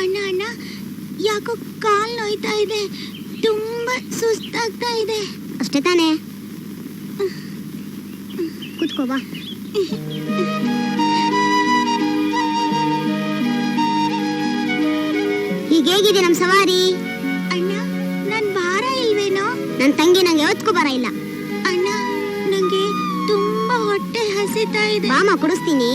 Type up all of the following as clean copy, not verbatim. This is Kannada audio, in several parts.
ಅಣ್ಣ ಅಣ್ಣ, ಯಾಕೋ ಕಾಲ್ ನೋಯ್ತಾ ಇದೆ, ತುಂಬಾ ಸುಸ್ತಾಗ್ತಾ ಇದೆ. ಅಷ್ಟೇ ತಾನೇ, ಕೂತ್ಕೋ ಬಾ. ಹೀಗೇಗಿದೆ ನಮ್ ಸವಾರಿ? ಅಣ್ಣ, ನನ್ ಭಾರ ಇಲ್ವೇನೋ? ನನ್ ತಂಗಿ ನಂಗೆ ಯಾವತ್ತೂ ಭಾರ ಇಲ್ಲ. ಅಣ್ಣ, ನಂಗೆ ತುಂಬಾ ಹೊಟ್ಟೆ ಹಸಿತಾ ಇದೆ. ಬಾಮ ಕುಡಿಸ್ತೀನಿ.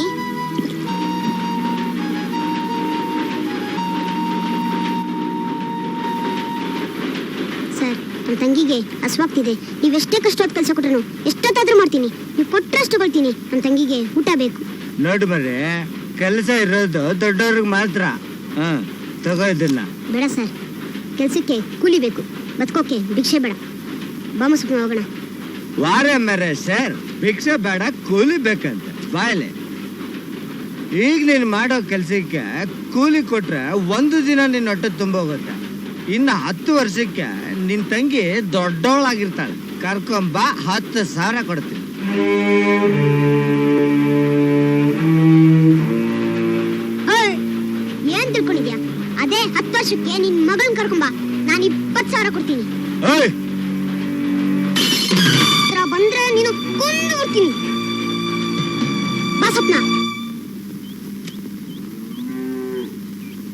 ಸರ್, ನನ್ನ ತಂಗಿಗೆ ಹಸುವಾಗ್ತಿದೆ. ನೀವೆಷ್ಟೇ ಕಷ್ಟ ಹೊತ್ತು ಕೆಲಸ ಕೊಟ್ರು ಎಷ್ಟೊತ್ತಾದ್ರೂ ಮಾಡ್ತೀನಿ. ನೀವು ಕೊಟ್ಟರಷ್ಟು ಕೊಳ್ತೀನಿ. ನನ್ನ ತಂಗಿಗೆ ಊಟ ಬೇಕು. ನೋಡು ಬರ್ರೆ, ಕೆಲಸ ಇರೋದು ದೊಡ್ಡವ್ರಿಗೆ ಮಾತ್ರ. ತಗೋ ಇದನ್ನ. ಬೇಡ ಸರ್, ಕೆಲ್ಸಕ್ಕೆ ಕೂಲಿ ಬೇಕು, ಬದುಕೋಕೆ ಭಿಕ್ಷೆ ಬೇಡ. ಬಾಮ ಸುಮ್ಮನೆ ಹೋಗೋಣ. ವಾರ ಮೇರೆ ಸರ್, ಭಿಕ್ಷೆ ಬೇಡ, ಕೂಲಿ ಬೇಕಂತ ಬಾಯ್ಲೆ. ಈಗ ನೀನು ಮಾಡೋ ಕೆಲ್ಸಕ್ಕೆ ಕೂಲಿ ಕೊಟ್ರೆ ಒಂದು ದಿನ ನಿನ್ನ ಹೊಟ್ಟೆ ತುಂಬೋಗುತ್ತೆ. ಇನ್ನು 10 ವರ್ಷಕ್ಕೆ ನಿನ್ ತಂಗಿ ದೊಡ್ಡವಳಾಗಿರ್ತಾಳೆ. ಕರ್ಕೊಂಬ, 10,000 ಕೊಡ್ತೀನಿ. ಏನ್ ತಿಳ್ಕೊಂಡಿದ್ಯಾ? ಅದೇ 10 ವರ್ಷಕ್ಕೆ ನಿನ್ ಮಗಳನ್ನ ಕರ್ಕೊಂಬ, ನಾನು 20,000 ಕೊಡ್ತೀನಿ. ಬಂದ್ರೆ ನೀನು ಕೊಂದು ಬಿಡ್ತೀನಿ. ಬಾ ಸ್ವಪ್ನ.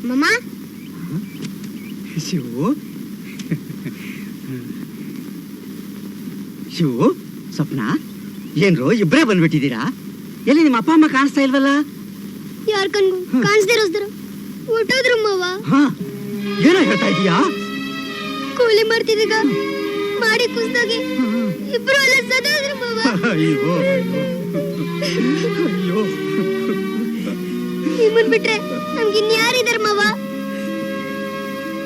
ಮಮ್ಮ, ಶಿವು ಶಿವು, ಸ್ವಪ್ನ, ಏನ್ರು ಇಬ್ಬರೇ ಬಂದ್ಬಿಟ್ಟಿದ್ದೀರಾ? ಎಲ್ಲಿ ನಿಮ್ಮ ಅಪ್ಪ ಅಮ್ಮ ಕಾಣಿಸ್ತಾ ಇಲ್ವಲ್ಲ? ಯಾರ್ ಕಣ್ಗೂ ಕಾಣಿಸ್ದೇ ಇರೋದ್ರ ಹೊಟ್ಟೋದ್ರು ಮಾವ. ಏನೋ ಹೇಳ್ತಾ ಇದೀಯಾ? ಕೂಲಿ ಮಾಡ್ತಿದ್ದಾಗ ಮಾಡಿ ಕುಸ್ದಾಗೆ ಇಬ್ರು ಅಲ್ಲ ಸದೋದ್ರು ಮಾವ. ಅಯ್ಯೋ ಅಯ್ಯೋ, ನಿಮ್ಮನ್ ಬಿಟ್ರೆ ನಮ್ಗೆ ಇನ್ಯಾರಿದಾರ ಮಾವ?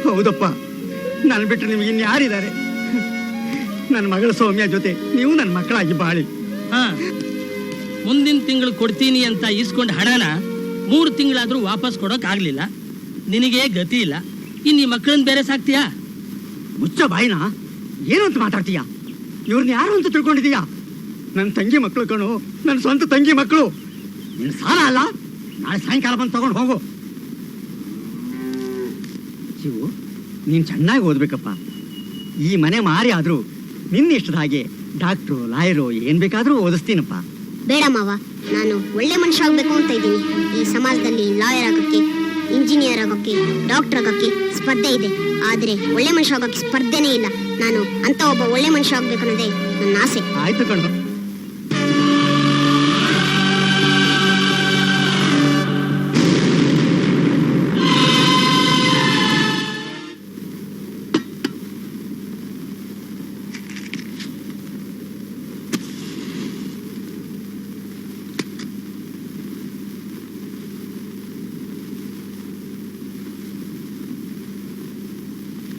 ಹೌದಪ್ಪ, ನಾನು ಬಿಟ್ರೆ ನಿಮ್ಗೆ ಇನ್ಯಾರಿದ್ದಾರೆ? ನನ್ನ ಮಗಳ ಸೌಮ್ಯ ಜೊತೆ ನೀವು ನನ್ನ ಮಕ್ಕಳಾಗಿ ಬಾಳಿ. ಮುಂದಿನ ತಿಂಗಳು ಕೊಡ್ತೀನಿ ಅಂತ ಇಸ್ಕೊಂಡು ಹಣನ 3 ತಿಂಗಳಾದ್ರೂ ವಾಪಸ್ ಕೊಡೋಕ್ ಆಗ್ಲಿಲ್ಲ. ನಿನಗೆ ಗತಿ ಇಲ್ಲ, ಇನ್ನು ಈ ಮಕ್ಕಳನ್ನ ಬೇರೆ ಸಾಕ್ತೀಯಾ? ಮುಚ್ಚ ಬಾಯಿನ. ಏನು ಅಂತ ಮಾತಾಡ್ತೀಯ? ಇವ್ರನ್ನ ಯಾರು ಅಂತ ತಿಳ್ಕೊಂಡಿದೀಯಾ? ನನ್ನ ತಂಗಿ ಮಕ್ಕಳು ಕಣು, ನನ್ನ ಸ್ವಂತ ತಂಗಿ ಮಕ್ಕಳು. ನಿನ್ನ ಸಾಲ ಅಲ್ಲ, ನಾಳೆ ಸಾಯಂಕಾಲ ಬಂದು ತಗೊಂಡು ಹೋಗು. ಶಿವು, ನೀನು ಚೆನ್ನಾಗಿ ಓದ್ಬೇಕಪ್ಪ. ಈ ಮನೆ ಮಾರಿ ಆದ್ರೂ ನಿನ್ನ ಇಷ್ಟದ ಹಾಗೆ ಡಾಕ್ಟ್ರು, ಲಾಯರು ಏನ್ ಬೇಕಾದ್ರೂ ಓದಿಸ್ತೀನಪ್ಪ. ಬೇಡ ಮಾವ, ನಾನು ಒಳ್ಳೆ ಮನುಷ್ಯ ಆಗ್ಬೇಕು ಅಂತ ಇದ್ದೀನಿ. ಈ ಸಮಾಜದಲ್ಲಿ ಲಾಯರ್ ಆಗೋಕ್ಕೆ, ಇಂಜಿನಿಯರ್ ಆಗೋಕ್ಕೆ, ಡಾಕ್ಟರ್ ಆಗೋಕ್ಕೆ ಸ್ಪರ್ಧೆ ಇದೆ. ಆದ್ರೆ ಒಳ್ಳೆ ಮನುಷ್ಯ ಆಗೋಕ್ಕೆ ಸ್ಪರ್ಧೆನೇ ಇಲ್ಲ. ನಾನು ಅಂತ ಒಬ್ಬ ಒಳ್ಳೆ ಮನುಷ್ಯ ಆಗ್ಬೇಕು ಅನ್ನೋದೇ ನನ್ನ ಆಸೆ. ಆಯ್ತು ಕಣು.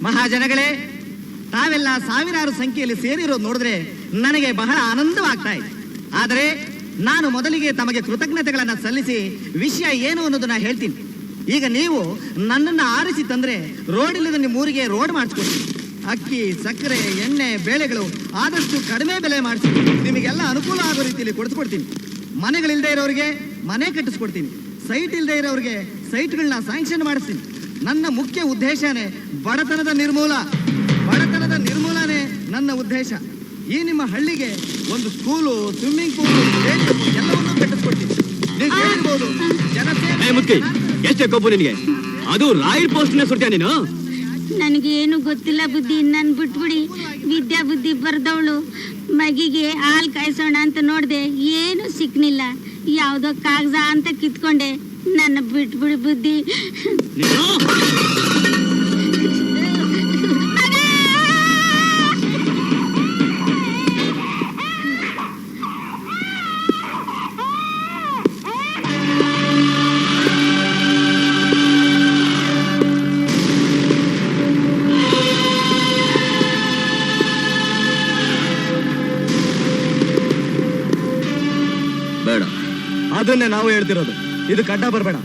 ಮಹಾಜನಗಳೇ, ತಾವೆಲ್ಲ ಸಾವಿರಾರು ಸಂಖ್ಯೆಯಲ್ಲಿ ಸೇರಿರೋದು ನೋಡಿದ್ರೆ ನನಗೆ ಬಹಳ ಆನಂದವಾಗ್ತಾ ಇದೆ. ಆದರೆ ನಾನು ಮೊದಲಿಗೆ ತಮಗೆ ಕೃತಜ್ಞತೆಗಳನ್ನು ಸಲ್ಲಿಸಿ ವಿಷಯ ಏನು ಅನ್ನೋದನ್ನ ಹೇಳ್ತೀನಿ. ಈಗ ನೀವು ನನ್ನನ್ನು ಆರಿಸಿ ತಂದ್ರೆ ರೋಡ್ ಇಲ್ಲದ ನಿಮ್ಮ ಊರಿಗೆ ರೋಡ್ ಮಾಡಿಸ್ಕೊಡ್ತೀನಿ. ಅಕ್ಕಿ, ಸಕ್ಕರೆ, ಎಣ್ಣೆ, ಬೇಳೆಗಳು ಆದಷ್ಟು ಕಡಿಮೆ ಬೆಲೆ ಮಾಡಿಸಿ ನಿಮಗೆಲ್ಲ ಅನುಕೂಲ ಆಗೋ ರೀತಿಯಲ್ಲಿ ಕೊಡಿಸ್ಕೊಡ್ತೀನಿ. ಮನೆಗಳಿಲ್ಲದೆ ಇರೋರಿಗೆ ಮನೆ ಕಟ್ಟಿಸ್ಕೊಡ್ತೀನಿ. ಸೈಟ್ ಇಲ್ಲದೆ ಇರೋರಿಗೆ ಸೈಟ್ಗಳನ್ನ ಸ್ಯಾಂಕ್ಷನ್ ಮಾಡಿಸ್ತೀನಿ. ನನ್ನ ಮುಖ್ಯ ಉದ್ದೇಶನೇ ಬಡತನದ ನಿರ್ಮೂಲನೆ ನನ್ನ ಉದ್ದೇಶ. ಈ ನಿಮ್ಮ ಹಳ್ಳಿಗೆ ಒಂದು ಸ್ಕೂಲು, ಸ್ವಿಮ್ಮಿಂಗ್ ಪೂಲ್, ಎಲ್ಲವನ್ನೂ ಕಟ್ಟಿಸ್ಕೊಡ್ತೀನಿ. ನೀವು ಹೇಳ್ಬೋದು ಮುಖ್ಯ ಎಷ್ಟೇ ಕೊಬ್ಬು ನಿನಗೆ? ಅದು ರಾಯಲ್ ಪೋಸ್ಟ್ ಸುಟ್ಟ ನೀನು? ನನಗೆ ಏನು ಗೊತ್ತಿಲ್ಲ ಬುದ್ಧಿ, ನನ್ ಬಿಟ್ಬಿಡಿ. ವಿದ್ಯಾ ಬುದ್ಧಿ ಬರ್ದವಳು ಮಗಿಗೆ ಹಾಲು ಕಾಯಿಸೋಣ ಅಂತ ನೋಡ್ದೆ, ಏನು ಸಿಕ್ನಿಲ್ಲ. ಯಾವ್ದೋ ಕಾಗಜ ಅಂತ ಕಿತ್ಕೊಂಡೆ. ನನ್ನ ಬಿಟ್ಬಿಡಿ ಬುದ್ಧಿ. ಬೇಡ, ಅದನ್ನೇ ನಾವು ಹೇಳ್ತಿರೋದು. ಇದು ಕಡ್ಡ ಬರಬೇಡ.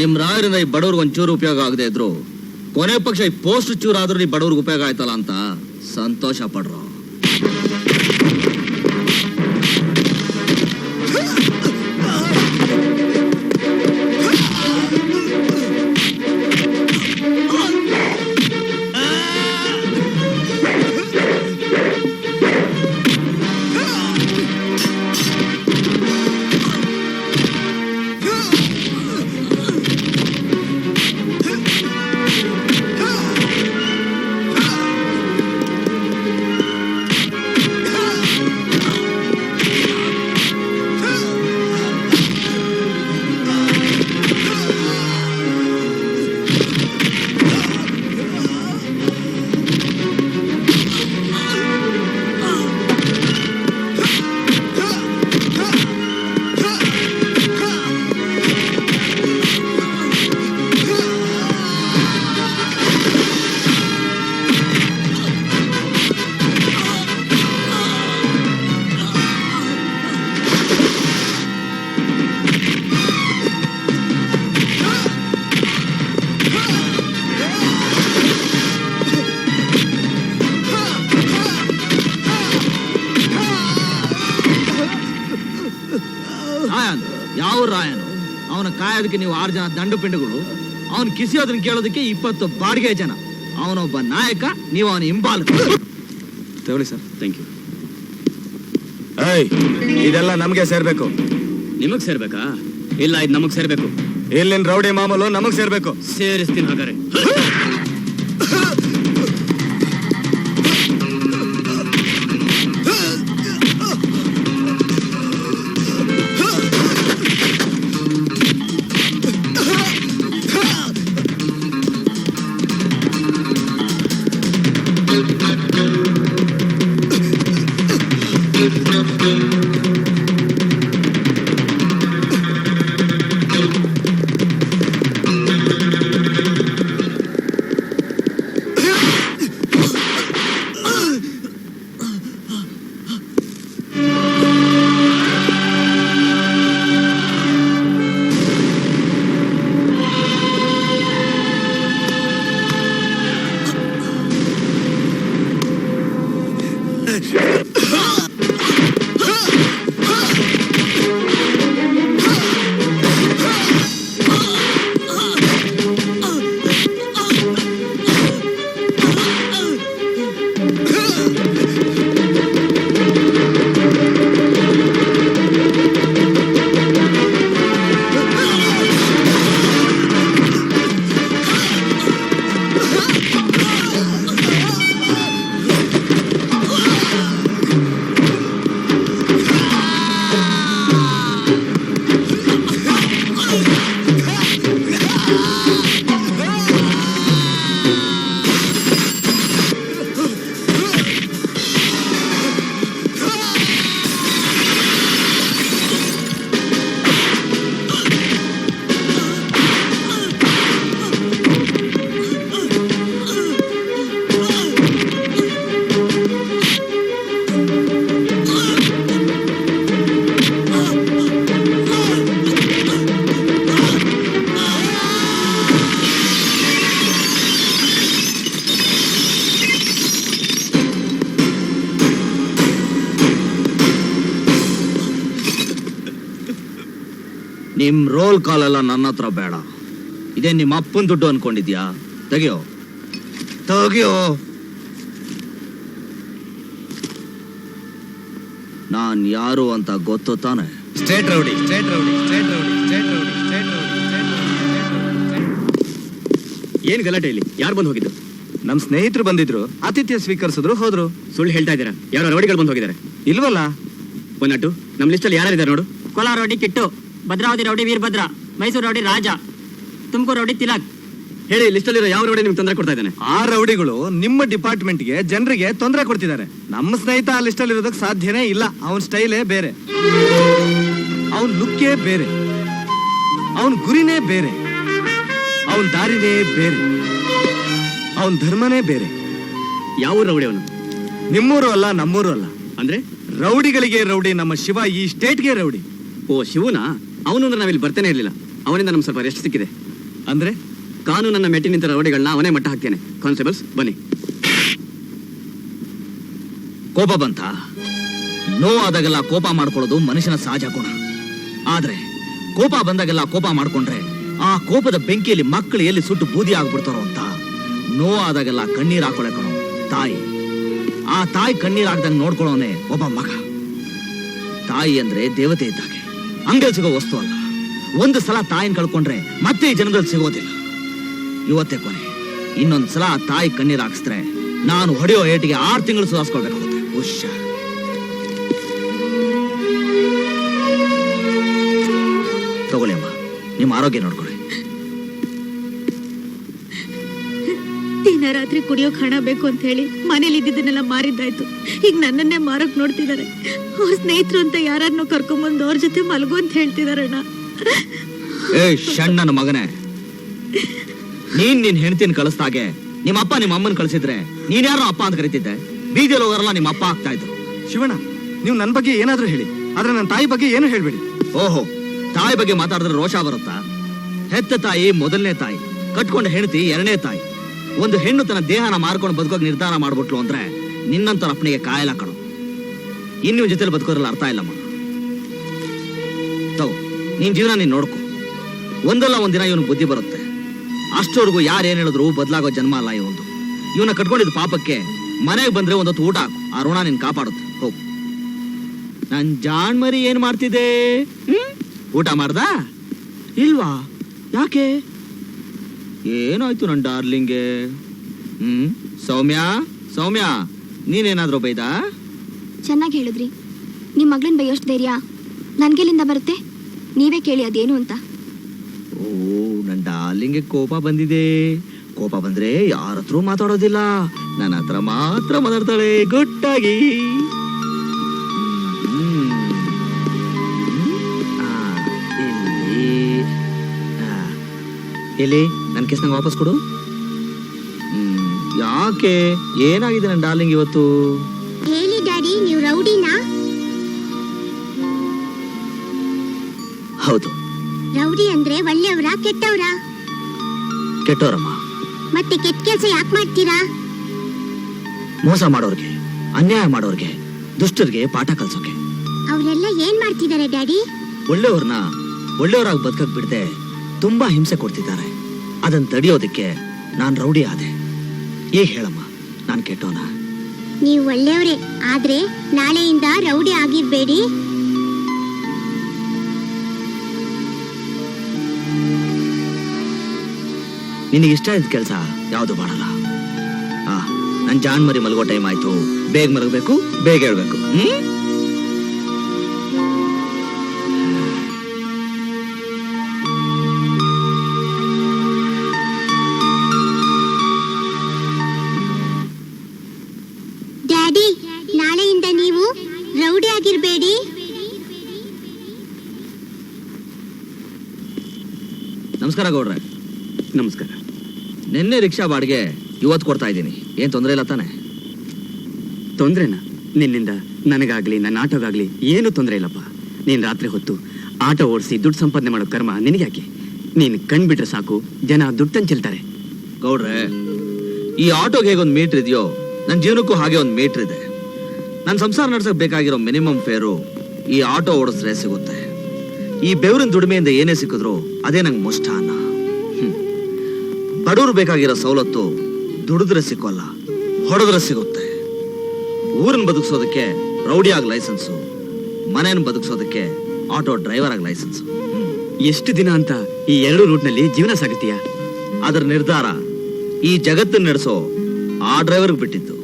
ನಿಮ್ ರಾಯರಿಂದ ಈ ಬಡವ್ರಿಗೆ ಒಂಚೂರು ಉಪಯೋಗ ಆಗದೆ ಇದ್ರು ಕೊನೆ ಪಕ್ಷ ಈ ಪೋಸ್ಟ್ ಚೂರು ಆದ್ರೂ ಈ ಬಡವ್ರಿಗೆ ಉಪಯೋಗ ಆಯ್ತಲ್ಲ ಅಂತ ಸಂತೋಷ ಪಡ್ರು. ಯಾವ ರಾಯನು? ಅವನ ಕಾಯೋದಕ್ಕೆ ನೀವು 6 ಜನ ದಂಡು ಪಿಂಡಗಳು, ಅವನು ಕಿಸಿಯೋದನ್ನ ಕೇಳೋದಕ್ಕೆ 20 ಬಾಡಿಗೆ ಜನ. ಅವನೊಬ್ಬ ನಾಯಕ, ನೀವು ಅವನ ಹಿಂಬಾಲಕ. ತಗೊಳ್ಳಿ ಸರ್. Thank you. ಇದೆಲ್ಲ ನಮ್ಗೆ ಸೇರ್ಬೇಕು. ನಿಮಗ್ ಸೇರ್ಬೇಕಾ? ಇಲ್ಲ, ಇದು ನಮಗ್ ಸೇರ್ಬೇಕು. ಇಲ್ಲಿನ ರೌಡಿ ಮಾಮೂಲು ನಮಗ್ ಸೇರ್ಬೇಕು. ಸೇರಿಸ್ತೀನಿ ಹಾಗಾರೆ. ನಿಮ್ ರೋಲ್ ಕಾಲ್ ಎಲ್ಲ ನನ್ನ ಹತ್ರ ಬೇಡ. ಇದೇ ನಿಮ್ಮ ಅಪ್ಪನ ದುಡ್ಡು ಅನ್ಕೊಂಡಿದ್ಯಾ? ತೆಗಿಯೋ. ನಾನ್ ಯಾರು ಅಂತ ಗೊತ್ತು ತಾನೆ? State rowdy. ಏನ್ ಗಲಾಟೆ ಇಲ್ಲಿ? ಯಾರು ಬಂದು ಹೋಗಿದ್ದು? ನಮ್ ಸ್ನೇಹಿತರು ಬಂದಿದ್ರು, ಆತಿಥ್ಯ ಸ್ವೀಕರಿಸಿದ್ರು, ಹೋದ್ರು. ಸುಳ್ಳು ಹೇಳ್ತಾ ಇದ್ದೀರಾ? ಯಾರೋ ರೌಡಿಗಳು ಬಂದು ಹೋಗಿದ್ದಾರೆ. ಇಲ್ವಲ್ಲ. ಒಂದಟ್ಟು ನಮ್ಮ ಲಿಸ್ಟಲ್ಲಿ ಯಾರಿದ್ದಾರೆ ನೋಡು. Kolar rowdy Kittu, Bhadravathi rowdy Veerabhadra, Mysuru rowdy Raja, Tumakuru rowdy Tilak. ಹೇಳಿ, ಲಿಸ್ಟಲ್ಲಿರೋ ಯಾವ ರೌಡಿ ನಿಮ್ಗೆ ತೊಂದರೆ ಕೊಡ್ತಾ ಇದ್ದಾನೆ? ಆ ರೌಡಿಗಳು ನಿಮ್ಮ ಡಿಪಾರ್ಟ್ಮೆಂಟ್ಗೆ ಜನರಿಗೆ ತೊಂದರೆ ಕೊಡ್ತಿದ್ದಾರೆ. ನಮ್ಮ ಸ್ನೇಹಿತ ಆ ಲಿಸ್ಟಲ್ಲಿ ಇರೋದಕ್ಕೆ ಸಾಧ್ಯನೇ ಇಲ್ಲ. ಅವನ ಸ್ಟೈಲೇ ಬೇರೆ, ಅವನ ಲುಕ್ಕೇ ಬೇರೆ, ಅವನ ಗುರಿನೇ ಬೇರೆ, ಅವನ ದಾರಿನೇ ಬೇರೆ, ಅವನ ಧರ್ಮನೇ ಬೇರೆ. ಯಾವ ರೌಡಿ ಅವನು? ನಿಮ್ಮೂರು ಅಲ್ಲ, ನಮ್ಮೂರು ಅಲ್ಲ. ಅಂದ್ರೆ ರೌಡಿಗಳಿಗೆ ರೌಡಿ ನಮ್ಮ ಶಿವ ಈ ಸ್ಟೇಟ್ಗೆ ರೌಡಿ. ಓ ಶಿವನ? ಅವನು ಅಂದ್ರೆ ನಾವಿಲ್ಲಿ ಬರ್ತೇನೆ ಇರಲಿಲ್ಲ. ಅವನಿಂದ ನಮ್ಗೆ ಸ್ವಲ್ಪ ರೆಸ್ಟ್ ಸಿಕ್ಕಿದೆ. ಅಂದ್ರೆ ಕಾನೂನನ್ನ ಮೆಟ್ಟಿ ನಿಂತ ರೌಡಿಗಳನ್ನ ಅವನೇ ಮಟ್ಟ ಹಾಕ್ತೇನೆ. ಕಾನ್ಸ್ಟೇಬಲ್ಸ್ ಬನ್ನಿ. ಕೋಪ ಬಂತ? ನೋವಾದಾಗೆಲ್ಲ ಕೋಪ ಮಾಡ್ಕೊಳ್ಳೋದು ಮನುಷ್ಯನ ಸಹಜ ಗುಣ. ಆದ್ರೆ ಕೋಪ ಬಂದಾಗೆಲ್ಲ ಕೋಪ ಮಾಡ್ಕೊಂಡ್ರೆ ಆ ಕೋಪದ ಬೆಂಕಿಯಲ್ಲಿ ಮಕ್ಕಳು ಎಲ್ಲಿ ಸುಟ್ಟು ಬೂದಿ ಆಗ್ಬಿಡ್ತಾರೋ ಅಂತ. ನೋವಾದಾಗೆಲ್ಲ ಕಣ್ಣೀರ್ ಹಾಕೊಳ್ಳೋ ತಾಯಿ. ಆ ತಾಯಿ ಕಣ್ಣೀರ್ ಹಾಕ್ದಂಗೆ ನೋಡ್ಕೊಳ್ಳೋನೆ ಒಬ್ಬ ಮಗ. ತಾಯಿ ಅಂದ್ರೆ ದೇವತೆ ಇದ್ದಾಗೆ, ಅಂಗಲ್ ಸಿಗೋ ವಸ್ತು ಅಲ್ಲ. ಒಂದು ಸಲ ತಾಯಿನ ಕಳ್ಕೊಂಡ್ರೆ ಮತ್ತೆ ಈ ಜನದಲ್ಲಿ ಸಿಗೋದಿಲ್ಲ. ಇವತ್ತೇ ಕೊನೆ. ಇನ್ನೊಂದ್ಸಲ ಆ ತಾಯಿ ಕಣ್ಣೀರ್ ಹಾಕಿಸಿದ್ರೆ ನಾನು ಹೊಡೆಯೋ ಏಟಿಗೆ 6 ತಿಂಗಳು ಸುಧಾರಿಸ್ಕೊಳ್ಬೇಕಾಗುತ್ತೆ. ಹುಷಾರ್. ತಗೊಳ್ಳಿ ಅಮ್ಮ, ನಿಮ್ಮ ಆರೋಗ್ಯ ನೋಡ್ಕೊಳ್ಳಿ. ದಿನ ರಾತ್ರಿ ಕುಡಿಯೋಕ್ ಹಣ ಬೇಕು ಅಂತ ಹೇಳಿ ಮನೇಲಿ ಇದ್ದಿದ್ದನ್ನೆಲ್ಲ ಮಾರಿದ್ದಾಯ್ತು. ಈಗ ನನ್ನನ್ನೇ ಮಾರಕ್ ನೋಡ್ತಿದ್ದಾರೆ. ಅವ್ರ ಸ್ನೇಹಿತರು ಅಂತ ಯಾರನ್ನೋ ಕರ್ಕೊಂಬಂದು ಅವ್ರ ಜೊತೆ ಮಲಗು ಅಂತ ಹೇಳ್ತಿದಾರಣ್ಣ. ಏ ಶಣ್ಣನ ಮಗನೇ, ನಿನ್ ಹೆಂಡತಿನ ಕಳಿಸ್ದಾಗೆ ನಿಮ್ಮ ಅಪ್ಪ ನಿಮ್ಮ ಅಮ್ಮನ ಕಳಿಸಿದ್ರೆ ನೀನ್ ಯಾರೋ ಅಪ್ಪ ಅಂತ ಕರಿತಿದ್ದೆ. ಬೀದಿಯಲ್ಲಿ ಹೋಗೋರಲ್ಲ ನಿಮ್ಮ ಅಪ್ಪ ಆಗ್ತಾ ಇದ್ರು. ಶಿವಣ್ಣ, ನೀವು ನನ್ನ ಬಗ್ಗೆ ಏನಾದ್ರೂ ಹೇಳಿ, ಆದ್ರೆ ನನ್ನ ತಾಯಿ ಬಗ್ಗೆ ಏನು ಹೇಳ್ಬೇಡಿ. ಓಹೋ, ತಾಯಿ ಬಗ್ಗೆ ಮಾತಾಡಿದ್ರೆ ರೋಷ ಬರುತ್ತಾ? ಹೆತ್ತ ತಾಯಿ ಮೊದಲನೇ ತಾಯಿ, ಕಟ್ಕೊಂಡ ಹೆಂಡತಿ 2ನೇ ತಾಯಿ. ಒಂದು ಹೆಣ್ಣು ತನ್ನ ದೇಹನ ಮಾರ್ಕೊಂಡು ಬದುಕೋಕೆ ನಿರ್ಧಾರ ಮಾಡ್ಬಿಟ್ಲು ಅಂದ್ರೆ ನಿನ್ನಂತರ ಅಪ್ಪನಿಗೆ ಕಾಯಲ್ಲ ಕಣೋ. ಇನ್ನು ಜೊತೆಲಿ ಬದುಕೋದ್ರಲ್ಲಿ ಅರ್ಥ ಇಲ್ಲಮ್ಮ. ತಗೋ, ನಿನ್ ಜೀವನ ನೀನ್ ನೋಡ್ಕೊ. ಒಂದಲ್ಲ ಒಂದಿನ ಇವನು ಬುದ್ಧಿ ಬರುತ್ತೆ. ಅಷ್ಟವರೆಗೂ ಯಾರೇನ್ ಹೇಳಿದ್ರು ಬದಲಾಗೋ ಜನ್ಮ ಅಲ್ಲ ಇವೊಂದು. ಇವನ ಕಟ್ಕೊಂಡಿದ್ ಪಾಪಕ್ಕೆ ಮನೆಗೆ ಬಂದ್ರೆ ಒಂದೊತ್ತು ಊಟ ಹಾಕು. ಆ ಋಣ ನಿನ್ ಕಾಪಾಡುತ್ತೆ. ಹೋಗು. ನನ್ ಜಾಣ್ ಮರಿ ಏನ್ ಮಾಡ್ತಿದೆ? ಊಟ ಮಾಡ್ದ ಇಲ್ವಾ? ಯಾಕೆ? ಏನಾಯ್ತು ನನ್ ಡಾರ್ಲಿಂಗೆ? ಸೌಮ್ಯ, ಸೌಮ್ಯ, ನೀನೇನಾದ್ರೂ ಬೈದಾ? ಚೆನ್ನಾಗಿ ಹೇಳಿದ್ರಿ. ನಿಮ್ಮ ಮಗಳನ್ನ ಬೈಯೋಷ್ಟು ಧೈರ್ಯ ನನ್ಗೆಲ್ಲಿಂದ ಬರುತ್ತೆ? ನೀವೇ ಕೇಳಿ ಅದೇನು ಅಂತ. ಓ, ನನ್ ಡಾರ್ಲಿಂಗೆ ಕೋಪ ಬಂದಿದೆ. ಕೋಪ ಬಂದ್ರೆ ಯಾರ ಹತ್ರ ಮಾತಾಡೋದಿಲ್ಲ, ನನ್ನ ಹತ್ರ ಮಾತ್ರ ಮಾತಾಡ್ತಾಳೆ ಗುಟ್ಟಾಗಿ. ಎಲ್ಲಿ ನನ್ನ ಕೇಸ್ ನಂಗೆ ವಾಪಸ್ ಕೊಡು. ಯಾಕೆ? ಏನಾಗಿದೆ ನನ್ನ ಡಾರ್ಲಿಂಗ್ ಇವತ್ತು? ಹೇಳಿ ಡ್ಯಾಡಿ, ನೀವು ರೌಡಿನಾ? ಹೌದು. ರೌಡಿ ಅಂದ್ರೆ ಒಳ್ಳೆಯವರ ಕೆಟ್ಟವರ? ಕೆಟ್ಟವರಮ್ಮ. ಮತ್ತೆ ಕೆಟ್ಟ ಕೆಲಸ ಯಾಕೆ ಮಾಡ್ತೀರಾ? ಮೋಸ ಮಾಡೋರ್ಗೆ, ಅನ್ಯಾಯ ಮಾಡೋರ್ಗೆ, ದುಷ್ಟರಿಗೆ ಪಾಠ ಕಲ್ಸೋಕೆ. ಅವರೆಲ್ಲ ಏನ್ ಮಾಡ್ತಿದ್ದಾರೆ ಡ್ಯಾಡಿ? ಒಳ್ಳೆಯವ್ರನ್ನ ಒಳ್ಳೆಯವರಾಗಿ ಬದುಕಕ್ ಬಿಡದೆ ತುಂಬಾ ಹಿಂಸೆ ಕೊಡ್ತಿದ್ದಾರೆ. ಅದನ್ನ ತಡೆಯೋದಕ್ಕೆ ನಾನ್ ರೌಡಿ ಆದೆ. ಈಗ ಹೇಳಮ್ಮ, ನಾನ್ ಕೆಟ್ಟವನ? ನೀವು ಒಳ್ಳೆಯವರೇ, ಆದ್ರೆ ನಾಳೆಯಿಂದ ರೌಡಿ ಆಗಿರ್ಬೇಡಿ. ನಿನಗೆ ಇಷ್ಟ ಇದ್ದ ಕೆಲಸ ಯಾವುದು ಮಾಡಲ್ಲ. ನನ್ ಜಾಣ್ ಮರಿ ಮಲಗೋ ಟೈಮ್ ಆಯ್ತು. ಬೇಗ ಮಲಗಬೇಕು, ಬೇಗ ಹೇಳ್ಬೇಕು. ಡ್ಯಾಡಿ, ನಾಳೆಯಿಂದ ನೀವು ರೌಡಿ ಆಗಿರ್ಬೇಡಿ. ನಮಸ್ಕಾರ ಗೌಡ್ರೆ. ನಮಸ್ಕಾರ. ನಿನ್ನೆ ರಿಕ್ಷಾ ಬಾಡಿಗೆ ಇವತ್ತು ಕೊಡ್ತಾ ಇದ್ದೀನಿ. ಏನ್ ತೊಂದರೆ ಇಲ್ಲ ತಾನೆ? ತೊಂದ್ರೆನಾ? ನಿನ್ನಿಂದ ನನಗಾಗ್ಲಿ ನನ್ನ ಆಟೋಗಾಗ್ಲಿ ಏನು ತೊಂದರೆ ಇಲ್ಲಪ್ಪ. ನೀನ್ ರಾತ್ರಿ ಹೊತ್ತು ಆಟೋ ಓಡಿಸಿ ದುಡ್ಡು ಸಂಪಾದನೆ ಮಾಡೋ ಕರ್ಮ ನಿನಗ್ಯಾಕೆ? ನೀನ್ ಕಣ್ಬಿಟ್ರೆ ಸಾಕು, ಜನ ದುಡ್ಡು ತಂಚೆಲ್ತಾರೆ. ಗೌಡ್ರೆ, ಈ ಆಟೋಗೆ ಹೇಗೊಂದು ಮೀಟರ್ ಇದೆಯೋ, ನನ್ನ ಜೀವನಕ್ಕೂ ಹಾಗೆ ಒಂದು ಮೀಟರ್ ಇದೆ. ನನ್ನ ಸಂಸಾರ ನಡ್ಸಕ್ ಬೇಕಾಗಿರೋ ಮಿನಿಮಮ್ ಫೇರು ಈ ಆಟೋ ಓಡಿಸಿದ್ರೆ ಸಿಗುತ್ತೆ. ಈ ಬೆವರಿನ ದುಡಿಮೆಯಿಂದ ಏನೇ ಸಿಕ್ಕಿದ್ರು ಅದೇ ನಂಗೆ ಮುಷ್ಟಾನ. ಬಡವ್ರು ಬೇಕಾಗಿರೋ ಸವಲತ್ತು ದುಡಿದ್ರೆ ಸಿಕ್ಕೋಲ್ಲ, ಹೊಡೆದ್ರೆ ಸಿಗುತ್ತೆ. ಊರನ್ನ ಬದುಕಿಸೋದಕ್ಕೆ ರೌಡಿ ಆಗಿ ಲೈಸೆನ್ಸು, ಮನೇನ ಬದುಕಿಸೋದಕ್ಕೆ ಆಟೋ ಡ್ರೈವರ್ ಆಗಿ ಲೈಸೆನ್ಸು. ಎಷ್ಟು ದಿನ ಅಂತ ಈ ಎರಡು ರೂಟ್ನಲ್ಲಿ ಜೀವನ ಸಾಗುತ್ತೀಯಾ? ಅದರ ನಿರ್ಧಾರ ಈ ಜಗತ್ತನ್ನ ನಡೆಸೋ ಆ ಡ್ರೈವರ್ಗೆ ಬಿಟ್ಟಿತ್ತು.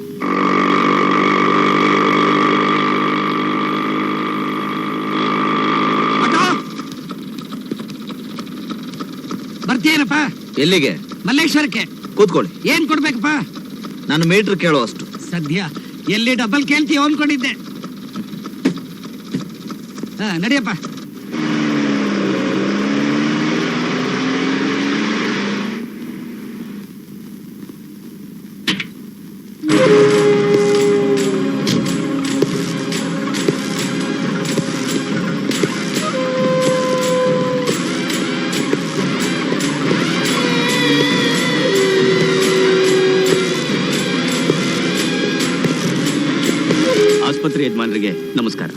ಬರ್ತೀಯನಪ್ಪ? ಎಲ್ಲಿಗೆ? ಮಲ್ಲೇಶ್ವರಕ್ಕೆ. ಕೂತ್ಕೊಳ್ಳಿ. ಏನ್ ಕೊಡ್ಬೇಕಪ್ಪ? ನಾನು ಮೀಟರ್ ಕೇಳೋ ಅಷ್ಟು. ಸದ್ಯ ಎಲ್ಲಿ ಡಬಲ್ ಕೇಳ್ತೀಯ ಅನ್ಕೊಂಡಿದ್ದೆ. ನಡಿಯಪ್ಪ. ಆಸ್ಪತ್ರೆ ಯಜಮಾನರಿಗೆ ನಮಸ್ಕಾರ.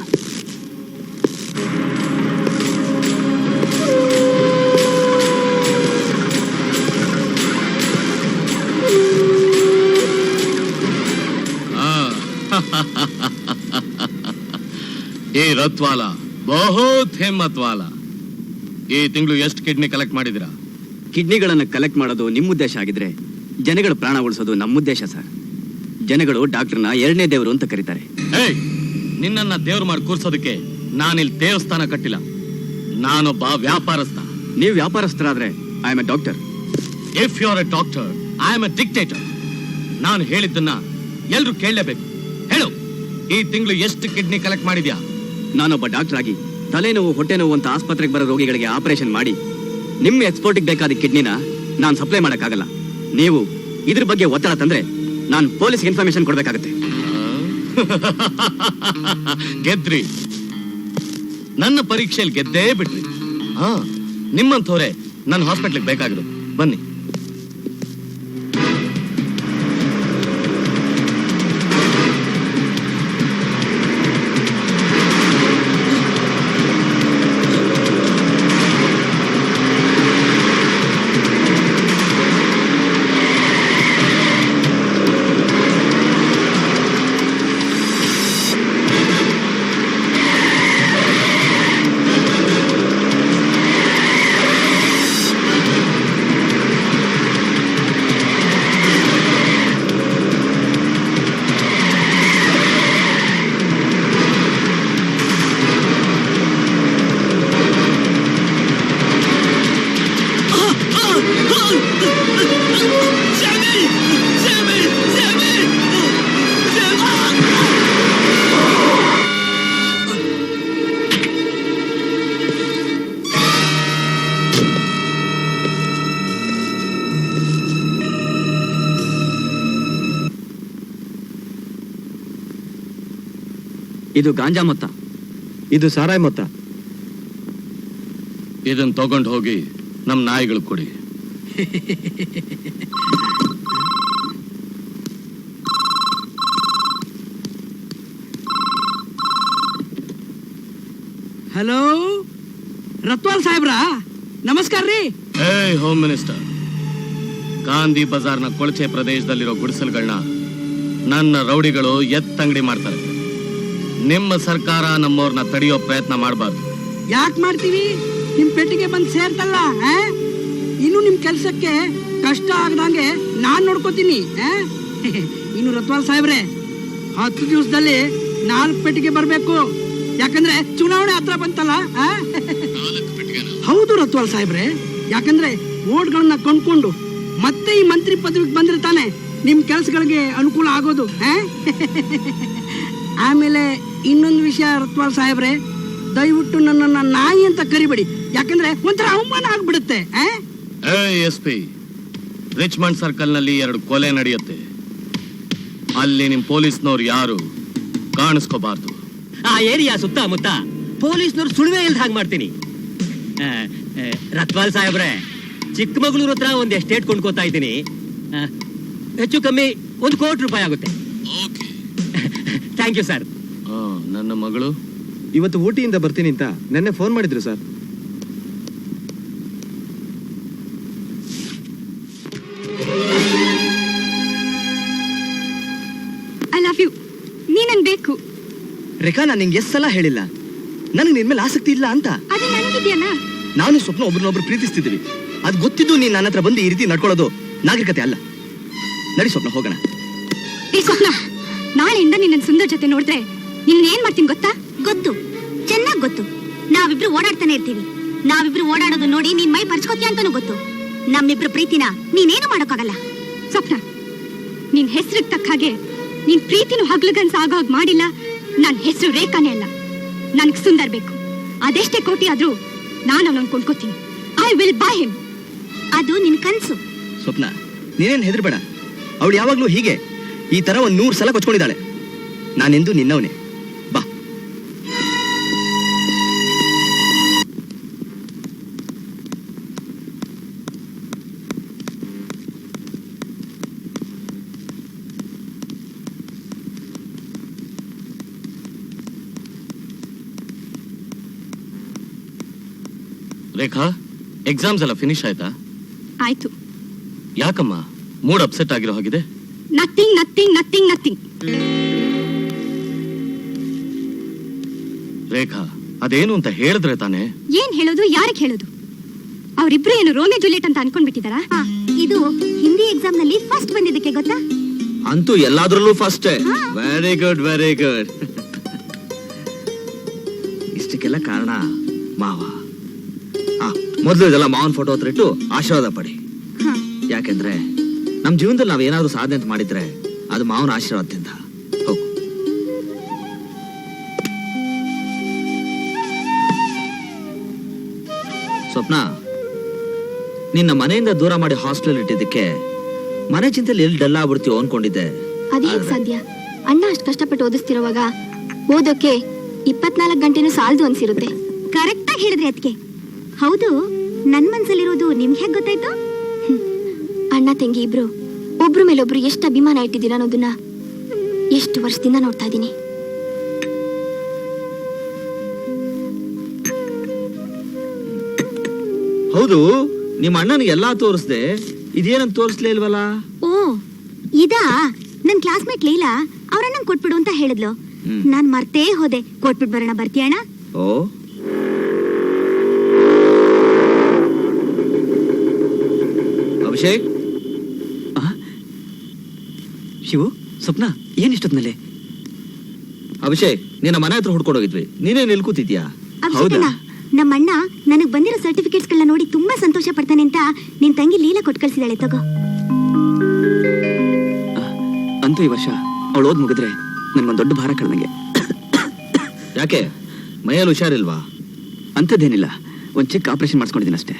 ಈ ರತ್ವಾಲ ಬಹುತ್ ಹಿಮ್ಮತ್ ವಾಲ. ಈ ತಿಂಗಳು ಎಷ್ಟು ಕಿಡ್ನಿ ಕಲೆಕ್ಟ್ ಮಾಡಿದಿರಾ? ಕಿಡ್ನಿಗಳನ್ನು ಕಲೆಕ್ಟ್ ಮಾಡೋದು ನಿಮ್ಮ ಉದ್ದೇಶ ಆಗಿದ್ರೆ ಜನಗಳ ಪ್ರಾಣ ಉಳಿಸೋದು ನಮ್ಮ ಉದ್ದೇಶ ಸರ್. ಜನಗಳು ಡಾಕ್ಟರ್ನ ಎರಡನೇ ದೇವರು ಅಂತ ಕರೀತಾರೆ. ನಿನ್ನನ್ನ ದೇವ್ರು ಮಾಡಿ ಕೂರ್ಸೋದಕ್ಕೆ ನಾನಿಲ್ಲಿ ದೇವಸ್ಥಾನ ಕಟ್ಟಿಲ್ಲ. ನಾನೊಬ್ಬ ವ್ಯಾಪಾರಸ್ಥ. ನೀವು ವ್ಯಾಪಾರಸ್ಥರಾದ್ರೆ I am a doctor. If you are a doctor, I am a dictator. ನಾನು ಹೇಳಿದ್ದನ್ನ ಎಲ್ರು ಕೇಳಲೇಬೇಕು. ಹೇಳು, ಈ ತಿಂಗಳು ಎಷ್ಟು ಕಿಡ್ನಿ ಕಲೆಕ್ಟ್ ಮಾಡಿದ್ಯಾ? ನಾನೊಬ್ಬ ಡಾಕ್ಟರ್ ಆಗಿ ತಲೆನೋವು ಹೊಟ್ಟೆ ನೋವು ಅಂತ ಆಸ್ಪತ್ರೆಗೆ ಬರೋ ರೋಗಿಗಳಿಗೆ ಆಪರೇಷನ್ ಮಾಡಿ ನಿಮ್ಮ ಎಕ್ಸ್ಪೋರ್ಟಿಗೆ ಬೇಕಾದ ಕಿಡ್ನಿನ ನಾನು ಸಪ್ಲೈ ಮಾಡೋಕ್ಕಾಗಲ್ಲ. ನೀವು ಇದ್ರ ಬಗ್ಗೆ ಒತ್ತಡ ತಂದ್ರೆ ನಾನು ಪೊಲೀಸ್ಗೆ ಇನ್ಫಾರ್ಮೇಶನ್ ಕೊಡ್ಬೇಕಾಗತ್ತೆ. ಗೆದ್ರಿ. ನನ್ನ ಪರೀಕ್ಷೆಯಲ್ಲಿ ಗೆದ್ದೇ ಬಿಟ್ರಿ. ನಿಮ್ಮಂಥವ್ರೆ ನನ್ನ ಹಾಸ್ಪಿಟ್ಲಿಗೆ ಬೇಕಾಗಿರೋದು. ಬನ್ನಿ. ಇದು ಗಾಂಜಾ ಮೊತ್ತ. ಇದು ಸಾರಾಯಿ ಮೊತ್ತ. ಇದನ್ನ ತಗೊಂಡು ಹೋಗಿ ನಮ್ಮ ನಾಯಿಗಳು ಕೊಡಿ. ಹಲೋ, ರತ್ವಾಲ್ ಸಾಹೇಬ್ರಾ, ನಮಸ್ಕಾರ ರೀ. ಏಯ್ ಹೋಮ್ ಮಿನಿಸ್ಟರ್, ಗಾಂಧಿ ಬಜಾರ್ನ ಕೊಳಚೆ ಪ್ರದೇಶದಲ್ಲಿರೋ ಗುಡಿಸಲುಗಳನ್ನ ನನ್ನ ರೌಡಿಗಳು ಎತ್ತಂಗಡಿ ಮಾಡ್ತಾರೆ. ನಿಮ್ಮ ಸರ್ಕಾರ ನಮ್ಮವ್ರನ್ನ ತಡೆಯೋ ಪ್ರಯತ್ನ ಮಾಡಬಾರ್ದು. ಯಾಕೆ ಮಾಡ್ತೀವಿ? ನಿಮ್ ಪೆಟ್ಟಿಗೆ ಬಂದು ಸೇರ್ತಲ್ಲ, ಇನ್ನು ನಿಮ್ ಕೆಲ್ಸಕ್ಕೆ ಕಷ್ಟ ಆಗದಂಗೆ ನಾನ್ ನೋಡ್ಕೋತೀನಿ. ಇನ್ನು ರತ್ವಾಲ್ ಸಾಹೇಬ್ರೆ, 10 ದಿವಸದಲ್ಲಿ 4 ಪೆಟ್ಟಿಗೆ ಬರ್ಬೇಕು. ಯಾಕಂದ್ರೆ ಚುನಾವಣೆ ಹತ್ರ ಬಂತಲ್ಲ. ಹೌದು ರತ್ವಾಲ್ ಸಾಹೇಬ್ರೆ, ಯಾಕಂದ್ರೆ ಓಟ್ಗಳನ್ನ ಕೊಂಡ್ಕೊಂಡು ಮತ್ತೆ ಈ ಮಂತ್ರಿ ಪದವಿಗೆ ಬಂದ್ರೆ ತಾನೆ ನಿಮ್ ಕೆಲ್ಸಗಳಿಗೆ ಅನುಕೂಲ ಆಗೋದು. ಆಮೇಲೆ ಇನ್ನೊಂದು ವಿಷಯ ರತ್ವಾಲ್ ಸಾಹೇಬ್ರೆ, ದಯವಿಟ್ಟು ನನ್ನನ್ನ ನಾಯಿ ಅಂತ ಕರಿಬೇಡಿ. ಯಾಕಂದ್ರೆ ಒಂಥರ ಅವಮಾನ ಆಗ್ಬಿಡುತ್ತೆ. SP, ರಿಚ್ಮಂಡ್ ಸರ್ಕಲ್ ನಲ್ಲಿ 2 ಕೊಲೆ ನಡೆಯುತ್ತೆ. ಅಲ್ಲಿ ನಿಮ್ ಪೊಲೀಸ್ನವ್ರು ಯಾರು ಕಾಣಿಸ್ಕೋಬಾರ್ದು. ಆ ಏರಿಯಾ ಸುತ್ತಮುತ್ತ ಪೊಲೀಸ್ನವ್ರು ಸುಳಿವೆ ಇಲ್ದ ಹಾಗೆ ಮಾಡ್ತೀನಿ. ರತ್ವಾಲ್ ಸಾಹೇಬ್ರೆ, ಚಿಕ್ಕಮಗಳೂರು ಹತ್ರ ಒಂದು ಎಸ್ಟೇಟ್ ಕೊಂಡ್ಕೋತಾ ಇದ್ದೀನಿ. ಹೆಚ್ಚು ಕಮ್ಮಿ 1 ಕೋಟಿ ರೂಪಾಯಿ ಆಗುತ್ತೆ. Thank you sir. ನನ್ನ ಮಗಳು ಇವತ್ತು ಊಟಿಯಿಂದ ಬರ್ತೀನಿ ಅಂತ ನೆನ್ನೆ ಫೋನ್ ಮಾಡಿದ್ರು ಸರ್. I love you. ನೀ ನಂಗೆ ಬೇಕು. ರೇಖಾ, ನಾನು ನಿಂಗೆ ಎಷ್ಟು ಸಲ ಹೇಳಿಲ್ಲ ನನಗೆ ನಿನ್ ಮೇಲೆ ಆಸಕ್ತಿ ಇಲ್ಲ ಅಂತ. ಅದೇ ನನಗಿದ್ಯಾನ. ನಾನು ಸ್ವಪ್ನ ಒಬ್ರನ್ನೊಬ್ರು ಪ್ರೀತಿಸ್ತಿದ್ದೀವಿ. ಅದು ಗೊತ್ತಿದ್ದು ನೀನ್ ನನ್ನ ಹತ್ರ ಬಂದು ಈ ರೀತಿ ನಡ್ಕೊಳ್ಳೋದು ನಾಗರಿಕತೆ ಅಲ್ಲ. ನಡಿ ಸ್ವಪ್ನ, ಹೋಗೋಣ. ಏ ಸ್ವಪ್ನ, ನಾಳೆಯಿಂದ ನಿನ್ನ ಸುಂದರ್ ಜೊತೆ ನೋಡಿದ್ರೆ ನಿನ್ನ ಏನ್ ಮಾಡ್ತೀನಿ ಗೊತ್ತಾ? ಗೊತ್ತು, ಚೆನ್ನಾಗ್ ಗೊತ್ತು. ನಾವಿಬ್ರು ಓಡಾಡ್ತಾನೆ ಇರ್ತೀವಿ. ನಾವಿಬ್ರು ಓಡಾಡೋದು ನೋಡಿ ನೀನ್ ಮೈ ಪರ್ಚ್ಕೋತೀಯ ಅಂತಾನು ಗೊತ್ತು. ನಮ್ಮಿಬ್ರು ಪ್ರೀತಿನ ನೀನೇನು ಮಾಡೋಕ್ಕಾಗಲ್ಲ. ಸ್ವಪ್ನ, ನಿನ್ ಹೆಸರಿಗೆ ತಕ್ಕ ಹಾಗೆ ನಿನ್ ಪ್ರೀತಿನೂ ಹಗ್ಲಗನ್ಸ ಆಗೋ ಹಾಗೆ ಮಾಡಿಲ್ಲ. ನನ್ನ ಹೆಸರು ರೇಖಾನೇ ಅಲ್ಲ, ನನ್ಗೆ ಸುಂದರ್ ಬೇಕು. ಅದೆಷ್ಟೇ ಕೋಟಿ ಆದ್ರೂ ನಾನು ಅವನನ್ನು ಕೊಂಡ್ಕೋತೀನಿ. I will buy him. ಅದು ನಿನ್ ಕನ್ಸು. ಸ್ವಪ್ನ, ನೀನೇನ್ ಹೆದರ್ಬೇಡ. ಅವಳು ಯಾವಾಗ್ಲೂ ಹೀಗೆ ಈ ತರ 100 ಸಲ ಕೊಚ್ಕೊಂಡಿದ್ದಾಳೆ. ನಾನೆಂದು ನಿನ್ನವನೇ. ಬಾ. ರೇಖಾ, ಎಕ್ಸಾಮ್ಸ್ ಎಲ್ಲ ಫಿನಿಶ್ ಆಯ್ತಾ? ಆಯ್ತು. ಯಾಕಮ್ಮ ಮೂಡ್ ಅಪ್ಸೆಟ್ ಆಗಿರೋ ಹಾಗಿದೆ? Nothing nothing nothing nothing. Rekha, ಅದೇನು ಅಂತ ಹೇಳಿದ್ರೆ ತಾನೇ. ಏನ್ ಹೇಳೋದು, ಯಾರಿಗೆ ಹೇಳೋದು? ಅವರಿಬ್ರು ಏನು ರೋಮಿಯೋ ಜೂಲಿಯಟ್ ಅಂತ ಅನ್ಕೊಂಡ್ಬಿಟ್ಟಿದಾರಾ? ಇದು ಹಿಂದಿ ಎಕ್ಸಾಮ್ ನಲ್ಲಿ ಫಸ್ಟ್ ಬಂದಿದ್ದಕ್ಕೆ ಗೊತ್ತಾ? ಅಂತೂ ಎಲ್ಲಾದ್ರಲ್ಲೂ first. Very good, very good. ಇಷ್ಟಕ್ಕೆಲ್ಲ ಕಾರಣ ಮಾವ. ಮೊದಲು ಇದೆಲ್ಲ ಮಾವನ್ ಫೋಟೋ ಹತ್ರ ಇಟ್ಟು ಆಶೀರ್ವಾದ ಪಡಿ. ಯಾಕೆಂದ್ರೆ ನಮ್ ಜೀವನದಲ್ಲಿ ನಾವ್ ಏನಾದ್ರೂ ಸಾಧನೆ ಅಂತ ಮಾಡಿದ್ರೆ ಅದು ಮಾವನ ಆಶೀರ್ವಾದದಿಂದ. ಹೋಗು. ಸ್ವಪ್ನ, ನಿನ್ನ ಮನೆಯಿಂದ ದೂರ ಮಾಡಿ ಹಾಸ್ಟೆಲ್ ಇಟ್ಟಿದ್ದಕ್ಕೆ ಮನೆ ಚಿಂತೆಲಿ ಎಲ್ಲಿ ಡಲ್ ಆಗ್ಬಿಡ್ತೀವೋ ಅನ್ಕೊಂಡಿದ್ದೆ. ಅದೇನ್ ಸಾಧ್ಯ? ಅಣ್ಣ ಅಷ್ಟು ಕಷ್ಟಪಟ್ಟು ಓದಿಸ್ತಿರುವಾಗ ಓದೋಕೆ 24 ಗಂಟೆನೂ ಸಾಲದು ಅನ್ಸಿರುತ್ತೆ. ಕರೆಕ್ಟ್ ಆಗಿ ಹೇಳಿದ್ರಿ ಅದಕ್ಕೆ. ಹೌದು, ನನ್ ಮನ್ಸಲ್ಲಿರೋದು ನಿಮ್ಗೆ ಹೇಗೆ ಗೊತ್ತಾಯ್ತು? ಅಣ್ಣ ತಂಗಿ ಇಬ್ರು ಒಬ್ರು ಮೇಲೊಬ್ರು ಎಷ್ಟು ಅಭಿಮಾನ ಇಟ್ಟಿದ್ದೀರ ಅನ್ನೋದನ್ನ ಎಷ್ಟು ವರ್ಷದಿಂದ ನೋಡ್ತಾ ಇದ್ದೀನಿ. ಹೌದು, ನಿಮ್ಮ ಅಣ್ಣನಿಗೆ ಎಲ್ಲಾ ತೋರಿಸ್ದೆ, ಇದೇನಂತ ತೋರಿಸ್ಲೇ ಇಲ್ವಲ್ಲ? ಓ, ಇದಾ? ನನ್ ಕ್ಲಾಸ್ಮೇಟ್ ಲೀಲಾ ಅವ್ರನ್ನ ಕೊಟ್ಬಿಡು ಅಂತ ಹೇಳಿದ್ಲು. ನಾನ್ ಮರ್ತೇ ಹೋದೆ. ಕೊಟ್ಬಿಟ್ಟು ಬರೋಣ, ಬರ್ತೀಯಣ್ಣ? ಓ, ಅಭಿಷೇಕ್. ಶಿವು, ಸ್ವಪ್ನ, ಏನ್ ಇಷ್ಟೊತ್ನಲ್ಲಿ? ಅಭಿಷೇಕ್, ನಿನ್ನ ಮನೆ ಹತ್ರ ಹುಡ್ಕೊಂಡು ಹೋಗಿದ್ವಿ. ನೀನೇ ನಿಲ್ಕೂತಿದ್ಯಾ? ಅಭಿಷೇಕಣ್ಣ, ನಮ್ಮ ಅಣ್ಣ ನನಗೆ ಬಂದಿರೋ ಸರ್ಟಿಫಿಕೇಟ್ಸ್ಗಳನ್ನ ನೋಡಿ ತುಂಬಾ ಸಂತೋಷ ಪಡ್ತಾನೆ ಅಂತ ನಿನ್ ತಂಗಿ ಲೀಲಾ ಕೊಟ್ಟು ಕಳ್ಸಿದಾಳೆ, ತಗೋ. ಅಂತೂ ಈ ವರ್ಷ ಅವಳು ಓದ್ ಮುಗಿದ್ರೆ ನನ್ಗೊಂದು ದೊಡ್ಡ ಭಾರ ಕಳ್ದಂಗೆ. ಯಾಕೆ ಮೈಯಲ್ಲಿ ಹುಷಾರಿಲ್ವಾ? ಅಂಥದ್ದೇನಿಲ್ಲ, ಒಂದು ಚಿಕ್ಕ ಆಪರೇಷನ್ ಮಾಡಿಸ್ಕೊಂಡಿದ್ದೀನಿ ಅಷ್ಟೇ.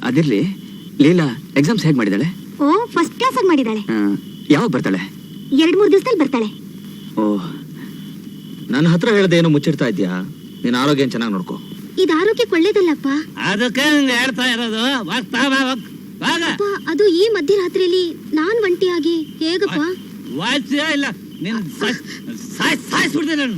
ಅದಿರ್ಲಿ, ಲೀಲಾ ಎಕ್ಸಾಮ್ಸ್ ಹೇಗೆ ಮಾಡಿದಾಳೆ? ಓ, ಫಸ್ಟ್ ಕ್ಲಾಸ್ ಆಗಿ ಮಾಡಿದಾಳೆ. ಯಾವಾಗ ಬರ್ತಾಳೆ? 2-3 ದಿವಸದಲ್ಲಿ ಬರ್ತಾಳೆ. ಓಹ್, ನನ್ನ ಹತ್ರ ಹೇಳ್ದೇನು ಮುಚ್ಚಿಡ್ತಾ ಇದ್ಯಾ? ನಿನ್ನ ಆರೋಗ್ಯ ಚೆನ್ನಾಗಿ ನೋಡ್ಕೋ. ಇದು ಆರೋಗ್ಯಕ್ಕೆ ಒಳ್ಳೇದಲ್ಲಪ್ಪ. ಅದಕ್ಕೆ ಹೇಳ್ತಾ ಇರೋದು. ಅಪ್ಪ, ಅದು ಈ ಮಧ್ಯರಾತ್ರಿಯಲ್ಲಿ ನಾನ್ ಒಂಟಿಯಾಗಿ ಹೇಗಪ್ಪ? ವಾಚ್ಯ ಇಲ್ಲ, ನಿನ್ ಸಾಯಿಸ್ಬಿಡ್ತೇನೆ ನಾನು.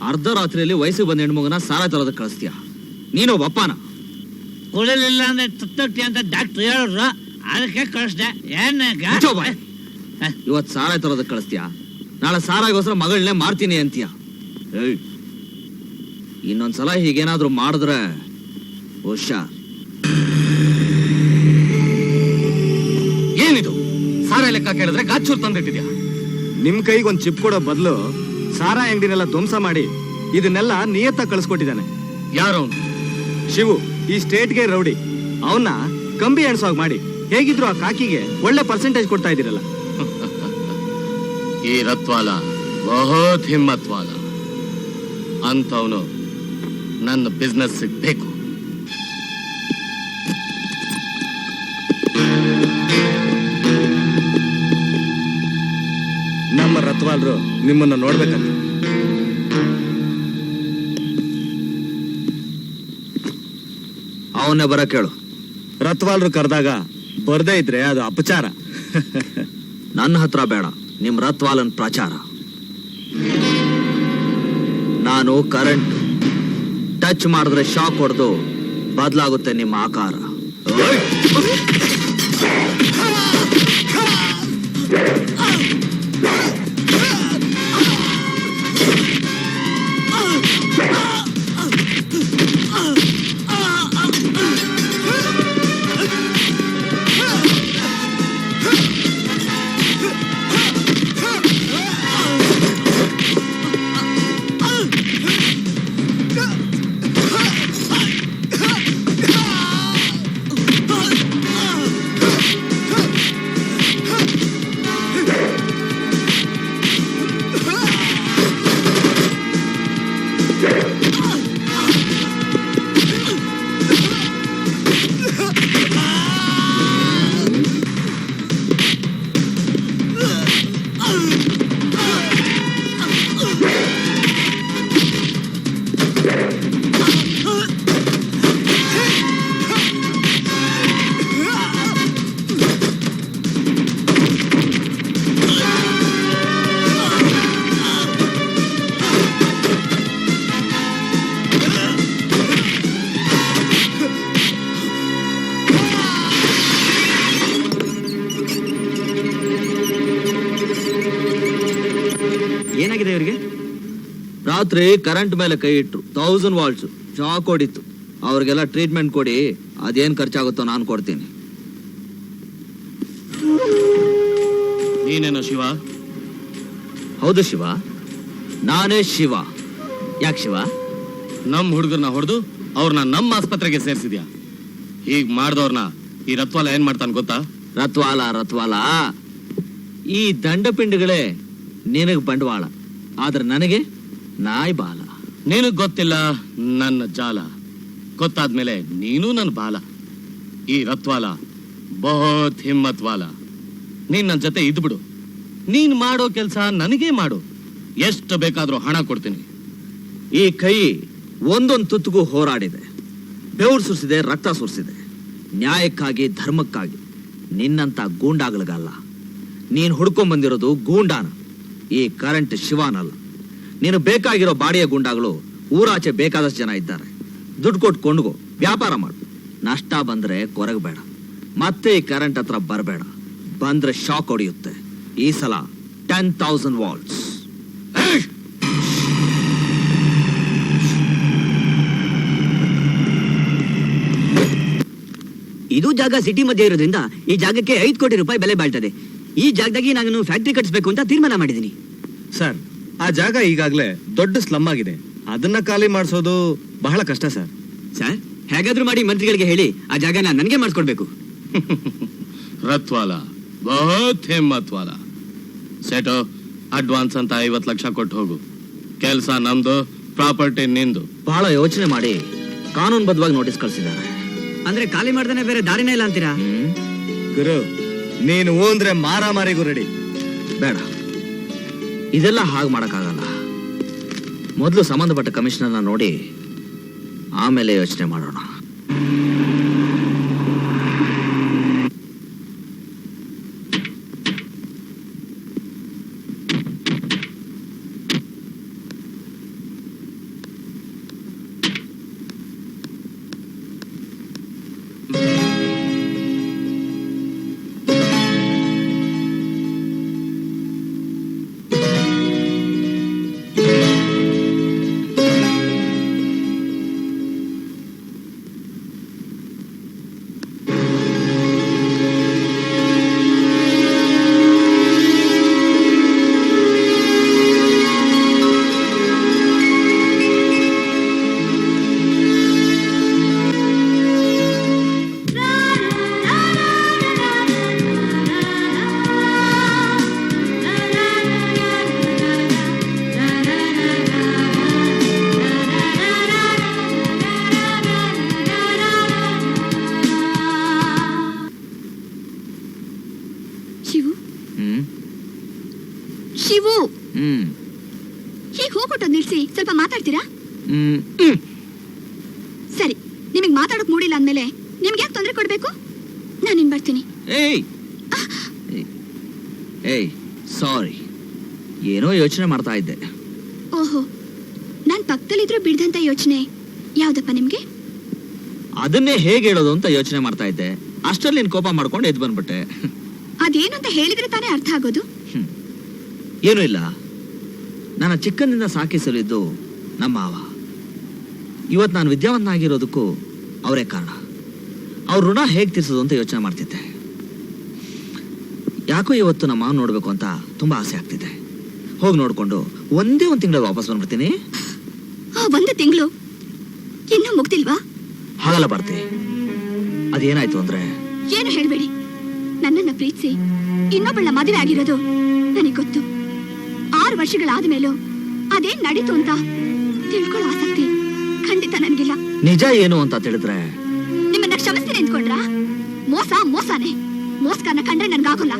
ಅರ್ಧ ರಾತ್ರಿಯಲ್ಲಿ ವಯಸ್ಸಿಗೆ ಬಂದ ಹೆಣ್ಮಗನ ಸಾಲ ತರೋದಕ್ಕೆ ಕಳಿಸ್ತೀಯ? ನೀನು ಒಪ್ಪನ? ಕುಡಿಲಿಲ್ಲ ಅಂದ್ರೆ ತುತ್ತೊಟ್ಟಿ ಅಂತ ಡಾಕ್ಟರ್ ಹೇಳಿದ್ರು, ಅದಕ್ಕೆ ಕಳಿಸ್ದೆ. ಇವತ್ತು ಸಾಲ ತರೋದಕ್ಕೆ ಕಳಿಸ್ತೀಯ, ನಾಳೆ ಸಾರಾಗೋಸ್ಕರ ಮಗಳನ್ನೇ ಮಾಡ್ತೀನಿ ಅಂತೀಯ. ಇನ್ನೊಂದ್ಸಲ ಹೀಗೇನಾದ್ರೂ ಮಾಡಿದ್ರೆ ಹುಷಾರ್. ಏನಿದು ಸಾರಾ ಲೆಕ್ಕ ಕೇಳಿದ್ರೆ ಗಾಚೂರ್ ತಂದಿಟ್ಟಿದ್ಯಾ? ನಿಮ್ ಕೈಗೆ ಒಂದ್ ಚಿಪ್ ಕೊಡೋ ಬದಲು ಸಾರಾ ಅಂಗಡಿನೆಲ್ಲ ಧ್ವಂಸ ಮಾಡಿ ಇದನ್ನೆಲ್ಲ ನಿಯತ್ತ ಕಳಿಸ್ಕೊಟ್ಟಿದ್ದಾನೆ. ಯಾರು? ಶಿವು, ಈ ಸ್ಟೇಟ್ಗೆ ರೌಡಿ. ಅವನ್ನ ಕಂಬಿ ಎಣ್ಸೋಗ್ ಮಾಡಿ ಹೇಗಿದ್ರು ಆ ಕಾಕಿಗೆ ಒಳ್ಳೆ ಪರ್ಸೆಂಟೇಜ್ ಕೊಡ್ತಾ ಇದ್ದೀರಲ್ಲ. ಈ ರತ್ವಾಲ ಬಹುತ್ ಹಿಮ್ಮತ್ ವಾಲ ಅಂತವನು ನನ್ನ ಬಿಸ್ನೆಸ್ ಬೇಕು. ನಮ್ಮ ರತ್ವಾಲ್ರು ನಿಮ್ಮನ್ನ ನೋಡ್ಬೇಕಂತ. ಅವನ್ನೇ ಬರ ಕೇಳು. ರತ್ವಾಲ್ರು ಕರೆದಾಗ ಬರ್ದೇ ಇದ್ರೆ ಅದು ಅಪಚಾರ. ನನ್ನ ಹತ್ರ ಬೇಡ ನಿಮ್ ರತ್ವಾಲನ್ ಪ್ರಚಾರ. ನಾನು ಕರೆಂಟ್ ಟಚ್ ಮಾಡಿದ್ರೆ ಶಾಕ್ ಹೊಡೆದು ಬದಲಾಗುತ್ತೆ ನಿಮ್ಮ ಆಕಾರ. ರಾತ್ರಿ ಕರೆಂಟ್ ಮೇಲೆ ಕೈ ಇಟ್ರು 1000 ವಾಲ್ಟ್ಸ್ ಶಾಕ್ ಹೊಡಿತು. ಅವ್ರಿಗೆಲ್ಲ ಟ್ರೀಟ್ಮೆಂಟ್ ಕೊಡಿ, ಅದೇನ್ ಖರ್ಚಾಗುತ್ತೋ ನಾನು ಕೊಡ್ತೀನಿ. ನೀನೇನೋ ಶಿವ? ಹೌದು ಶಿವ, ನಾನೇ ಶಿವ. ಯಾಕೆ ಶಿವ? ನಮ್ ಹುಡುಗರನ್ನ ಹೊಡೆದು ಅವ್ರನ್ನ ನಮ್ಮ ಆಸ್ಪತ್ರೆಗೆ ಸೇರ್ಸಿದ್ಯಾ. ಹೀಗ್ ಮಾಡ್ದವ್ರನ್ನ ಈ ರತ್ವಾಲ ಏನ್ ಮಾಡ್ತಾನೆ ಗೊತ್ತಾ? ರತ್ವಾಲ ಈ ದಂಡಪಿಂಡಿಗಳೇ ನಿನಗ್ ಬಂಡವಾಳ, ಆದ್ರೆ ನನಗೆ ನಾಯಿ ಬಾಲ. ನಿನಗ್ ಗೊತ್ತಿಲ್ಲ ನನ್ನ ಜಾಲ, ಗೊತ್ತಾದ್ಮೇಲೆ ನೀನು ನನ್ನ ಬಾಲ. ಈ ರತ್ವಾಲ ಬಹುತ್ ಹಿಮ್ಮತ್ ವಾಲ. ನೀನ್ ನನ್ನ ಜೊತೆ ಇದ್ಬಿಡು, ನೀನ್ ಮಾಡೋ ಕೆಲ್ಸ ನನಗೇ ಮಾಡು, ಎಷ್ಟು ಬೇಕಾದ್ರೂ ಹಣ ಕೊಡ್ತೀನಿ. ಈ ಕೈ ಒಂದೊಂದು ತುತ್ತಿಗೂ ಹೋರಾಡಿದೆ, ಬೆವರು ಸುರಿಸಿದೆ, ರಕ್ತ ಸುರಿಸಿದೆ, ನ್ಯಾಯಕ್ಕಾಗಿ ಧರ್ಮಕ್ಕಾಗಿ. ನಿನ್ನಂತ ಗೂಂಡಾಗಳಿಗಲ್ಲ. ನೀನು ಹುಡ್ಕೊಂಡ್ ಬಂದಿರೋದು ಗೂಂಡಾನ, ಈ ಕರೆಂಟ್ ಶಿವಾನಲ್ಲ. ನೀನು ಬೇಕಾಗಿರೋ ಬಾಡಿಯ ಗೂಂಡಾಗಳು ಊರಾಚೆ ಬೇಕಾದಷ್ಟು ಜನ ಇದ್ದಾರೆ. ದುಡ್ಡು ಕೊಟ್ಟು ಕೊಂಡ್ಗೋ, ವ್ಯಾಪಾರ ಮಾಡು. ನಷ್ಟ ಬಂದ್ರೆ ಕೊರಗಬೇಡ, ಮತ್ತೆ ಈ ಕರೆಂಟ್ ಹತ್ರ ಬರಬೇಡ. ಬಂದ್ರೆ ಶಾಕ್ ಹೊಡೆಯುತ್ತೆ. ಈ ಸಲ 10,000 ವಾಲ್ಟ್ಸ್. ಇದು ಜಾಗ ಸಿಟಿ ಮಧ್ಯೆ ಇರೋದ್ರಿಂದ ಈ ಜಾಗಕ್ಕೆ 5 ಕೋಟಿ ರೂಪಾಯಿ ಬೆಲೆ ಬಾಳ್ತದೆ. ಈ ಜಾಗದಾಗಿ ನಾನು ಫ್ಯಾಕ್ಟ್ರಿ ಕಟ್ಟಿಸ್ಬೇಕು ಅಂತ ತೀರ್ಮಾನ ಮಾಡಿದ್ದೀನಿ. ಸರ್, ಆ ಜಾಗ ಈಗಾಗಲೇ ದೊಡ್ಡ ಸ್ಲಮ್ ಆಗಿದೆ. ಅದನ್ನ ಖಾಲಿ ಮಾಡಿಸೋದು ಬಹಳ ಕಷ್ಟ ಸರ್. ಸರ್, ಹೇಗಾದ್ರೂ ಮಾಡಿ ಮಂತ್ರಿಗಳಿಗೆ ಹೇಳಿ ಆ ಜಾಗನ ನನಗೆ ಮಾಡಿಸ್ಕೊಡ್ಬೇಕು. ರತ್ವಾಲ ಬಹುತ್ ಹಿಮ್ಮತ್ ವಾಲ. ಸೆಟೋ, ಅಡ್ವಾನ್ಸ್ ಅಂತ 50 ಲಕ್ಷ ಕೊಟ್ಟು ಹೋಗು. ಕೆಲ್ಸ ನಮ್ದು, ಪ್ರಾಪರ್ಟಿ ನಿಂದು. ಬಹಳ ಯೋಚನೆ ಮಾಡಿ ಕಾನೂನುಬದ್ಧವಾಗಿ ನೋಟಿಸ್ ಕಳಿಸಿದ್ದಾರೆ. ಅಂದ್ರೆ ಖಾಲಿ ಮಾಡ್ದೇನೆ ಬೇರೆ ದಾರಿನೇ ಇಲ್ಲ ಅಂತೀರಾ? ಗುರು, ನೀನು ಅಂದ್ರೆ ಮಾರಾಮಾರಿಗೂ ರೆಡಿ. ಬೇಡ, ಇದೆಲ್ಲ ಹಾಗೆ ಮಾಡಕ್ಕಾಗಲ್ಲ. ಮೊದಲು ಸಂಬಂಧಪಟ್ಟ ಕಮಿಷನರ್ನ ನೋಡಿ ಆಮೇಲೆ ಯೋಚನೆ ಮಾಡೋಣ. ಶಿವು, ಹೀಗೆ ಹೋಗ್ಬಿಟ್ಟು ನಿಲ್ಸಿ ಸ್ವಲ್ಪ ಮಾತಾಡ್ತೀರಾ? ಸರಿ, ನಿಮಗೆ ಮಾತಾಡಕ್ ಮೂಡಿಲ್ಲ ಅಂದ್ಮೇಲೆ ನಿಮ್ಗೆ ಯಾಕೆ ತೊಂದರೆ ಕೊಡ್ಬೇಕು? ನಾನು ಇನ್ ಬರ್ತೀನಿ. ಏಯ್ ಸಾರಿ, ಏನೋ ಯೋಚನೆ ಮಾಡ್ತಾ ಇದ್ದೆ. ಓಹೋ, ನಾನ್ ಪಕ್ಕದಲ್ಲಿದ್ರು ಬಿಡ್ದಂತ ಯೋಚನೆ ಯಾವ್ದಪ್ಪ ನಿಮ್ಗೆ? ಅದನ್ನೇ ಹೇಗೆ ಹೇಳೋದು ಅಂತ ಯೋಚನೆ ಮಾಡ್ತಾ ಇದ್ದೆ. ಅಷ್ಟರಲ್ಲಿ ನೀನು ಕೋಪ ಮಾಡ್ಕೊಂಡು ಎದ್ದು ಬಂದ್ಬಿಟ್ಟೆ. ಅದೇನಂತ ಹೇಳಿದ್ರೆ ತಾನೇ ಅರ್ಥ ಆಗೋದು. ಏನೂ ಇಲ್ಲ, ನನ್ನ ಚಿಕ್ಕಂದಿಂದ ಸಾಕಿಸಲಿದ್ದು ನಮ್ಮ ಮಾವ. ಇವತ್ತು ನಾನು ವಿದ್ಯಾವಂತನಾಗಿರೋದಕ್ಕೂ ಅವರೇ ಕಾರಣ. ಅವ್ರ ಋಣ ಹೇಗೆ ತೀರ್ಸೋದು ಅಂತ ಯೋಚನೆ ಮಾಡ್ತಿದ್ದೆ. ಯಾಕೋ ಇವತ್ತು ನಮ್ಮ ಮಾವ ನೋಡ್ಬೇಕು ಅಂತ ತುಂಬಾ ಆಸೆ ಆಗ್ತಿದೆ. ಹೋಗಿ ನೋಡ್ಕೊಂಡು ಒಂದೇ ಒಂದು ತಿಂಗಳು ವಾಪಸ್ ಬಂದ್ಬಿಡ್ತೀನಿ. ಒಂದು ತಿಂಗಳು ಇನ್ನೂ ಮುಗ್ದಿಲ್ವಾ? ಹಾಗಲ್ಲ ಬರ್ತಿ. ಅದೇನಾಯ್ತು ಅಂದ್ರೆ, ಏನು ಹೇಳ್ಬೇಡಿ. ನನ್ನನ್ನ ಪ್ರೀತಿಸಿ ಇನ್ನೊಬ್ಬಳ ಮದುವೆ ಆಗಿರೋದು ನನಗೆ ಗೊತ್ತು. 6 ವರ್ಷಗಳಾದ ಮೇಲೂ ಅದೇನ್ ನಡೀತು ಅಂತ ತಿಳ್ಕೊಳ್ಳೋ ಆಸಕ್ತಿ ಖಂಡಿತ ನನಗಿಲ್ಲ. ನಿಜ ಏನು ಅಂತ ತಿಳಿದ್ರೆ ನಿಮ್ಮನ್ನ ಕ್ಷಮಿಸ್ತೀನಿ ಅಂದ್ಕೊಂಡ್ರಾ? ಮೋಸ ಮೋಸನೇ. ಮೋಸ್ಕರನ ಕಂಡ್ರೆ ನನ್ಗಾಗಲ್ಲ.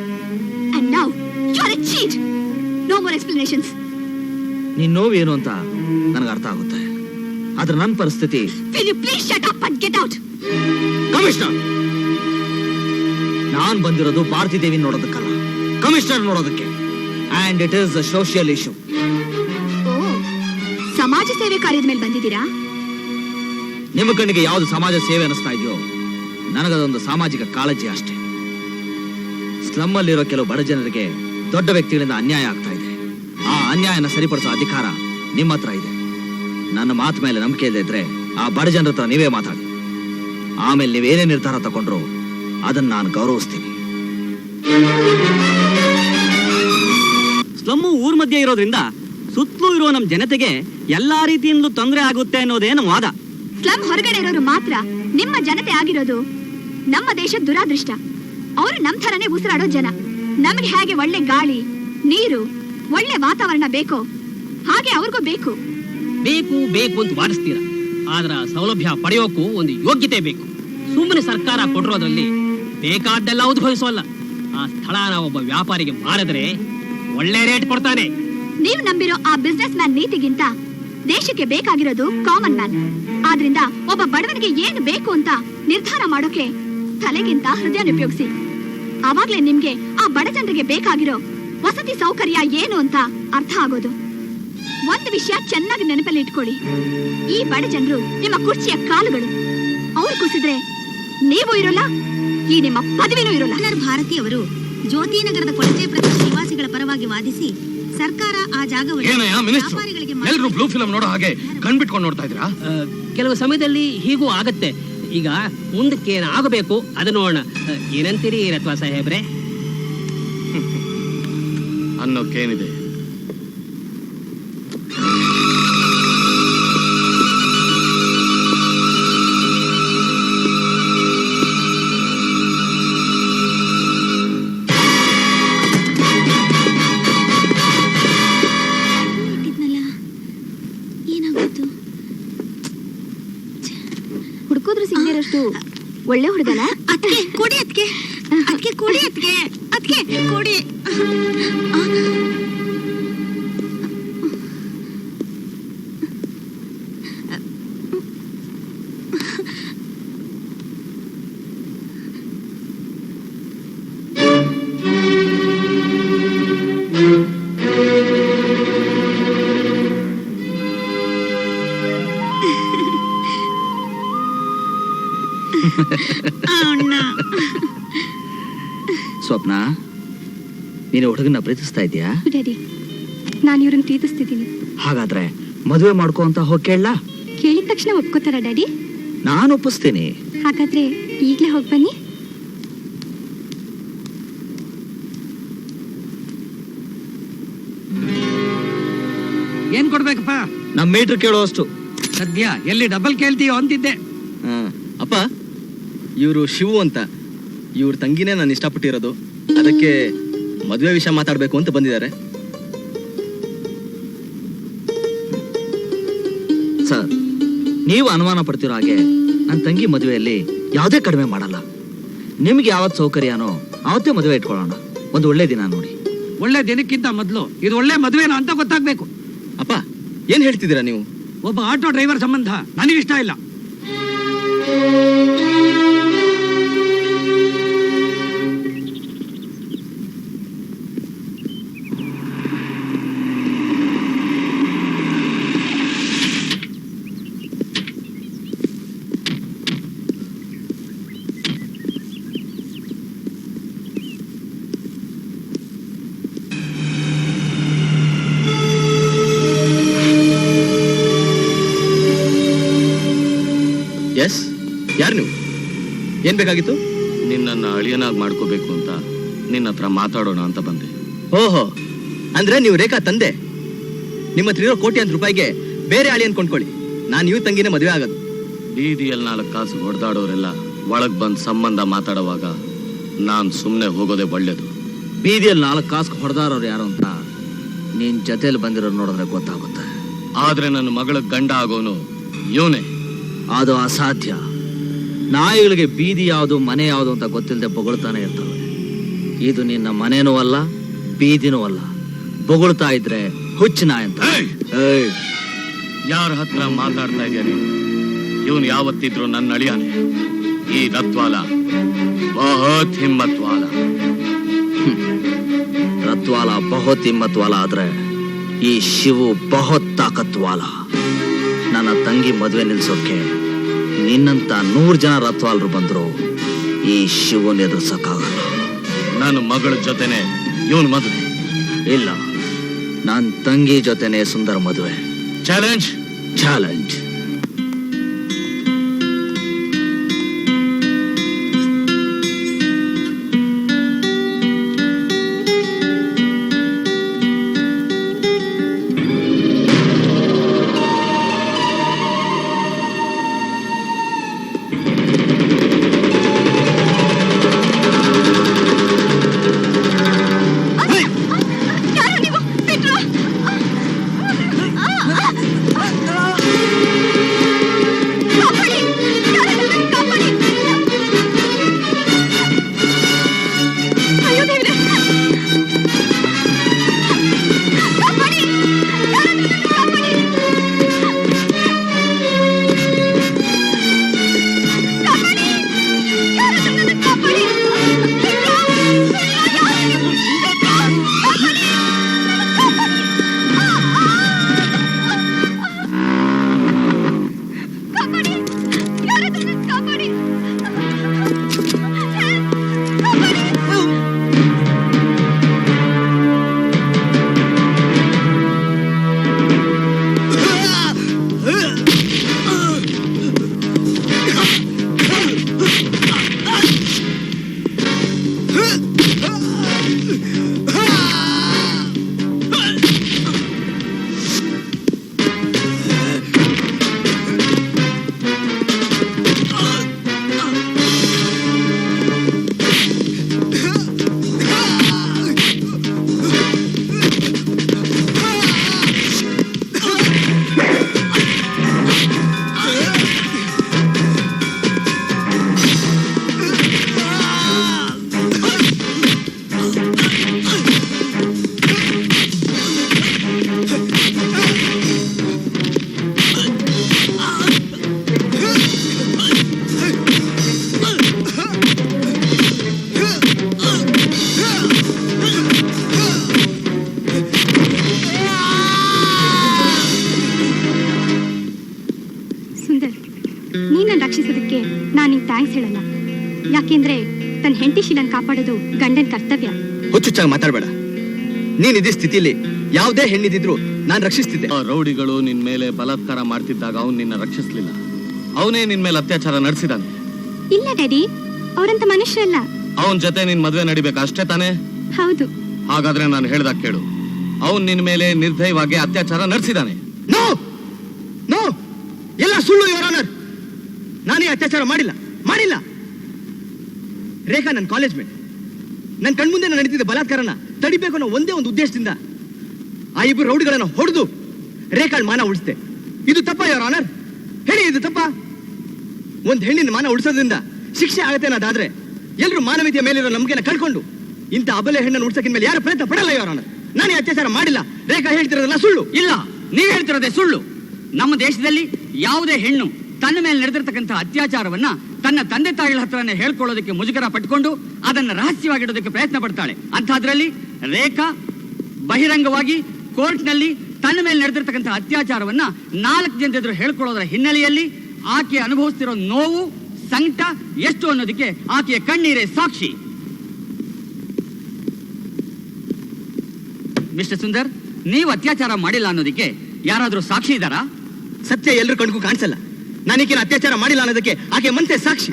And now you are a cheat. No more explanations. ನಿನ್ ನೋವು ಏನು ಅಂತ ನನಗೆ ಅರ್ಥ ಆಗುತ್ತೆ. ಆದ್ರೆ ನನ್ನ ಪರಿಸ್ಥಿತಿ. Will you please shut up and get out? Commissioner, ನಾನ್ ಬಂದಿರೋದು ಭಾರತಿ ದೇವಿ ನೋಡೋದಕ್ಕಲ್ಲ, ಕಮಿಷನರ್ ನೋಡೋದಕ್ಕೆ. And it is a social issue. ಓ, ಸಮಾಜ ಸೇವೆ ಕಾರ್ಯದ ಮೇಲೆ ಬಂದಿದ್ದೀರಾ? ನಿಮ್ಮ ಕಣ್ಣಿಗೆ ಯಾವ್ದು ಸಮಾಜ ಸೇವೆ ಅನಿಸ್ತಾ ಇದೆಯೋ ನನಗದೊಂದು ಸಾಮಾಜಿಕ ಕಾಳಜಿ ಅಷ್ಟೇ. ಸ್ಲಮ್ ಅಲ್ಲಿರೋ ಕೆಲವು ಬಡ ಜನರಿಗೆ ದೊಡ್ಡ ವ್ಯಕ್ತಿಗಳಿಂದ ಅನ್ಯಾಯ ಆಗ್ತಾ ಇದೆ. ಆ ಅನ್ಯಾಯನ ಸರಿಪಡಿಸೋ ಅಧಿಕಾರ ನಿಮ್ಮ ಹತ್ರ ಇದೆ. ನನ್ನ ಮಾತು ಮೇಲೆ ನಂಬಿಕೆ ಇಲ್ಲದೆ ಇದ್ರೆ ಆ ಬಡ ಜನರ ಹತ್ರ ನೀವೇ ಮಾತಾಡಿ. ಆಮೇಲೆ ನೀವೇನೇ ನಿರ್ಧಾರ ತಗೊಂಡ್ರು ಅದನ್ನ ನಾನು ಗೌರವಿಸ್ತೀನಿ. ಸ್ಲಮ್ಮು ಊರ್ ಮಧ್ಯೆ ಇರೋದ್ರಿಂದ ಸುತ್ತಲೂ ಇರೋ ನಮ್ಮ ಜನತೆಗೆ ಎಲ್ಲಾ ರೀತಿಯಿಂದಲೂ ತೊಂದರೆ ಆಗುತ್ತೆ ಅನ್ನೋದೇ ನಮ್ಮ ವಾದ. ಸ್ಲಮ್ ಹೊರಗಡೆ ಇರೋರು ಮಾತ್ರ ನಿಮ್ಮ ಜನತೆ ಆಗಿರೋದು ನಮ್ಮ ದೇಶದ ದುರಾದೃಷ್ಟ. ಅವರು ನಮ್ ಥರನೇ ಉಸಿರಾಡೋ ಜನ. ನಮಗೆ ಹೇಗೆ ಒಳ್ಳೆ ಗಾಳಿ, ನೀರು, ಒಳ್ಳೆ ವಾತಾವರಣ ಬೇಕೋ ಹಾಗೆ ಅವ್ರಿಗೂ ಬೇಕು. ಬೇಕು ಬೇಕು ಅಂತ ವಾದಿಸ್ತೀರ, ಆದ್ರ ಸೌಲಭ್ಯ ಪಡೆಯೋಕ್ಕೂ ಒಂದು ಯೋಗ್ಯತೆ ಬೇಕು. ಸುಮ್ಮನೆ ಸರ್ಕಾರ ಕೊಟ್ಟಿರೋದ್ರಲ್ಲಿ ಬೇಕಾದ್ದೆಲ್ಲ ಉದ್ಭವಿಸೋಲ್ಲ. ಆ ಸ್ಥಳನ ಒಬ್ಬ ವ್ಯಾಪಾರಿಗೆ ಮಾರಿದ್ರೆ ಒಳ್ಳೆ ರೇಟ್ ಕೊಡ್ತಾನೆ. ನೀವು ನಂಬಿರೋ ಆ ಬಿಸ್ನೆಸ್ ಮ್ಯಾನ್ ನೀತಿಗಿಂತ ದೇಶಕ್ಕೆ ಬೇಕಾಗಿರೋದು ಕಾಮನ್ ಮ್ಯಾನ್. ಆದ್ರಿಂದ ಒಬ್ಬ ಬಡವನಿಗೆ ಏನು ಬೇಕು ಅಂತ ನಿರ್ಧಾರ ಮಾಡೋಕೆ ತಲೆಗಿಂತ ಹೃದಯನ ಉಪಯೋಗಿಸಿ. ಆವಾಗ್ಲೇ ನಿಮ್ಗೆ ಆ ಬಡ ಜನರಿಗೆ ಬೇಕಾಗಿರೋ ವಸತಿ ಸೌಕರ್ಯ ಏನು ಅಂತ ಅರ್ಥ ಆಗೋದು. ಒಂದು ವಿಷಯ ಚೆನ್ನಾಗಿ ನೆನಪಲ್ಲಿ ಇಟ್ಕೊಳ್ಳಿ, ಈ ಬಡ ಜನರು ನಿಮ್ಮ ಕುರ್ಚಿಯ ಕಾಲುಗಳು. ಅವ್ರು ಕುಸಿದ್ರೆ ನೀವು ಇರೋಲ್ಲ, ಈ ನಿಮ್ಮ ಪದವಿನೂ ಇರೋಲ್ಲ. ಭಾರತೀಯವರು ಜ್ಯೋತಿನಗರದ ಕೊಳಚೆ ಪ್ರದೇಶ ನಿವಾಸಿಗಳ ಪರವಾಗಿ ವಾದಿಸಿ ಸರ್ಕಾರ ಆ ಜಾಗವನ್ನು ಎಲ್ರು ಬ್ಲೂ ಫಿಲಂ ನೋಡೋ ಹಾಗೆ ಕಣ್ಬಿಟ್ಕೊಂಡು ನೋಡ್ತಾ ಇದ್ರಾ? ಕೆಲವು ಸಮಯದಲ್ಲಿ ಹೀಗೂ ಆಗತ್ತೆ. ಈಗ ಮುಂದಕ್ಕೆ ಏನಾಗಬೇಕು ಅದನ್ನ ನೋಡೋಣ. ಏನಂತೀರಿ ರತ್ವಾ ಸಾಹೇಬ್ರೆ? ಅನ್ನೋಕ್ಕೇನಿದೆ, ಹುಡುಕೋದ್ರು ಸಿಂಗರಷ್ಟು ಒಳ್ಳೆ ಹುಡುಗನ. ಅದಕ್ಕೆ ಕೊಡಿ, ಅದಕ್ಕೆ ಅದಕ್ಕೆ ಕೊಡಿ, ಅದಕ್ಕೆ ಅದಕ್ಕೆ ಕೊಡಿ. ಸ್ವಪ್ನ, ನೀನು ಹುಡುಗನ ಪ್ರೀತಿಸ್ತಾ ಇದೀಯಾ? ಡ್ಯಾಡಿ, ನಾನು ಇವ್ರನ್ನ ಪ್ರೀತಿಸ್ತಿದ್ದೀನಿ. ಹಾಗಾದ್ರೆ ಮದುವೆ ಮಾಡ್ಕೋ ಅಂತ ಹೋಗಿ ಕೇಳಲಾ? ಕೇಳಿದ ತಕ್ಷಣ ಒಪ್ಕೋತಾರ ಡ್ಯಾಡಿ? ನಾನು ಒಪ್ಪಿಸ್ತೀನಿ. ಹಾಗಾದ್ರೆ ಈಗ್ಲೇ ಹೋಗಿ ಬನ್ನಿ. ಏನ್ ಕೊಡ್ಬೇಕಪ್ಪ? ನಮ್ಮ ಮೀಟರ್ ಕೇಳೋಷ್ಟು. ಸದ್ಯ ಎಲ್ಲಿ ಡಬಲ್ ಕೇಳ್ತೀಯೋ ಅಂತಿದ್ದೆ. ಅಪ್ಪ, ಇವರು ಶಿವು ಅಂತ, ಇವ್ರ ತಂಗಿನೇ ನಾನು ಇಷ್ಟಪಟ್ಟಿರೋದು. ಅದಕ್ಕೆ ಮದುವೆ ವಿಷಯ ಮಾತಾಡ್ಬೇಕು ಅಂತ ಬಂದಿದ್ದಾರೆ. ಸರ್, ನೀವು ಅನುಮಾನ ಪಡ್ತಿರೋ ಹಾಗೆ ನನ್ನ ತಂಗಿ ಮದುವೆಯಲ್ಲಿ ಯಾವುದೇ ಕಡಿಮೆ ಮಾಡಲ್ಲ. ನಿಮ್ಗೆ ಯಾವತ್ತು ಸೌಕರ್ಯನೋ ಅವತ್ತೇ ಮದುವೆ ಇಟ್ಕೊಳ್ಳೋಣ. ಒಂದು ಒಳ್ಳೆ ದಿನ ನೋಡಿ. ಒಳ್ಳೆ ದಿನಕ್ಕಿಂತ ಮೊದಲು ಇದು ಒಳ್ಳೆ ಮದುವೆನಾ ಅಂತ ಗೊತ್ತಾಗ್ಬೇಕು. ಅಪ್ಪ, ಏನ್ ಹೇಳ್ತಿದ್ದೀರಾ ನೀವು? ಒಬ್ಬ ಆಟೋ ಡ್ರೈವರ್ ಸಂಬಂಧ ನನಗಿಷ್ಟ ಇಲ್ಲ. ಎಸ್, ಯಾರು ನೀವು? ಏನ್ ಬೇಕಾಗಿತ್ತು? ನಿನ್ನನ್ನ ಅಳಿಯನಾಗಿ ಮಾಡ್ಕೋಬೇಕು ಅಂತ ನಿನ್ನ ಹತ್ರ ಮಾತಾಡೋಣ ಅಂತ ಬಂದೆ. ಓಹೋ, ಅಂದ್ರೆ ನೀವು ರೇಖಾ ತಂದೆ. ನಿಮ್ಮ ಹತ್ರ ಇರೋ ಕೋಟ್ಯಾಂತರ ರೂಪಾಯಿಗೆ ಬೇರೆ ಅಳಿಯನ್ ಕೊಂಡ್ಕೊಳ್ಳಿ. ನಾನು ಇವ್ ತಂಗಿನೇ ಮದುವೆ ಆಗೋದು. ಬೀದಿಯಲ್ಲಿ 4 ಕಾಸು ಹೊಡೆದಾಡೋರೆಲ್ಲ ಒಳಗ್ ಬಂದ್ ಸಂಬಂಧ ಮಾತಾಡುವಾಗ ನಾನ್ ಸುಮ್ನೆ ಹೋಗೋದೇ ಒಳ್ಳೇದು. ಬೀದಿಯಲ್ಲಿ 4 ಕಾಸು ಹೊಡೆದಾರೋರು ಯಾರು ಅಂತ ನೀನ್ ಜೊತೆಲಿ ಬಂದಿರೋ ನೋಡಿದ್ರೆ ಗೊತ್ತಾಗುತ್ತೆ. ಆದ್ರೆ ನನ್ನ ಮಗಳ ಗಂಡ ಆಗೋನು ಇವನೇ. ಅದು ಅಸಾಧ್ಯ. ನಾಯಿಗಳಿಗೆ ಬೀದಿ ಯಾವುದು ಮನೆ ಯಾವುದು ಅಂತ ಗೊತ್ತಿಲ್ಲದೆ ಬೊಗಳ್ತಾನೆ ಇರ್ತವೆ. ಇದು ನಿನ್ನ ಮನೆನೂ ಅಲ್ಲ, ಬೀದಿನೂ ಅಲ್ಲ. ಬೊಗಳ್ತಾ ಇದ್ರೆ ಹುಚ್ಚ ನಾಯಿ ಅಂತ. ಯಾರ ಹತ್ರ ಮಾತಾಡ್ತಾ ಇದೆಯಾ ನೀವು? ಇವನು ಯಾವತ್ತಿದ್ರು ನನ್ನ ಅಳಿಯಾನೆ. ಈ ರತ್ವಾಲ ಬಹುತ್ ಹಿಮ್ಮತ್ ವಾಲ. ರತ್ವಾಲ ಬಹುತ್ ಹಿಮ್ಮತ್ ವಾಲ ಆದ್ರೆ ಈ ಶಿವು ಬಹುತ್ ತಾಕತ್ ವಾಲ. ನನ್ನ ತಂಗಿ ಮದುವೆ ನಿಲ್ಸೋಕೆ ನಿನ್ನಂತ 100 ಜನ ರತ್ವಾಲರು ಬಂದ್ರು ಈ ಶಿವನ್ ಎದುರ್ಸಕ್ಕಾಗಲ್ಲ. ನನ್ನ ಮಗಳ ಜೊತೆನೆ ಇವನ್ ಮದುವೆ ಇಲ್ಲ, ನನ್ನ ತಂಗಿ ಜೊತೆನೆ ಸುಂದರ ಮದುವೆ. ಚಾಲೆಂಜ್. ಚಾಲೆಂಜ್. ರಕ್ಷಿಸೋದಕ್ಕೆ ನಾನು ನಿಂಗೆ ಥ್ಯಾಂಕ್ಸ್ ಹೇಳಲ್ಲ. ಯಾಕೆಂದ್ರೆ ತನ್ನ ಹೆಂಡತಿ ಶೀಲನ್ ಕಾಪಾಡೋದು ಗಂಡನ ಕರ್ತವ್ಯ. ಹುಚ್ಚುಚ್ಚಾಗಿ ಮಾತಾಡಬೇಡ. ನೀನ್ ಇದೇ ಸ್ಥಿತಿಲಿ ಯಾವುದೇ ಹೆಣ್ಣಿದ್ರು ನಾನು ರಕ್ಷಿಸ್ತಿದ್ದೆ. ರೌಡಿಗಳು ನಿನ್ ಮೇಲೆ ಬಲಾತ್ಕಾರ ಮಾಡ್ತಿದ್ದಾಗ ಅವನು ನಿನ್ನ ರಕ್ಷಿಸ್ಲಿಲ್ಲ, ಅವನೇ ನಿನ್ ಮೇಲೆ ಅತ್ಯಾಚಾರ ನಡೆಸಿದಾನೆ. ಇಲ್ಲ ಡ್ಯಾಡಿ, ಅವರಂತ ಮನುಷ್ಯರಲ್ಲ. ಅವನ್ ಜೊತೆ ನಿನ್ ಮದ್ವೆ ನಡಿಬೇಕಾ ಅಷ್ಟೇ ತಾನೇ? ಹೌದು. ಹಾಗಾದ್ರೆ ನಾನು ಹೇಳ್ದಾಗ ಕೇಳು, ಅವನ್ ನಿನ್ ಮೇಲೆ ನಿರ್ದಯವಾಗಿ ಅತ್ಯಾಚಾರ ನಡೆಸಿದಾನೆ. ನೋ ನೋ, ಎಲ್ಲ ಸುಳ್ಳು ಯುವರ್ ಆನರ್. ನಾನೇ ಅತ್ಯಾಚಾರ ಮಾಡಿಲ್ಲ. ರೇಖಾ ನನ್ನ ಕಾಲೇಜ್ ಮೇಟ್. ನನ್ನ ಕಣ್ಮುಂದೆ ನಡೀತಿದ್ದ ಬಲಾತ್ಕಾರನ ತಡಿಬೇಕು ಅನ್ನೋ ಒಂದೇ ಒಂದು ಉದ್ದೇಶದಿಂದ ಆ ಇಬ್ಬರು ರೌಡಿಗಳನ್ನ ಹೊಡೆದು ರೇಖಾಳ್ ಮಾನ ಉಳಿಸ್ತೆ. ಇದು ತಪ್ಪ ಯುವರ್ ಆನರ್? ಹೇಳಿ, ಇದು ತಪ್ಪ? ಒಂದ್ ಹೆಣ್ಣಿನ ಮಾನ ಉಳಿಸೋದ್ರಿಂದ ಶಿಕ್ಷೆ ಆಗತ್ತೆ ಅನ್ನೋದಾದ್ರೆ ಎಲ್ಲರೂ ಮಾನವೀಯತೆಯ ಮೇಲಿರೋ ನಂಬಿಕೆನ ಕಳ್ಕೊಂಡು ಇಂಥ ಅಬಲೆ ಹೆಣ್ಣನ್ನು ಉಳಿಸೋಕಿನ ಮೇಲೆ ಯಾರು ಪ್ರಯತ್ನ ಪಡಲ್ಲ ಯುವರ್ ಆನರ್. ನಾನೇ ಅತ್ಯಾಚಾರ ಮಾಡಿಲ್ಲ. ರೇಖಾ ಹೇಳ್ತಿರೋದಲ್ಲ ಸುಳ್ಳು. ಇಲ್ಲ, ನೀವ್ ಹೇಳ್ತಿರೋದೇ ಸುಳ್ಳು. ನಮ್ಮ ದೇಶದಲ್ಲಿ ಯಾವುದೇ ಹೆಣ್ಣು ತನ್ನ ಮೇಲೆ ನಡೆದಿರ್ತಕ್ಕಂಥ ಅತ್ಯಾಚಾರವನ್ನ ತನ್ನ ತಂದೆ ತಾಯಿಗಳ ಹತ್ರನೇ ಹೇಳ್ಕೊಳ್ಳೋದಕ್ಕೆ ಮುಜುಗರ ಪಟ್ಕೊಂಡು ಅದನ್ನ ರಹಸ್ಯವಾಗಿಡೋದಕ್ಕೆ ಪ್ರಯತ್ನ ಪಡ್ತಾಳೆ. ಅಂಥದ್ರಲ್ಲಿ ರೇಖಾ ಬಹಿರಂಗವಾಗಿ ಕೋರ್ಟ್ನಲ್ಲಿ ತನ್ನ ಮೇಲೆ ನಡೆದಿರ್ತಕ್ಕಂಥ ಅತ್ಯಾಚಾರವನ್ನ 4 ಜನರ ಎದುರು ಹೇಳ್ಕೊಳ್ಳೋದರ ಹಿನ್ನೆಲೆಯಲ್ಲಿ ಆಕೆ ಅನುಭವಿಸ್ತಿರೋ ನೋವು, ಸಂಕಟ ಎಷ್ಟು ಅನ್ನೋದಕ್ಕೆ ಆಕೆಯ ಕಣ್ಣೀರೇ ಸಾಕ್ಷಿ. ಮಿಸ್ಟರ್ ಸುಂದರ್, ನೀವು ಅತ್ಯಾಚಾರ ಮಾಡಿಲ್ಲ ಅನ್ನೋದಕ್ಕೆ ಯಾರಾದ್ರೂ ಸಾಕ್ಷಿ ಇದ್ದಾರಾ? ಸತ್ಯ ಎಲ್ಲರೂ ಕಣ್ಗೂ ಕಾಣಿಸಲ್ಲ. ನಾನೀಕಿನ ಅತ್ಯಾಚಾರ ಮಾಡಿಲ್ಲ ಅನ್ನೋದಕ್ಕೆ ಆಕೆ ಮನಸ್ಸೇ ಸಾಕ್ಷಿ.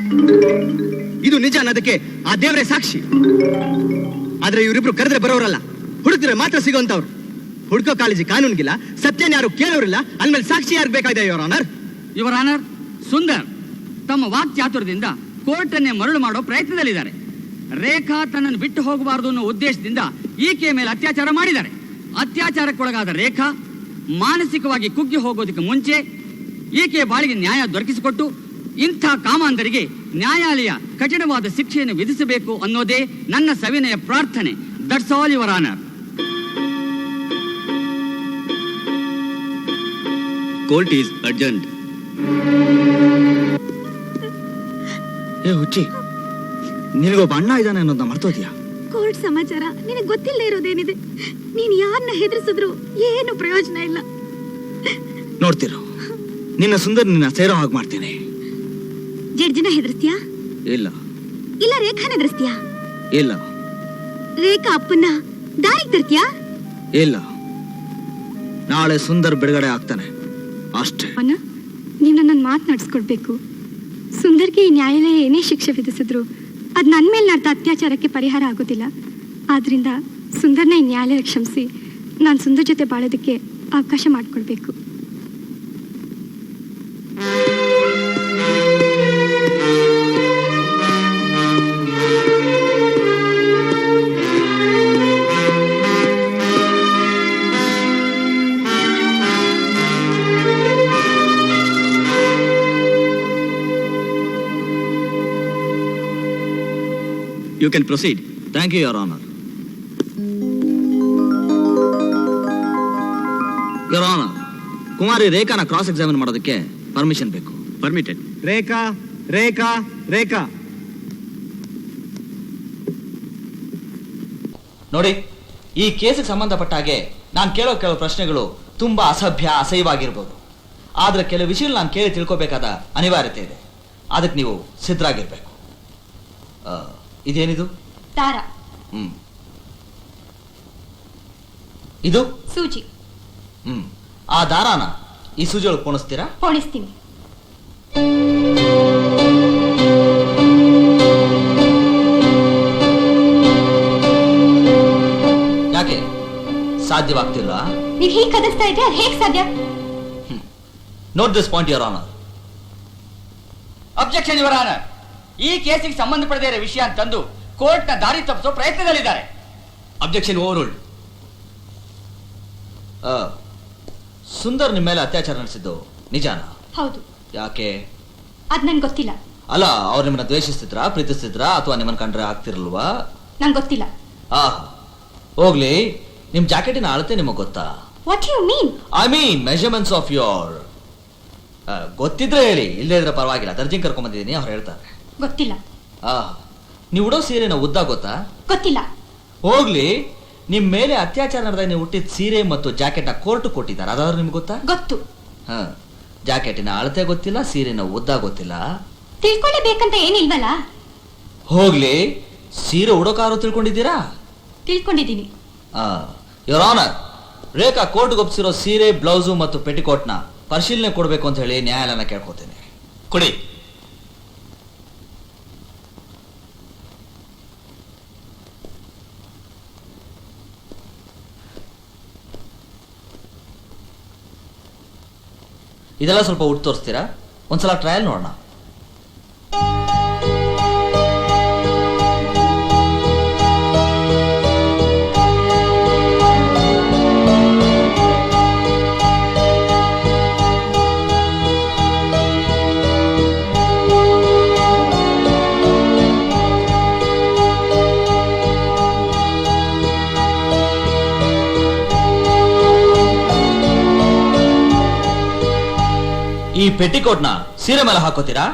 ಇದು ನಿಜ ಅನ್ನೋದಕ್ಕೆ ಆ ದೇವರೇ ಸಾಕ್ಷಿ. ಆದ್ರೆ ಇವರಿಬ್ರು ಕರೆದ್ರೆ ಬರೋರಲ್ಲ, ಹುಡುಕಿದ್ರೆ ಮಾತ್ರ ಸಿಗೋಂತವ್ರು. ಹುಡುಕೋ ಕಾಲೇಜಿ ಕಾನೂನಿಗಿಲ್ಲ, ಸತ್ಯನ ಯಾರು ಕೇಳೋರಿಲ್ಲ, ಅಂದ್ಮೇಲೆ ಸಾಕ್ಷಿ ಯಾರು ಬೇಕಾಗಿದೆ your honour? Your honour, Sundar ತಮ್ಮ ವಾಕ್ಚಾತುರ್ಯದಿಂದ ಕೋರ್ಟ್ ಅನ್ನೇ ಮರಳು ಮಾಡೋ ಪ್ರಯತ್ನದಲ್ಲಿದ್ದಾರೆ. ರೇಖಾ ತನ್ನನ್ನು ಬಿಟ್ಟು ಹೋಗಬಾರದು ಅನ್ನೋ ಉದ್ದೇಶದಿಂದ ಈಕೆಯ ಮೇಲೆ ಅತ್ಯಾಚಾರ ಮಾಡಿದ್ದಾರೆ. ಅತ್ಯಾಚಾರಕ್ಕೊಳಗಾದ ರೇಖಾ ಮಾನಸಿಕವಾಗಿ ಕುಗ್ಗಿ ಹೋಗೋದಕ್ಕೆ ಮುಂಚೆ ಈಕೆಯ ಬಾಳಿಗೆ ನ್ಯಾಯ ದೊರಕಿಸಿಕೊಟ್ಟು ಇಂಥ ಕಾಮಾಂಧರಿಗೆ ನ್ಯಾಯಾಲಯ ಕಠಿಣವಾದ ಶಿಕ್ಷೆಯನ್ನು ವಿಧಿಸಬೇಕು ಅನ್ನೋದೇ ನನ್ನ ಸವಿನಯ ಪ್ರಾರ್ಥನೆ. That's all your honour. Court is urgent. ಏ ಹುಚ್ಚಿ, ನಿನಗೊಬ್ಬ ಅಣ್ಣ ಇದ್ದಾನೆ ಅನ್ನೋದನ್ನ ಮರ್ತೋದ್ಯಾ? ಕೋರ್ಟ್ ಸಮಾಚಾರ ನಿನಗೆ ಗೊತ್ತಿಲ್ಲದೆ ಇರೋದೇನಿದೆ? ನೀನ್ ಯಾರನ್ನ ಹೆದರ್ಸಿದ್ರು ಏನು ಪ್ರಯೋಜನ ಇಲ್ಲ. ನೋಡ್ತಿರು, ನಿನ್ನ ಸುಂದರ್ ನಿನ್ನ ಸೇರೋ ಹಾಗೆ ಮಾಡ್ತೇನೆ. ಜಡ್ಜಿನ ಹೆದರ್ಸ್ತೀಯಾ? ಇಲ್ಲ. ಇಲ್ಲ ರೇಖಾನ ಹೆದರ್ಸ್ತೀಯಾ? ಇಲ್ಲ. ರೇಖಾ ಅಪ್ಪನ್ನ ದಾರಿಗೆ ತರ್ತೀಯಾ? ಇಲ್ಲ. ನಾಳೆ ಸುಂದರ್ ಬಿಡುಗಡೆ ಆಗ್ತಾನೆ. ಅಷ್ಟೇ. ಅಣ್ಣ, ನೀವು ನನ್ನನ್ನು ಮಾತನಾಡಿಸ್ಕೊಡ್ಬೇಕು. ಸುಂದರ್ಗೆ ಈ ನ್ಯಾಯಾಲಯ ಏನೇ ಶಿಕ್ಷೆ ವಿಧಿಸಿದ್ರು ಅದು ನನ್ನ ಮೇಲೆ ನಡೆದ ಅತ್ಯಾಚಾರಕ್ಕೆ ಪರಿಹಾರ ಆಗೋದಿಲ್ಲ. ಆದ್ರಿಂದ ಸುಂದರ್ನ ಈ ನ್ಯಾಯಾಲಯ ಕ್ಷಮಿಸಿ ನಾನು ಸುಂದರ್ ಜೊತೆ ಬಾಳೋದಕ್ಕೆ ಅವಕಾಶ ಮಾಡಿಕೊಡ್ಬೇಕು. You can proceed. Thank you, your honour. Your honour, ಕುಮಾರಿ ರೇಖಾನ ಕ್ರಾಸ್ ಎಕ್ಸಾಮಿನ್ ಮಾಡೋದಕ್ಕೆ ಪರ್ಮಿಷನ್ ಬೇಕು. ಪರ್ಮಿಟೆಡ್. ರೇಖಾ ರೇಖಾ ರೇಖಾ. ನೋಡಿ, ಈ ಕೇಸಿಗೆ ಸಂಬಂಧಪಟ್ಟ ಹಾಗೆ ನಾನು ಕೆಲವು ಪ್ರಶ್ನೆಗಳು ತುಂಬಾ ಅಸಭ್ಯ, ಅಸಹ್ಯವಾಗಿರ್ಬೋದು. ಆದ್ರೆ ಕೆಲವು ವಿಷಯಗಳು ನಾನು ಕೇಳಿ ತಿಳ್ಕೊಬೇಕಾದ ಅನಿವಾರ್ಯತೆ ಇದೆ. ಅದಕ್ಕೆ ನೀವು ಸಿದ್ಧರಾಗಿರ್ಬೇಕು. ಇದೇನಿದು? ದಾರ. ಇದು ಸೂಜಿ. ಆ ದಾರಾನ ಈ ಸೂಜಿ ಒಳಗೆ ಪೋಣಿಸ್ತೀರಾ? ಪೋಣಿಸ್ತೀನಿ. ಯಾಕೆ ಸಾಧ್ಯವಾಗ್ತಿಲ್ಲ? ನೀವು ಹೀಗೆ ಕದಿಸ್ತಾ ಇದ್ರೆ ಅದು ಹೇಗೆ ಸಾಧ್ಯ? Note this point, your honour. Objection, your honour. ಈ ಕೇಸಿಗೆ ಸಂಬಂಧಪಡದೇ ಇರೋ ವಿಷಯ ಅಂತಂದು ಕೋರ್ಟ್ನ ದಾರಿ ತಪ್ಪಿಸೋ ಪ್ರಯತ್ನದಲ್ಲಿದ್ದಾರೆ. ಅಬ್ಜೆಕ್ಷನ್ ಓವರ್ರೂಲ್ಡ್. ಸುಂದರ್ ನಿಮ್ಮ ಮೇಲೆ ಅತ್ಯಾಚಾರ ನಡೆಸಿದ್ದು ನಿಜಾನಾ? ಹೌದು. ಯಾಕೆ? ಅದ್ ನನ್ಗೆ ಗೊತ್ತಿಲ್ಲ. ಅಲ್ಲ, ಅವ್ರು ನಿಮ್ಮನ್ನ ದ್ವೇಷಿಸ್ತಿದ್ರಾ, ಪ್ರೀತಿಸ್ತಿದ್ರಾ, ಅಥವಾ ನಿಮ್ಮನ್ನ ಕಂಡ್ರೆ ಆಗ್ತಿರಲ್ವಾ? ನಂಗೆ ಗೊತ್ತಿಲ್ಲ. ಹೋಗ್ಲಿ, ನಿಮ್ ಜಾಕೆಟಿನ ಅಳತೆ ನಿಮಗೆ ಗೊತ್ತಾ? What you mean? I mean measurements of your. ಗೊತ್ತಿದ್ರೆ ಹೇಳಿ, ಇಲ್ಲದೇ ಇದ್ರೆ ಪರವಾಗಿಲ್ಲ. ದರ್ಜಿಂಗ್ ಕರ್ಕೊಂಡ್ ಬಂದಿದ್ದೀನಿ, ಅವ್ರು ಹೇಳ್ತಾರೆ. ಗೊತ್ತಿಲ್ಲ. ನೀವು ಉಡೋ ಸೀರೆನ ಉದ್ದ ಗೊತ್ತಾ? ಗೊತ್ತಿಲ್ಲ. ಹೋಗ್ಲಿ, ನಿಮ್ ಮೇಲೆ ಅತ್ಯಾಚಾರ ನಡೆದಾಗ ನೀವು ಹುಟ್ಟಿದ ಸೀರೆ ಮತ್ತು ಜಾಕೆಟ್ ಕೋರ್ಟ್ ಕೊಟ್ಟಿದ್ದಾರೆ, ಅದಾದ್ರೂ ನಿಮ್ಗೆ ಗೊತ್ತಾ? ಗೊತ್ತು. ಜಾಕೆಟಿನ ಅಳತೆ ಗೊತ್ತಿಲ್ಲ, ಸೀರೆನ ಉದ್ದ ಗೊತ್ತಿಲ್ಲ. ತಿಳ್ಕೊಳ್ಳೇಬೇಕಂತ ಏನಿಲ್ವಲ್ಲ. ಹೋಗ್ಲಿ, ಸೀರೆ ಉಡೋಕಾರು ತಿಳ್ಕೊಂಡಿದ್ದೀರಾ? ತಿಳ್ಕೊಂಡಿದ್ದೀನಿ. ಯುವರ್ ಆನರ್, ರೇಖಾ ಕೋರ್ಟ್ಗೆ ಒಪ್ಪಿಸಿರೋ ಸೀರೆ, ಬ್ಲೌಸು ಮತ್ತು ಪೆಟಿಕೋಟ್ನ ಪರಿಶೀಲನೆ ಕೊಡಬೇಕು ಅಂತ ಹೇಳಿ ನ್ಯಾಯಾಲಯನ ಕೇಳ್ಕೊತೀನಿ. ಕೊಡಿ. ಇದೆಲ್ಲ ಸ್ವಲ್ಪ ಉಟ್ಟು ತೋರಿಸ್ತೀರಾ? ಒಂದ್ಸಲ ಟ್ರಯಲ್ ನೋಡೋಣ. ಈ ಪೆಟಿಕೋಟ್ನ ಸೀರೆ ಮೇಲೆ ಹಾಕೋತೀರಾ?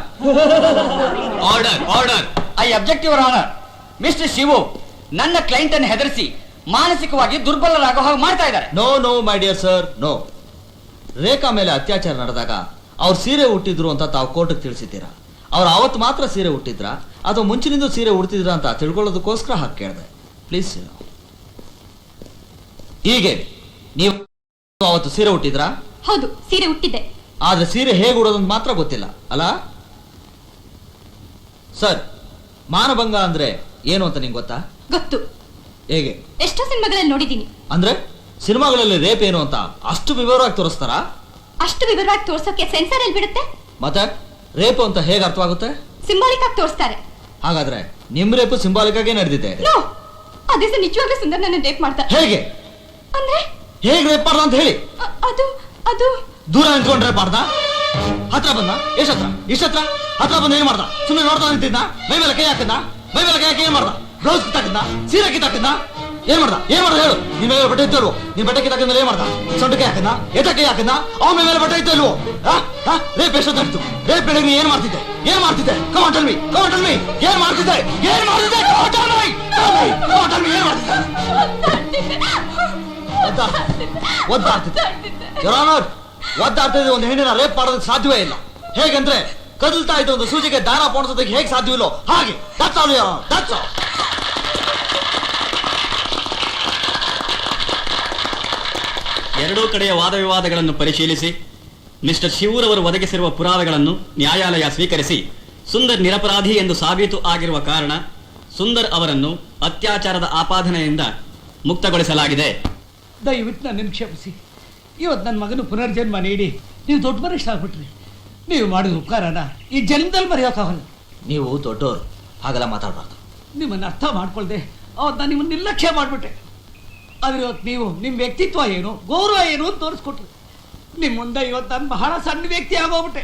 Order, order. I object, your honour. Mister Shivu ನನ್ನ ಕ್ಲೈಂಟ್ ಅನ್ನು ಹೆದರಿಸಿ ಮಾನಸಿಕವಾಗಿ ದುರ್ಬಲರಾಗೋ ಹಾಗೆ ಮಾಡ್ತಾ ಇದ್ದಾರೆ. No no my dear sir, no. Rekha ಮೇಲೆ ಅತ್ಯಾಚಾರ ನಡೆದಾಗ ಅವ್ರು ಸೀರೆ ಹುಟ್ಟಿದ್ರು ಅಂತ ತಾವು ಕೋರ್ಟ್ಗೆ ತಿಳಿಸಿದ್ದೀರಾ. ಅವ್ರು ಅವತ್ತು ಮಾತ್ರ ಸೀರೆ ಹುಟ್ಟಿದ್ರ ಅಥವಾ ಮುಂಚಿನಿಂದ ಸೀರೆ ಉಡ್ತಿದ್ರ ಅಂತ ತಿಳ್ಕೊಳ್ಳೋದಕ್ಕೋಸ್ಕರ ಹಾಕಿ ಕೇಳಿದೆ. ಪ್ಲೀಸ್. ಹೀಗೆ ನೀವು ಅವತ್ತು ಸೀರೆ ಹುಟ್ಟಿದ್ರಾ? ಹೌದು, ಸೀರೆ ಹುಟ್ಟಿದ್ದೆ. ಆದ್ರೆ ಸೀರೆ ಹೇಗೆ ಉಡೋದಂತ ಮಾತ್ರ ಗೊತ್ತಿಲ್ಲ ಅಲ್ಲ ಸರ್? ಮಾನಭಂಗ ಅಂದ್ರೆ ಏನು ಅಂತ ನಿಂಗೆ ಗೊತ್ತಾ? ಗೊತ್ತು. ಹೇಗೆ? ಎಷ್ಟೋ ಸಿನಿಮಾಗಳಲ್ಲಿ ನೋಡಿದ್ದೀನಿ. ಅಂದ್ರೆ ಸಿನಿಮಾಗಳಲ್ಲಿ ರೇಪ್ ಏನು ಅಂತ ಅಷ್ಟು ವಿವರವಾಗಿ ತೋರಿಸ್ತಾರಾ? ಅಷ್ಟು ವಿವರವಾಗಿ ತೋರ್ಸೋಕೆ ಸೆನ್ಸರ್ ಎಲ್ಲಿ ಬಿಡುತ್ತೆ? ಮತ್ತೆ ರೇಪ್ ಅಂತ ಹೇಗೆ ಅರ್ಥವಾಗುತ್ತೆ? ಸಿಂಬಾಲಿಕ್ ಆಗಿ ತೋರಿಸ್ತಾರೆ. ಹಾಗಾದ್ರೆ ನಿಮ್ ರೇಪು ಸಿಂಬಾಲಿಕ್ ಆಗೇ ನಡೆದಿದೆ. ಅದೇ ನಿಜವಾಗ್ಲೂ ಸುಂದರ್ ನನ್ನ ರೇಪ್ ಮಾಡ್ತಾರೆ. ಹೇಗೆ? ಅಂದ್ರೆ ಹೇಗೆ ರೇಪ್ ಮಾಡ್ದ ಅಂತ ಹೇಳಿ. ಅದು ಅದು ದೂರ ನಿಂತ್ಕೊಂಡು ರೇಪ್ ಮಾಡ್ದ? ಹತ್ರ ಬಂದ? ಎಷ್ಟ್ ಹತ್ರ? ಇಷ್ಟ ಹತ್ರ? ಹತ್ರ ಬಂದ ಏನ್ ಮಾಡ್ದ? ಸುಮ್ಮನೆ ನೋಡ್ತಾ ನಿಂತಿದ್ದ? ಮೈ ಮೇಲೆ ಕೈ ಹಾಕಿದ್ದ? ಮೈ ಮೇಲೆ ಕೈ ಹಾಕಿ ಏನ್ ಮಾಡ್ದ? ಬ್ಲೌಸ್ ಕಿತ್ತಾಕಿದ್ದ? ಸೀರೆ ಕಿತ್ತಾಕಿದ್ದ? ಏನ್ ಮಾಡ್ದ? ಏನ್ ಮಾಡ್ದ ಹೇಳು? ನಿಮ್ ಮೇಲೆ ಬಟ್ಟೆ ಇತ್ತಲ್ವೋ? ನಿಮ್ ಬಟ್ಟೆ ಕಿತ್ತಾಕಿದ ಏನ್ ಮಾಡ್ದ? ಸೊಂಟ ಕೈ ಹಾಕಿದ್ದ? ಎತ್ತ ಕೈ ಹಾಕಿದ್ದ? ಅವನ ಮೇಲೆ ಬಟ್ಟೆ ಇತ್ತಲ್ವೋ? ರೇಪ್ ಎಷ್ಟೊತ್ತು ನಡೀತು? ರೇಪ್ ಬೆಳಗ್ಗೆ ನೀ ಏನ್ ಮಾಡ್ತಿದ್ದೆ? ಏನ್ ಮಾಡ್ತಿದ್ದೆ? Come on, tell me. Come on, tell me. ಏನ್ ಮಾಡ್ತಿದ್ದೆ? ಏನ್ ಮಾಡ್ತಿದ್ದೆ? Come on, tell me. Tell me. Come on, tell me. ಏನ್ ಮಾಡ್ತಿದ್ದೆ? ಒದ್ದಾಡ್ತಿದ್ದೆ. Your Honor, ಒದ್ದಾಡ್ತಿದ್ದೆ. ಒಂದು ಹೆಣ್ಣಿನ ರೇಪ್ ಮಾಡೋದಕ್ಕೆ ಸಾಧ್ಯವೇ ಇಲ್ಲ. ಹೇಗಂದ್ರೆ ಕದಲ್ತಾ ಇದ್ದ ಒಂದು ಸೂಜಿಗೆ ದಾರ ಪೋಣಿಸೋದಕ್ಕೆ ಹೇಗೆ ಸಾಧ್ಯವಿಲ್ಲೋ ಹಾಗೆ. That's all, Your Honor. That's all. ಎರಡೂ ಕಡೆಯ ವಾದ ವಿವಾದಗಳನ್ನು ಪರಿಶೀಲಿಸಿ ಮಿಸ್ಟರ್ ಶಿವೂರವರು ಒದಗಿಸಿರುವ ಪುರಾವೆಗಳನ್ನು ನ್ಯಾಯಾಲಯ ಸ್ವೀಕರಿಸಿ ಸುಂದರ್ ನಿರಪರಾಧಿ ಎಂದು ಸಾಬೀತು ಆಗಿರುವ ಕಾರಣ ಸುಂದರ್ ಅವರನ್ನು ಅತ್ಯಾಚಾರದ ಆಪಾದನೆಯಿಂದ ಮುಕ್ತಗೊಳಿಸಲಾಗಿದೆ. ದಯವಿಟ್ಟು ನನ್ನನ್ನು ಕ್ಷಮಿಸಿ. ಇವತ್ತು ನನ್ನ ಮಗನ ಪುನರ್ಜನ್ಮ ನೀಡಿ ನೀವು ದೊಡ್ಡ ಮನುಷ್ಯ ಆಗ್ಬಿಟ್ರಿ. ನೀವು ಮಾಡಿದ ಉಪಕಾರನ ಈ ಜನ್ಮದಲ್ಲಿ ಮರೆಯೋಕ್ಕಾಗಲ್ಲ. ನೀವು ದೊಡ್ಡೋರು, ಹಾಗೆಲ್ಲ ಮಾತಾಡಬಾರ್ದು. ನಿಮ್ಮನ್ನು ಅರ್ಥ ಮಾಡ್ಕೊಳ್ದೆ ಅವತ್ತು ನಾನು ನಿಮ್ಮನ್ನು ನಿರ್ಲಕ್ಷ್ಯ ಮಾಡಿಬಿಟ್ಟೆ. ಆದರೆ ಇವತ್ತು ನೀವು ನಿಮ್ಮ ವ್ಯಕ್ತಿತ್ವ ಏನು, ಗೌರವ ಏನು ಅಂತ ತೋರಿಸ್ಕೊಟ್ರಿ. ನಿಮ್ಮ ಮುಂದೆ ಇವತ್ತು ನಾನು ಬಹಳ ಸಣ್ಣ ವ್ಯಕ್ತಿ ಆಗೋಗ್ಬಿಟ್ಟೆ.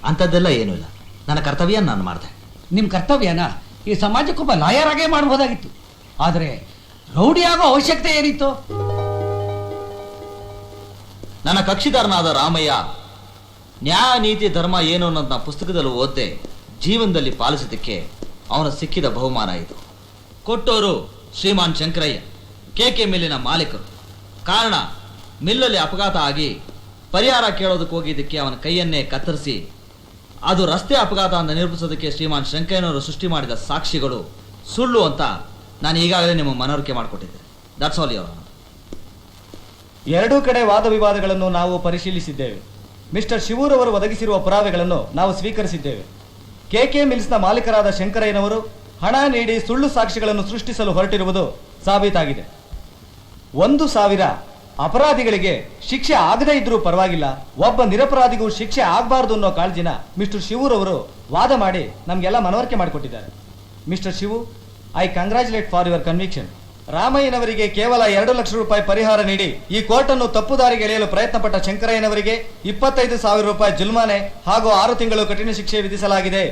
ಅಂಥದ್ದೆಲ್ಲ ಏನೂ ಇಲ್ಲ. ನನ್ನ ಕರ್ತವ್ಯ ನಾನು ಮಾಡಿದೆ. ನಿಮ್ಮ ಕರ್ತವ್ಯನ ಈ ಸಮಾಜಕ್ಕೊಬ್ಬ ಲಾಯರ್ ಆಗೇ ಮಾಡ್ಬೋದಾಗಿತ್ತು. ಆದರೆ ರೌಡಿ ಆಗೋ ಅವಶ್ಯಕತೆ ಏನಿತ್ತು? ನನ್ನ ಕಕ್ಷಿದಾರನಾದ ರಾಮಯ್ಯ ನ್ಯಾಯ ನೀತಿ ಧರ್ಮ ಏನು ಅನ್ನೋದನ್ನ ಪುಸ್ತಕದಲ್ಲಿ ಓದ್ದೆ ಜೀವನದಲ್ಲಿ ಪಾಲಿಸೋದಕ್ಕೆ ಅವನ ಸಿಕ್ಕಿದ ಬಹುಮಾನ ಇದು. ಕೊಟ್ಟೋರು ಶ್ರೀಮಾನ್ ಶಂಕರಯ್ಯ, KK ಮಿಲ್ಲಿನ ಮಾಲೀಕರು. ಕಾರಣ, ಮಿಲ್ಲಲ್ಲಿ ಅಪಘಾತ ಆಗಿ ಪರಿಹಾರ ಕೇಳೋದಕ್ಕೆ ಹೋಗಿದ್ದಕ್ಕೆ ಅವನ ಕೈಯನ್ನೇ ಕತ್ತರಿಸಿ ಅದು ರಸ್ತೆ ಅಪಘಾತ ಅಂತ ನಿರೂಪಿಸೋದಕ್ಕೆ ಶ್ರೀಮಾನ್ ಶಂಕರಯ್ಯನವರು ಸೃಷ್ಟಿ ಮಾಡಿದ ಸಾಕ್ಷಿಗಳು ಸುಳ್ಳು ಅಂತ ನಾನು ಈಗಾಗಲೇ ನಿಮ್ಮ ಮನವರಿಕೆ ಮಾಡಿಕೊಟ್ಟಿದ್ದೆ. That's all your honour. ಎರಡೂ ಕಡೆ ವಾದ ವಿವಾದಗಳನ್ನು ನಾವು ಪರಿಶೀಲಿಸಿದ್ದೇವೆ. ಮಿಸ್ಟರ್ ಶಿವೂರವರು ಒದಗಿಸಿರುವ ಪುರಾವೆಗಳನ್ನು ನಾವು ಸ್ವೀಕರಿಸಿದ್ದೇವೆ. KK ಮಿಲ್ಸ್ನ ಮಾಲೀಕರಾದ ಶಂಕರಯ್ಯನವರು ಹಣ ನೀಡಿ ಸುಳ್ಳು ಸಾಕ್ಷಿಗಳನ್ನು ಸೃಷ್ಟಿಸಲು ಹೊರಟಿರುವುದು ಸಾಬೀತಾಗಿದೆ. 1,000 ಅಪರಾಧಿಗಳಿಗೆ ಶಿಕ್ಷೆ ಆಗದೇ ಇದ್ರೂ ಪರವಾಗಿಲ್ಲ, ಒಬ್ಬ ನಿರಪರಾಧಿಗೂ ಶಿಕ್ಷೆ ಆಗಬಾರ್ದು ಅನ್ನೋ ಕಾಳಜಿನ ಮಿಸ್ಟರ್ ಶಿವೂರವರು ವಾದ ಮಾಡಿ ನಮಗೆಲ್ಲ ಮನವರಿಕೆ ಮಾಡಿಕೊಟ್ಟಿದ್ದಾರೆ. Mister Shivu, I congratulate for your conviction. ರಾಮಯ್ಯನವರಿಗೆ ಕೇವಲ 2 ಲಕ್ಷ ರೂಪಾಯಿ ಪರಿಹಾರ ನೀಡಿ ಈ ಕೋರ್ಟನ್ನು ತಪ್ಪುದಾರಿಗೆ ಎಳೆಯಲು ಪ್ರಯತ್ನಪಟ್ಟ ಶಂಕರಯ್ಯನವರಿಗೆ 25,000 ರೂಪಾಯಿ ಜುಲ್ಮಾನೆ ಹಾಗೂ 6 ತಿಂಗಳು ಕಠಿಣ ಶಿಕ್ಷೆ ವಿಧಿಸಲಾಗಿದೆ.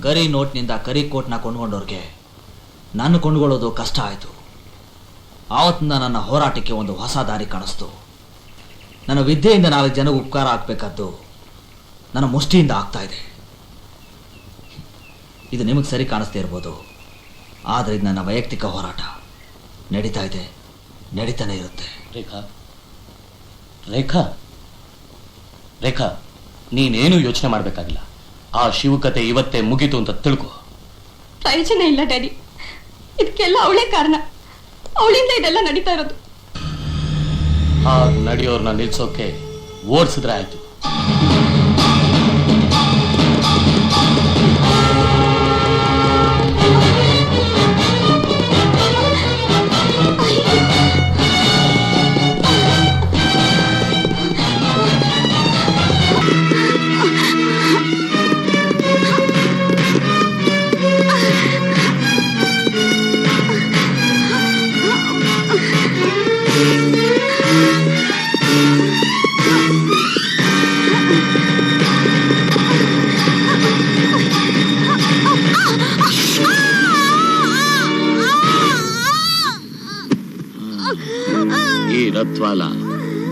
ಕರಿ ನೋಟ್ನಿಂದ ಕರಿ ಕೋಟ್ನ ಕೊಂಡ್ಕೊಂಡವ್ರಿಗೆ ನಾನು ಕೊಂಡ್ಕೊಳ್ಳೋದು ಕಷ್ಟ ಆಯಿತು. ಆವತ್ತಿಂದ ನನ್ನ ಹೋರಾಟಕ್ಕೆ ಒಂದು ಹೊಸ ದಾರಿ ಕಾಣಿಸ್ತು. ನನ್ನ ವಿದ್ಯೆಯಿಂದ 4 ಜನಕ್ಕೆ ಉಪಕಾರ ಆಗಬೇಕಾದ್ದು ನನ್ನ ಮುಷ್ಟಿಯಿಂದ ಆಗ್ತಾ ಇದೆ. ಇದು ನಿಮಗೆ ಸರಿ ಕಾಣಿಸ್ತಾ ಇರ್ಬೋದು, ಆದರೆ ಇದು ನನ್ನ ವೈಯಕ್ತಿಕ ಹೋರಾಟ. ನಡೀತಾ ಇದೆ, ನಡೀತಾನೆ ಇರುತ್ತೆ. ರೇಖಾ ರೇಖಾ ರೇಖಾ ನೀನೇನು ಯೋಚನೆ ಮಾಡಬೇಕಾಗಿಲ್ಲ. ಆ ಶಿವಕತೆ ಇವತ್ತೇ ಮುಗೀತು ಅಂತ ತಿಳ್ಕೊ. ಪ್ರಯೋಜನ ಇಲ್ಲ ಡ್ಯಾಡಿ, ಇದಕ್ಕೆಲ್ಲ ಅವಳೇ ಕಾರಣ. ಅವಳಿಂದ ಇದೆಲ್ಲ ನಡೀತಾ ಇರೋದು. ಹಾಗೆ ನಡೆಯೋರ್ನ ನಿಲ್ಸೋಕೆ ಓಡಿಸಿದ್ರೆ ಆಯ್ತು. ये रथ वाला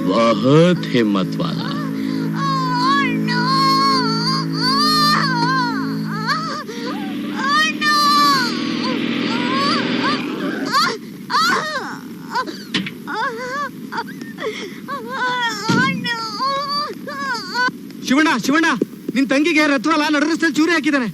बहुत हिम्मत वाला. ಶಿವಣ್ಣ, ಶಿವಣ್ಣ, ನಿನ್ ತಂಗಿಗೆ ರಥವಾಲ ನಡುರಸ್ತಲ್ಲಿ ಚೂರಿ ಹಾಕಿದ್ದಾನೆ.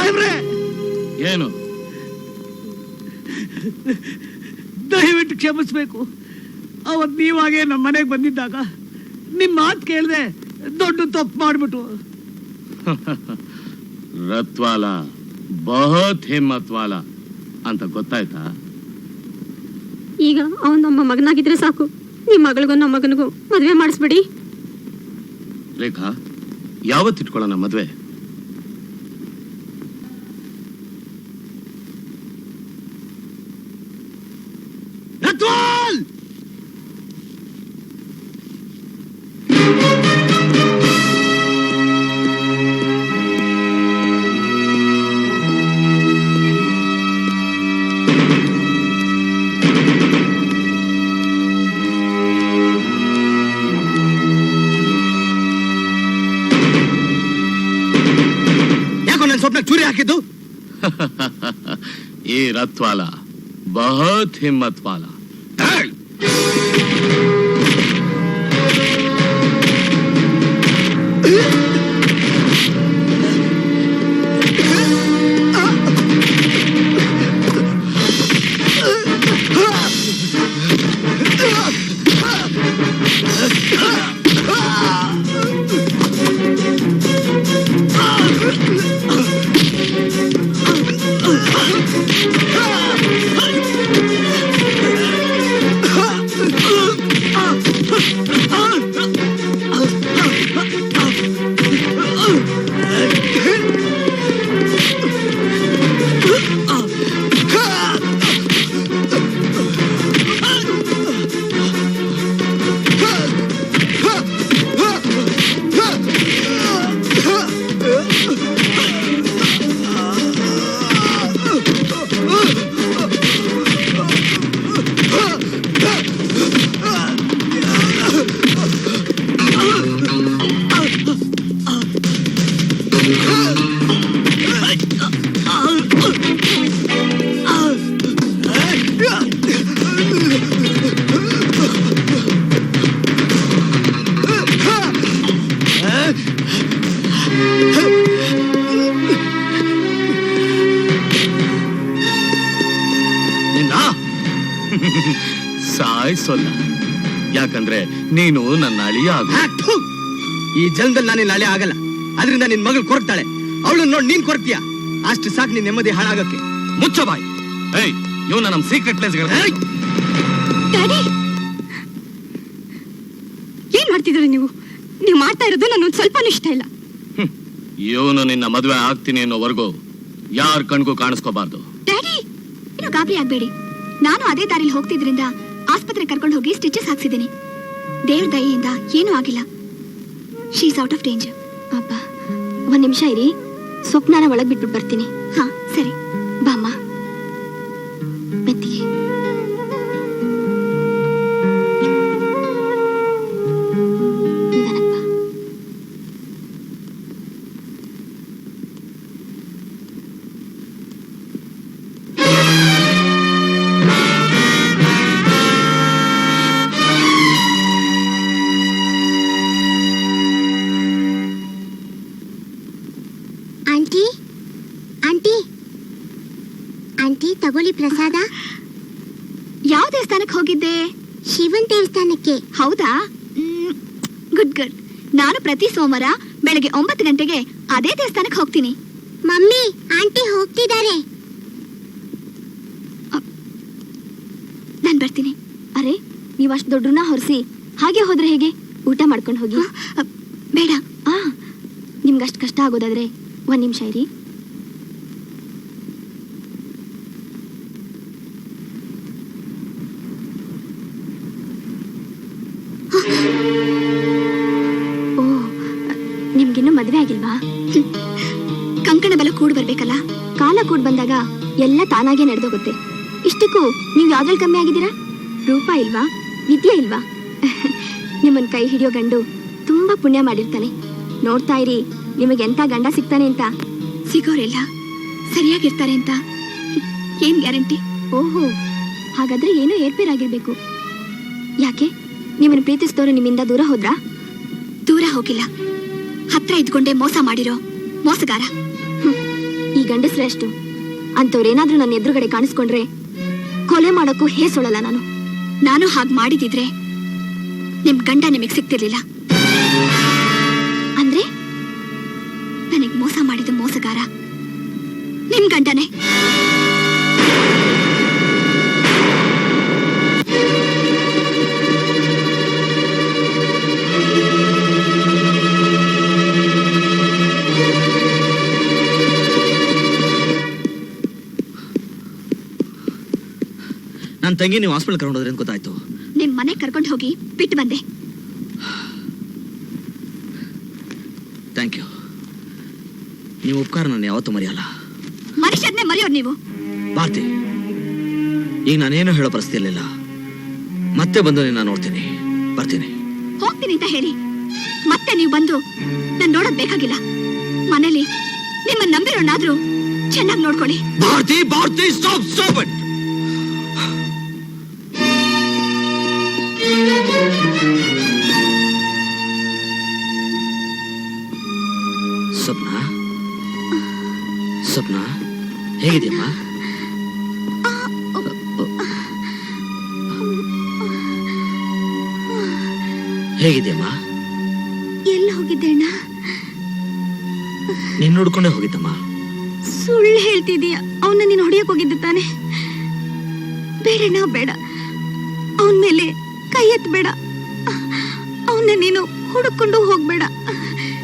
ಸಾಹೇಬ್ರೆ, ಏನು? ದಯವಿಟ್ಟು ಕ್ಷಮಿಸ್ಬೇಕು. ಅವತ್ ನೀವಾಗೆ ನಮ್ಮ ಮನೆಗೆ ಬಂದಿದ್ದಾಗ ನಿಮ್ಮ ಮಾತು ಕೇಳದೆ ದೊಡ್ಡ ತಪ್ಪು ಮಾಡ್ಬಿಟ್ಟು. ರತ್ವಾಲ ಬಹುತ್ ಹಿಮ್ಮತ್ ವಾಲ ಅಂತ ಗೊತ್ತಾಯ್ತಾ? ಈಗ ಅವನ್ ನಮ್ಮ ಮಗನಾಗಿದ್ರೆ ಸಾಕು. ನಿಮ್ಮ ಮಗಳಿಗೂ ನಮ್ಮ ಮಗನಿಗೂ ಮದುವೆ ಮಾಡಿಸ್ಬಿಡಿ. ರೇಖಾ, ಯಾವತ್ತಿಟ್ಕೊಳ್ಳೋಣ ಮದ್ವೆ? ರತ್ವಾಲ್! ಯಾಕೋ ನನ್ನ ಸ್ವಪ್ನ ಚೂರಿ ಹಾಕಿದ್ದು? ಈ ರತ್ವಾಲ ಬಹುತ್ ಹಿಮ್ಮತ್ ವಾಲ. ಸಾಯಿಸೋಲ್ಲ, ಯಾಕಂದ್ರೆ ನೀನು ನನ್ನ ಅಳಿಯ ಆಗು. ಈ ಜನ್ಮದಲ್ಲಿ ನಾನು ಅಳಿ ಆಗಲ್ಲ. ಅದರಿಂದ ನಿನ್ ಮಗಳು ಕೊರಗ್ತಾಳೆ. ಅವಳು ನೋಡಿ ನೀನ್ ಕೊರಗ್ತೀಯ. ಅಷ್ಟು ಸಾಕು ನಿನ್ ನೆಮ್ಮದಿ ಹಾಳಾಗಕ್ಕೆ. ಮುಚ್ಚ ಬಾಯ್. ಏಯ್, ಇವನ ನಮ್ ಸೀಕ್ರೆಟ್ ಪ್ಲೇಸ್. ಡ್ಯಾಡಿ, ಏನ್ ಮಾಡ್ತಿದ್ರಿ ನೀವು? ನೀವು ಮಾಡ್ತಾ ಇರೋದು ನನ್ನೊಂದು ಸ್ವಲ್ಪನೂ ಇಷ್ಟ ಇಲ್ಲ. ಇವನು ನಿನ್ನ ಮದುವೆ ಆಗ್ತೀನಿ ಅನ್ನೋವರೆಗೂ ಯಾರ ಕಣ್ಗೂ ಕಾಣಿಸ್ಕೋಬಾರ್ದು. ಡ್ಯಾಡಿ, ಇನ್ನು ಗಾಬರಿ ಆಗ್ಬೇಡಿ. ನಾನು ಅದೇ ದಾರಿಲಿ ಹೋಗ್ತಿದ್ರಿಂದ ಆಸ್ಪತ್ರೆ ಕರ್ಕೊಂಡು ಹೋಗಿ ಸ್ಟಿಚಸ್ ಹಾಕ್ಸಿದ್ದೀನಿ. ದೇವ್ರ ದಯೆಯಿಂದ ಏನೂ ಆಗಿಲ್ಲ. She is out of danger. ಅಪ್ಪ, ಒಂದ್ ನಿಮಿಷ ಇರಿ, ಸ್ವಪ್ನಾನ ಒಳಗ್ ಬಿಟ್ಬಿಟ್ಟು ಬರ್ತೀನಿ. ಹಾ ಸರಿ, ಬಾಮ್ಮ. ಮೆತ್ತಿಗೆ. ನಿಧಾನಕ್ಕೆ ಬಾ. ಆಂಟಿ ಆಂಟಿ ಆಂಟಿ, ತಗೊಳ್ಳಿ ಪ್ರಸಾದ. ಯಾವ ದೇವಸ್ಥಾನಕ್ಕೆ ಹೋಗಿದ್ದೆ? ಶಿವನ್ ದೇವಸ್ಥಾನಕ್ಕೆ. ಹೌದಾ? Good good. ನಾನು ಪ್ರತಿ ಸೋಮವಾರ ಬೆಳಗ್ಗೆ 9 ಗಂಟೆಗೆ ಅದೇ ದೇವಸ್ಥಾನಕ್ಕೆ ಹೋಗ್ತೀನಿ. ಮಮ್ಮಿ, ಆಂಟಿ ಹೋಗ್ತಿದ್ದಾರೆ. ನಾನು ಬರ್ತೀನಿ. ಅರೆ, ನೀವು ಅಷ್ಟು ದೊಡ್ಡನ್ನ ಹೊರಿಸಿ ಹಾಗೆ ಹೋದ್ರೆ ಹೇಗೆ? ಊಟ ಮಾಡ್ಕೊಂಡು ಹೋಗಿ. ಬೇಡ, ನಿಮ್ಗೆ ಅಷ್ಟು ಕಷ್ಟ ಆಗೋದಾದ್ರೆ ಒಂದ್ ನಿಮಿಷ ಇರಿ. ಓ, ನಿಮ್ಗಿನ್ನೂ ಮದ್ವೆ ಆಗಿಲ್ವಾ? ಕಂಕಣ ಬಲ ಕೂಡ್ ಬರ್ಬೇಕಲ್ಲ. ಕಾಲ ಕೂಡ್ ಬಂದಾಗ ಎಲ್ಲ ತಾನಾಗೆ ನಡೆದೋಗುತ್ತೆ. ಇಷ್ಟಕ್ಕೂ ನೀವು ಯಾವ್ದ್ರಲ್ಲಿ ಕಮ್ಮಿ ಆಗಿದ್ದೀರಾ? ರೂಪ ಇಲ್ವಾ? ವಿದ್ಯೆ ಇಲ್ವಾ? ನಿಮ್ಮನ್ ಕೈ ಹಿಡಿಯೋ ಗಂಡು ತುಂಬಾ ಪುಣ್ಯ ಮಾಡಿರ್ತಾನೆ. ನೋಡ್ತಾ ಇರಿ, ನಿಮಗೆ ಎಂತ ಗಂಡ ಸಿಗ್ತಾನೆ ಅಂತ. ಸಿಗೋರೆಲ್ಲ ಸರಿಯಾಗಿರ್ತಾರೆ ಅಂತ ಏನ್ ಗ್ಯಾರಂಟಿ? ಓಹೋ, ಹಾಗಾದ್ರೆ ಏನೋ ಏರ್ಪೇರಾಗಿರ್ಬೇಕು. ಯಾಕೆ? ನಿಮ್ಮನ್ನು ಪ್ರೀತಿಸಿದವರು ನಿಮ್ಮಿಂದ ದೂರ ಹೋದ್ರಾ? ದೂರ ಹೋಗಿಲ್ಲ, ಹತ್ರ ಇದ್ಕೊಂಡೆ ಮೋಸ ಮಾಡಿರೋ ಮೋಸಗಾರ. ಈಗ ಗಂಡಸ್ರೆ ಅಷ್ಟು ಅಂತವ್ರೇನಾದ್ರೂ ನನ್ನ ಎದುರುಗಡೆ ಕಾಣಿಸ್ಕೊಂಡ್ರೆ ಕೊಲೆ ಮಾಡೋಕ್ಕೂ ಹೇಸೊಳಲ್ಲ ನಾನು ಹಾಗೆ ಮಾಡಿದಿದ್ರೆ ನಿಮ್ ಗಂಡ ನಿಮಗ್ ಸಿಗ್ತಿರ್ಲಿಲ್ಲ. ಅಂದ್ರೆ ನನಗ್ ಮೋಸ ಮಾಡಿದ ಮೋಸಗಾರ ನಿಮ್ ಗಂಡನೇ. ನನ್ನ ತಂಗಿ ನೀವು ಹಾಸ್ಪಿಟಲ್ ಕರ್ಕೊಂಡು ಹೋದ್ರಿ ಅಂತ ಗೊತ್ತಾಯ್ತು. ನಿಮ್ ಮನೆ ಕರ್ಕೊಂಡು ಹೋಗಿ ಬಿಟ್ಟು ಬಂದೆ. Thank you. ನೀವು ಉಪಕಾರ ನಾನು ಯಾವತ್ತೂ ಮರೆಯಲ್ಲ. ಮನುಷ್ಯರನ್ನೇ ಮರೆಯೋರು ನೀವು. ಭಾರತಿ, ಈಗ ನಾನೇನು ಹೇಳೋ ಪರಿಸ್ಥಿತಿಯಲ್ಲಿಲ್ಲ. ಮತ್ತೆ ಬಂದು ನಿನ್ನ ನೋಡ್ತೀನಿ, ಬರ್ತೀನಿ. ಹೋಗ್ತೀನಿ ಅಂತ ಹೇಳಿ ಮತ್ತೆ ನೀವು ಬಂದು ನಾನು ನೋಡೋದ್ ಬೇಕಾಗಿಲ್ಲ. ಮನೇಲಿ ನಿಮ್ಮನ್ನ ನಂಬಿರೋಣಾದ್ರೂ ಚೆನ್ನಾಗಿ ನೋಡ್ಕೊಳ್ಳಿ. Bharathi, Bharathi, stop stop it. Swapna ಹೇಗಿದೆಯಮ್ಮ? ಹೇಗಿದೆಯಮ್ಮ? ಎಲ್ಲ ಹೋಗಿದ್ದೆ ಅಣ್ಣ? ನೀನ್ ನೋಡ್ಕೊಂಡೇ ಹೋಗಿದ್ದಮ್ಮ. ಸುಳ್ಳು ಹೇಳ್ತಿದೀಯ. ಅವನ್ನ ನೀನು ಹೊಡೆಯಕ್ ಹೋಗಿದ್ದೆ ತಾನೆ? ಬೇಡಣ್ಣ, ಬೇಡ. ಅವನ ಮೇಲೆ ಕೈ ಎತ್ತಬೇಡ. ಅವನ್ನ ನೀನು ಹುಡುಕೊಂಡು ಹೋಗ್ಬೇಡ.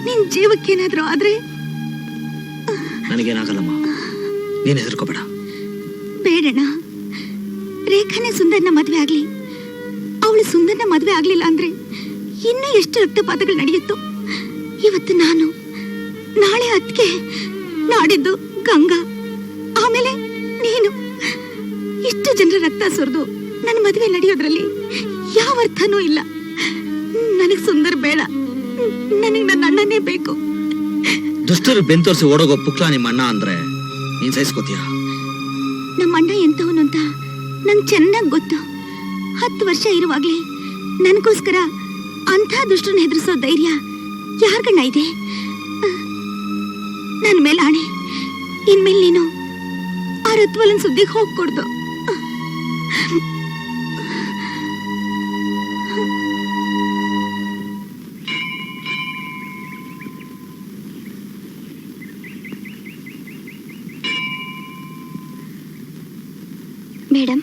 ನಿನ್ ಜೀವಕ್ಕೇನಾದ್ರೂ ಆದ್ರೆ ನನಗೇನಾಗಲ್ಲಮ್ಮ, ನೀನ್ ಹೆದರ್ಕೋಬೇಡ. ಬೇಡಣ್ಣ. ರೇಖಾನೇ ಸುಂದರ್ನ ಮದ್ವೆ ಆಗ್ಲಿ. ಅವಳು ಸುಂದರ್ನ ಮದ್ವೆ ಆಗ್ಲಿಲ್ಲ ಅಂದ್ರೆ ಇನ್ನೂ ಎಷ್ಟು ರಕ್ತಪಾತಗಳು ನಡೆಯುತ್ತೋ. ಇವತ್ತು ನಾನು, ನಾಳೆ ಅದ್ಕೆ, ನಾಡಿದ್ದು ಗಂಗಾ, ಆಮೇಲೆ ನೀನು. ಇಷ್ಟು ಜನರ ರಕ್ತ ಸುರಿದು ನನ್ನ ಮದುವೆ ನಡೆಯೋದ್ರಲ್ಲಿ ಯಾವ ಅರ್ಥನೂ ಇಲ್ಲ. ನನಗ್ ಸುಂದರ್ ಬೇಡ. ನನಗ್ ನನ್ನ ಅಣ್ಣನೇ ಬೇಕು. ದುಷ್ಟರು ಬೆಂತೋರ್ಸಿ ಓಡೋಗೋ ಪುಕ್ಲ ನಿಮ್ಮ ಅಣ್ಣ ಅಂದ್ರೆ ನೀನ್ ಸಹಿಸ್ಕೋತೀಯ? ನಮ್ಮ ಅಣ್ಣ ಎಂತವನು ಅಂತ ನಂಗೆ ಚೆನ್ನಾಗಿ ಗೊತ್ತು. 10 ವರ್ಷ ಇರುವಾಗ್ಲೇ ನನಗೋಸ್ಕರ ಅಂಥ ದುಷ್ಟರನ್ನ ಹೆದರ್ಸೋ ಧೈರ್ಯ ಯಾರ್ಗಣ್ಣ ಇದೆ? ನನ್ನ ಮೇಲೆ ಆಣೆ, ಇನ್ಮೇಲೆ ನೀನು ಆ ರತ್ವಲನ್ ಸುದ್ದಿಗೆ ಹೋಗ್ಕೊಡ್ದು. ಮೇಡಮ್,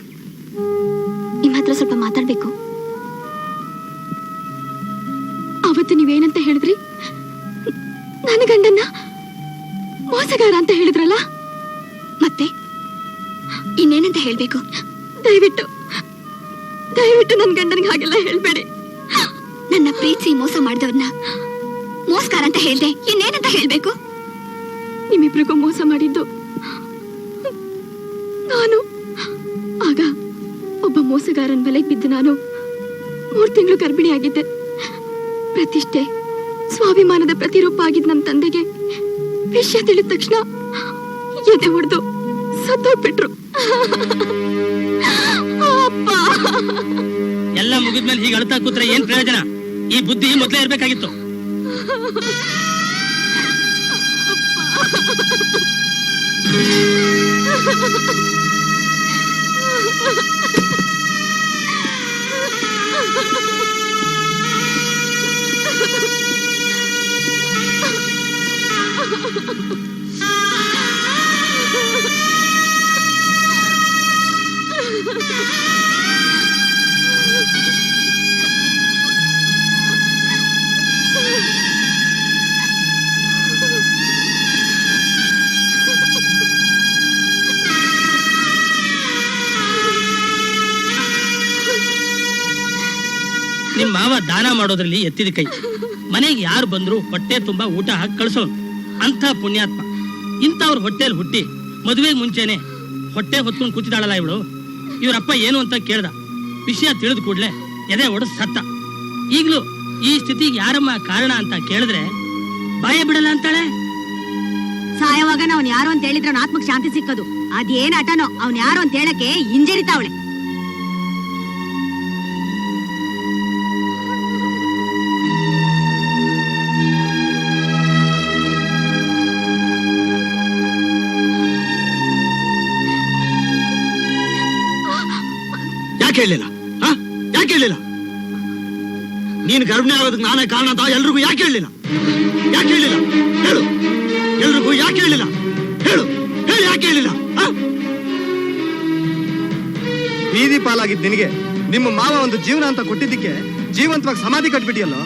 ನಿಮ್ಮ ಹತ್ರ ಸ್ವಲ್ಪ ಮಾತಾಡ್ಬೇಕು. ಅವತ್ತು ನೀವೇನಂತ ಹೇಳಿದ್ರಿ? ನನ್ನ ಗಂಡನ್ನ ಮೋಸಗಾರ ಅಂತ ಹೇಳಿದ್ರಲ್ಲ, ಮತ್ತೆ ಇನ್ನೇನಂತ ಹೇಳ್ಬೇಕು? ದಯವಿಟ್ಟು ದಯವಿಟ್ಟು ನನ್ನ ಗಂಡನಿಗೆ ಹಾಗೆಲ್ಲ ಹೇಳ್ಬೇಡಿ. ನನ್ನ ಪ್ರೀತಿ ಮೋಸ ಮಾಡಿದವ್ರನ್ನ ಮೋಸಗಾರ ಅಂತ ಹೇಳ್ದೆ, ಇನ್ನೇನಂತ ಹೇಳ್ಬೇಕು? ನಿಮ್ಮಿಬ್ರಿಗೂ ಮೋಸ ಮಾಡಿದ್ದು ನಾನು. ಆಗ ಒಬ್ಬ ಮೋಸಗಾರನ ಬಲೆಗೆ ಬಿದ್ದು ನಾನು 3 ತಿಂಗಳು ಗರ್ಭಿಣಿಯಾಗಿದ್ದೆ. ಪ್ರತಿಷ್ಠೆ, ಸ್ವಾಭಿಮಾನದ ಪ್ರತಿರೂಪ ಆಗಿದ್ದ ನಮ್ಮ ತಂದೆಗೆ ವಿಷಯ ತಿಳಿದ ತಕ್ಷಣ ಎದೆ ಹೊಡೆದು ಸತ್ತೋಗ್ಬಿಟ್ರು. ಎಲ್ಲ ಮುಗಿದ್ಮೇಲೆ ಹೀಗೆ ಅಳ್ತಾ ಕೂತ್ರೆ ಏನ್ ಪ್ರಯೋಜನ? ಈ ಬುದ್ಧಿ ಮೊದಲೇ ಇರ್ಬೇಕಾಗಿತ್ತು. ನಿಮ್ ಮಾವ ದಾನ ಮಾಡೋದ್ರಲ್ಲಿ ಎತ್ತಿದ ಕೈ. ಮನೆಗೆ ಯಾರು ಬಂದ್ರು ಹೊಟ್ಟೆ ತುಂಬಾ ಊಟ ಹಾಕಿ ಕಳ್ಸೋನು. ಅಂತ ಪುಣ್ಯಾತ್ಮ. ಇಂಥವ್ರ ಹೊಟ್ಟೆಲ್ ಹುಟ್ಟಿ ಮದುವೆಗೆ ಮುಂಚೆನೆ ಹೊಟ್ಟೆ ಹೊತ್ಕೊಂಡು ಕೂತಿದಾಳಲ್ಲ ಇವಳು. ಇವ್ರಪ್ಪ ಏನು ಅಂತ ಕೇಳ್ದ. ವಿಷಯ ತಿಳಿದ ಕೂಡ್ಲೆ ಎದೆ ಒಡೆದು ಸತ್ತ. ಈಗ್ಲೂ ಈ ಸ್ಥಿತಿಗೆ ಯಾರಮ್ಮ ಕಾರಣ ಅಂತ ಕೇಳಿದ್ರೆ ಬಾಯ ಬಿಡಲ್ಲ ಅಂತಾಳೆ. ಸಾಯವಾಗ ಅವ್ನು ಯಾರು ಅಂತ ಹೇಳಿದ್ರೆ ಅವ್ನ ಆತ್ಮಕ್ ಶಾಂತಿ ಸಿಕ್ಕೋದು. ಅದೇನ್ ಆಟನೋ ಅವ್ನು ಯಾರು ಅಂತ ಹೇಳಕ್ಕೆ ಹಿಂಜರಿತಾವಳೆ. ಹೇಳಿಲ್ಲ? ಯಾಕೆ ಹೇಳಿಲ್ಲ? ನೀನು ಗರ್ಭಿಣಿ ಆಗೋದಕ್ಕೆ ನಾನೇ ಕಾರಣ ಅಂತ ಎಲ್ರಿಗೂ ಯಾಕೆ ಹೇಳಿಲ್ಲ? ಯಾಕೆ ಹೇಳಿಲ್ಲ ಹೇಳು? ಎಲ್ರಿಗೂ ಯಾಕೆ ಹೇಳಿಲ್ಲ ಹೇಳು? ಹೇಳಿ ಯಾಕೆ ಹೇಳಿಲ್ಲ? ಬೀದಿ ಪಾಲಾಗಿದ್ದ ನಿನಗೆ ನಿಮ್ಮ ಮಾವ ಒಂದು ಜೀವನ ಅಂತ ಕೊಟ್ಟಿದ್ದಕ್ಕೆ ಜೀವಂತವಾಗಿ ಸಮಾಧಿ ಕಟ್ಬಿಟ್ಟಿಯಲ್ಲೋ.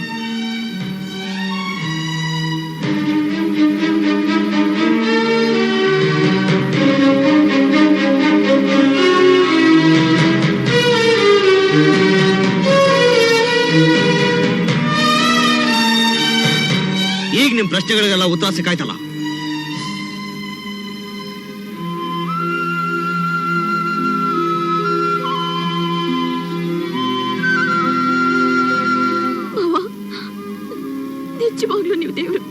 ಈಗ ನಿಮ್ ಪ್ರಶ್ನೆಗಳಿಗೆಲ್ಲ ಉತ್ತರ ಸಿಕ್ಕಾಯ್ತಲ್ಲ. ನಿಜವಾಗ್ಲೂ ನೀವು ದೇವರು,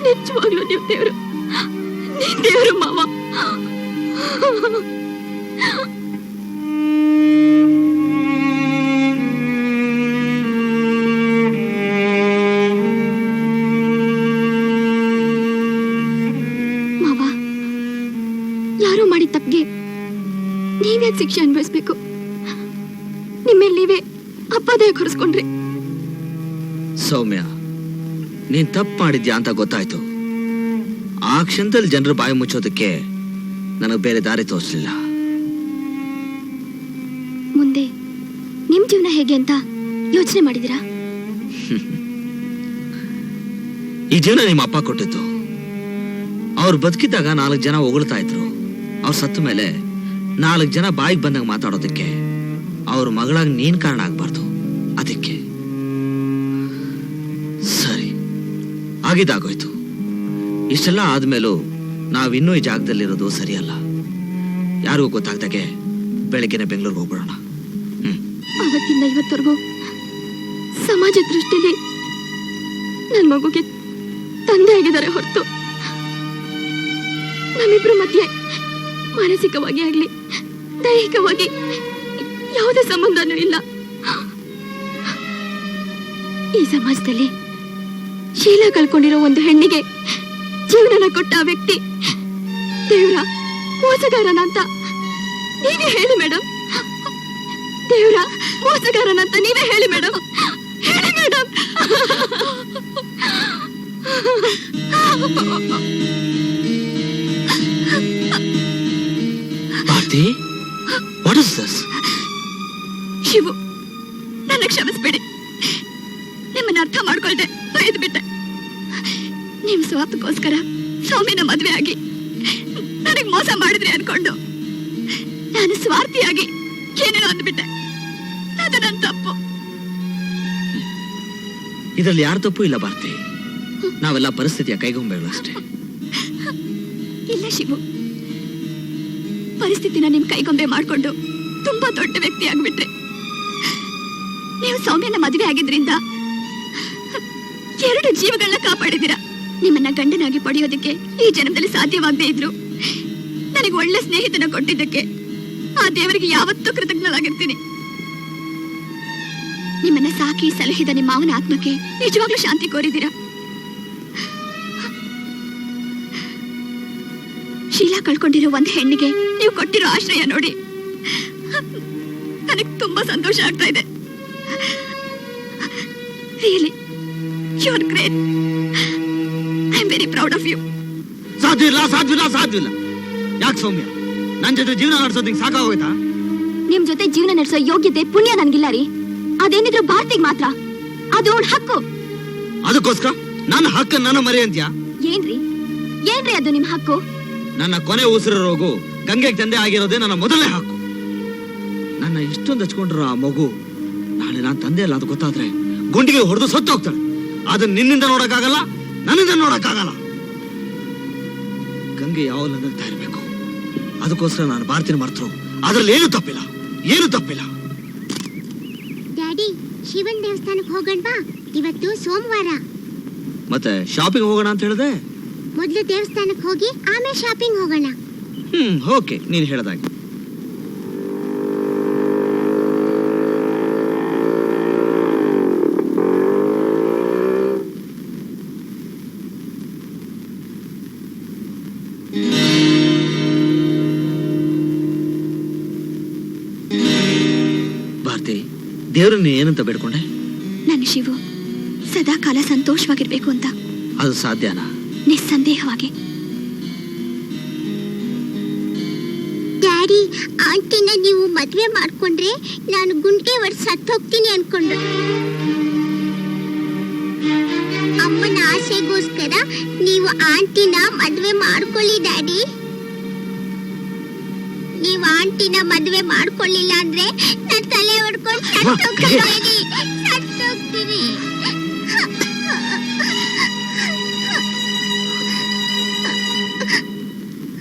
ನಿಜವಾಗ್ಲೂ ನೀವು ದೇವರು, ನೀನ್ ದೇವರು ಮಾವ. ಮಾವ, ಯಾರೋ ಮಾಡಿದ ತಪ್ಪಿಗೆ ನೀವೇ ಶಿಕ್ಷೆ ಅನುಭವಿಸ್ಬೇಕು. ನಿಮ್ಮೇಲೆ ನೀವೇ ಅಪ್ಪದೇ ಹೊರಿಸ್ಕೊಂಡ್ರಿ. ಸೌಮ್ಯ, ನೀನ್ ತಪ್ಪು ಮಾಡಿದ್ಯಾ ಅಂತ ಗೊತ್ತಾಯ್ತು. ಆ ಕ್ಷಣದಲ್ಲಿ ಜನರು ಬಾಯಿ ಮುಚ್ಚೋದಕ್ಕೆ ನನಗೆ ಬೇರೆ ದಾರಿ ತೋರಿಸಲಿಲ್ಲ. ಮುಂದೆ ನಿಮ್ ಜೀವನ ಹೇಗೆ ಅಂತ ಯೋಚನೆ ಮಾಡಿದಿರಾ? ಈ ಜೀವನ ನಿಮ್ಮ ಅಪ್ಪ ಕೊಟ್ಟಿದ್ದು. ಅವ್ರು ಬದುಕಿದ್ದಾಗ 4 ಜನ ಹೊಗಳ್ತಾ ಇದ್ರು. ಅವ್ರು ಸತ್ತ ಮೇಲೆ 4 ಜನ ಬಾಯಿಗೆ ಬಂದಾಗ ಮಾತಾಡೋದಕ್ಕೆ ಅವ್ರ ಮಗಳಾಗಿ ನೀನ್ ಕಾರಣ ಆಗ್ಬಾರ್ದು. ಅದಕ್ಕೆ ಸರಿ, ಆಗಿದ್ದಾಗೋಯ್ತು. ಇಷ್ಟೆಲ್ಲ ಆದ್ಮೇಲೂ ನಾವಿನ್ನೂ ಈ ಜಾಗದಲ್ಲಿರೋದು ಸರಿಯಲ್ಲ. ಯಾರಿಗೂ ಗೊತ್ತಾಗ್ದಾಗೆ ಬೆಳಗ್ಗೆನೆ ಬೆಂಗಳೂರಿಗೆ ಹೋಗ್ಬಿಡೋಣ. ಅವತ್ತಿಂದ ಇವತ್ತವರೆಗೂ ಸಮಾಜ ದೃಷ್ಟಿಲಿ ನನ್ ಮಗುಗೆ ತಂದೆ ಆಗಿದ್ದಾರೆ ಹೊರತು ನಮ್ಮಿಬ್ರು ಮಧ್ಯೆ ಮಾನಸಿಕವಾಗಿ ಆಗ್ಲಿ ದೈಹಿಕವಾಗಿ ಯಾವುದೇ ಸಂಬಂಧನೂ ಇಲ್ಲ. ಈ ಸಮಾಜದಲ್ಲಿ ಶೀಲ ಕಳ್ಕೊಂಡಿರೋ ಒಂದು ಹೆಣ್ಣಿಗೆ ಜೀವನನ ಕೊಟ್ಟ ಆ ವ್ಯಕ್ತಿ ದೇವ್ರ ಮೋಸಗಾರನ ಅಂತ ನೀವೇ ಹೇಳಿ ಮೇಡಮ್. ದೇವ್ರ ಮೋಸಗಾರನ ಅಂತ ನೀವೇ ಹೇಳಿ ಮೇಡಮ್. ಹೇಳಿ madam. Bharathi, what is this? Shivu, ನನ್ನ ಕ್ಷಮಿಸ್ಬೇಡಿ. ನಿಮ್ಮನ್ನ ಅರ್ಥ ಮಾಡ್ಕೊಳ್ದೆ ಬೈದು ಬಿಟ್ಟೆ. ನಿಮ್ ಸ್ವಾರ್ಥಕ್ಕೋಸ್ಕರ ಸೌಮ್ಯನ ಮದ್ವೆ ಆಗಿ ನನಗ್ ಮೋಸ ಮಾಡಿದ್ರಿ ಅನ್ಕೊಂಡು ನಾನು ಸ್ವಾರ್ಥಿಯಾಗಿ ಏನೇನೋ ಅಂದ್ಬಿಟ್ಟೆ. ಅದು ನನ್ನ ತಪ್ಪು. ಇದ್ರಲ್ಲಿ ಯಾರ ತಪ್ಪು ಇಲ್ಲ ಭಾರತಿ. ನಾವೆಲ್ಲ ಪರಿಸ್ಥಿತಿಯ ಕೈಗೊಂಬೆಗಳು ಅಷ್ಟೇ. ಇಲ್ಲ ಶಿವು, ಪರಿಸ್ಥಿತಿನ ನಿಮ್ ಕೈಗೊಂಬೆ ಮಾಡ್ಕೊಂಡು ತುಂಬಾ ದೊಡ್ಡ ವ್ಯಕ್ತಿ ಆಗ್ಬಿಟ್ರೆ. ನೀವು ಸೌಮ್ಯನ ಮದುವೆ ಆಗಿದ್ರಿಂದ 2 ಜೀವಗಳನ್ನ ಕಾಪಾಡಿದ್ದೀರಾ. ನಿಮ್ಮನ್ನ ಗಂಡನಾಗಿ ಪಡೆಯೋದಕ್ಕೆ ಈ ಜನ್ಮದಲ್ಲಿ ಸಾಧ್ಯವಾಗದೇ ಇದ್ರು ನನಗೆ ಒಳ್ಳೆ ಸ್ನೇಹಿತನ ಕೊಟ್ಟಿದ್ದಕ್ಕೆ ಆ ದೇವರಿಗೆ ಯಾವತ್ತೂ ಕೃತಜ್ಞರಾಗಿರ್ತೀನಿ. ನಿಮ್ಮನ್ನ ಸಾಕಿ ಸಲಹಿದ ನಿಮ್ಮ ಮಾವನ ಆತ್ಮಕ್ಕೆ ನಿಜವಾಗ್ಲೂ ಶಾಂತಿ ಕೋರಿದ್ದೀರಾ. ಶೀಲಾ ಕಳ್ಕೊಂಡಿರೋ ಒಂದು ಹೆಣ್ಣಿಗೆ ನೀವು ಕೊಟ್ಟಿರೋ ಆಶ್ರಯ ನೋಡಿ ನನಗೆ ತುಂಬಾ ಸಂತೋಷ ಆಗ್ತಾ ಇದೆ. Really you are great. I am very proud of you. ಸಾಧ್ಯವಿಲ್ಲ. ಯಾಕೆ ಸೌಮ್ಯ, ನನ್ ಜೊತೆ ಜೀವನ ನಡೆಸೋದ್ ನಿಂಗೆ ಸಾಕಾಗೋಯ್ತಾ? ನಿಮ್ ಜೊತೆ ಜೀವನ ನಡೆಸೋ ಯೋಗ್ಯತೆ ಪುಣ್ಯ ನನ್ಗಿಲ್ಲ ರೀ. ಅದೇನಿದ್ರು ಭಾರತಿಗೆ ಮಾತ್ರ. ಅದು ಅವಳ ಹಕ್ಕು. ಅದಕ್ಕೋಸ್ಕರ ನನ್ನ ಹಕ್ಕ ನನ್ನ ಮರೆ ಅಂತ್ಯಾ? ಏನ್ರಿ ಅದು ನಿಮ್ ಹಕ್ಕು? ನನ್ನ ಕೊನೆ ಉಸಿರೋಗೂ ಗಂಗೆಗೆ ತಂದೆ ಆಗಿರೋದೇ ನನ್ನ ಮೊದಲನೇ ಹಕ್ಕು. ನನ್ನ ಇಷ್ಟೊಂದು ಹಚ್ಕೊಂಡಿರೋ ಆ ಮಗು ನಾಳೆ ನಾನು ತಂದೆ ಅಲ್ಲ ಅದು ಗೊತ್ತಾದ್ರೆ ಗುಂಡಿಗೆ ಹೊಡೆದು ಸತ್ತು ಹೋಗ್ತಾಳೆ. ಅದನ್ನ ನಿನ್ನಿಂದ ನೋಡಕ್ಕಾಗಲ್ಲ, ನನ್ನಿಂದ ನೋಡಕ್ಕಾಗಲ್ಲ. ಗಂಗೆ ಯಾವಾಗಲೂ ನಗ್ತಾ ಇರಬೇಕು. ಅದಕ್ಕೋಸ್ಕರ ನಾನು ಭಾರತಿನ ಮರ್ತರು ಅದ್ರಲ್ಲಿ ಏನು ತಪ್ಪಿಲ್ಲ. ಡ್ಯಾಡಿ, ಶಿವನ್ ದೇವಸ್ಥಾನಕ್ಕೆ ಹೋಗೋಣ ಬಾ. ಇವತ್ತು ಸೋಮವಾರ. ಮತ್ತೆ ಶಾಪಿಂಗ್ ಹೋಗೋಣ ಅಂತ ಹೇಳಿದೆ. ಮೊದಲು ದೇವಸ್ಥಾನಕ್ಕೆ ಹೋಗಿ ಆಮೇಲೆ ಶಾಪಿಂಗ್ ಹೋಗೋಣ. ಓಕೆ, ನೀನು ಹೇಳ್ದಾಗೆ. ದೇವ್ರನ್ನ ಏನಂತ ಬೇಡ್ಕೊಂಡೆ? ನನ್ನ ಶಿವು ಸದಾ ಕಾಲ ಸಂತೋಷವಾಗಿರ್ಬೇಕು ಅಂತ. ಅದು ಸಾಧ್ಯನಾ? ನಿಸ್ಸಂದೇಹವಾಗಿ. ಡ್ಯಾಡಿ, ಆಂಟಿನ ನೀವು ಮದ್ವೆ ಮಾಡ್ಕೊಂಡ್ರೆ ನಾನು ಗುಂಡ್ಗೆ ಹೊಡ್ ಸತ್ತು ಹೋಗ್ತೀನಿ ಅನ್ಕೊಂಡ್ರು. ಅಮ್ಮನ ಆಸೆಗೋಸ್ಕರ ನೀವು ಆಂಟಿನ ಮದ್ವೆ ಮಾಡ್ಕೊಳ್ಳಿ ಡ್ಯಾಡಿ. ನೀವು ಆಂಟಿನ ಮದ್ವೆ ಮಾಡ್ಕೊಳ್ಳಿಲ್ಲ ಅಂದ್ರೆ ನಾನು ತಲೆ ಹೊಡ್ಕೊಂಡು ಸತ್ತೋಗ್ತೀನಿ.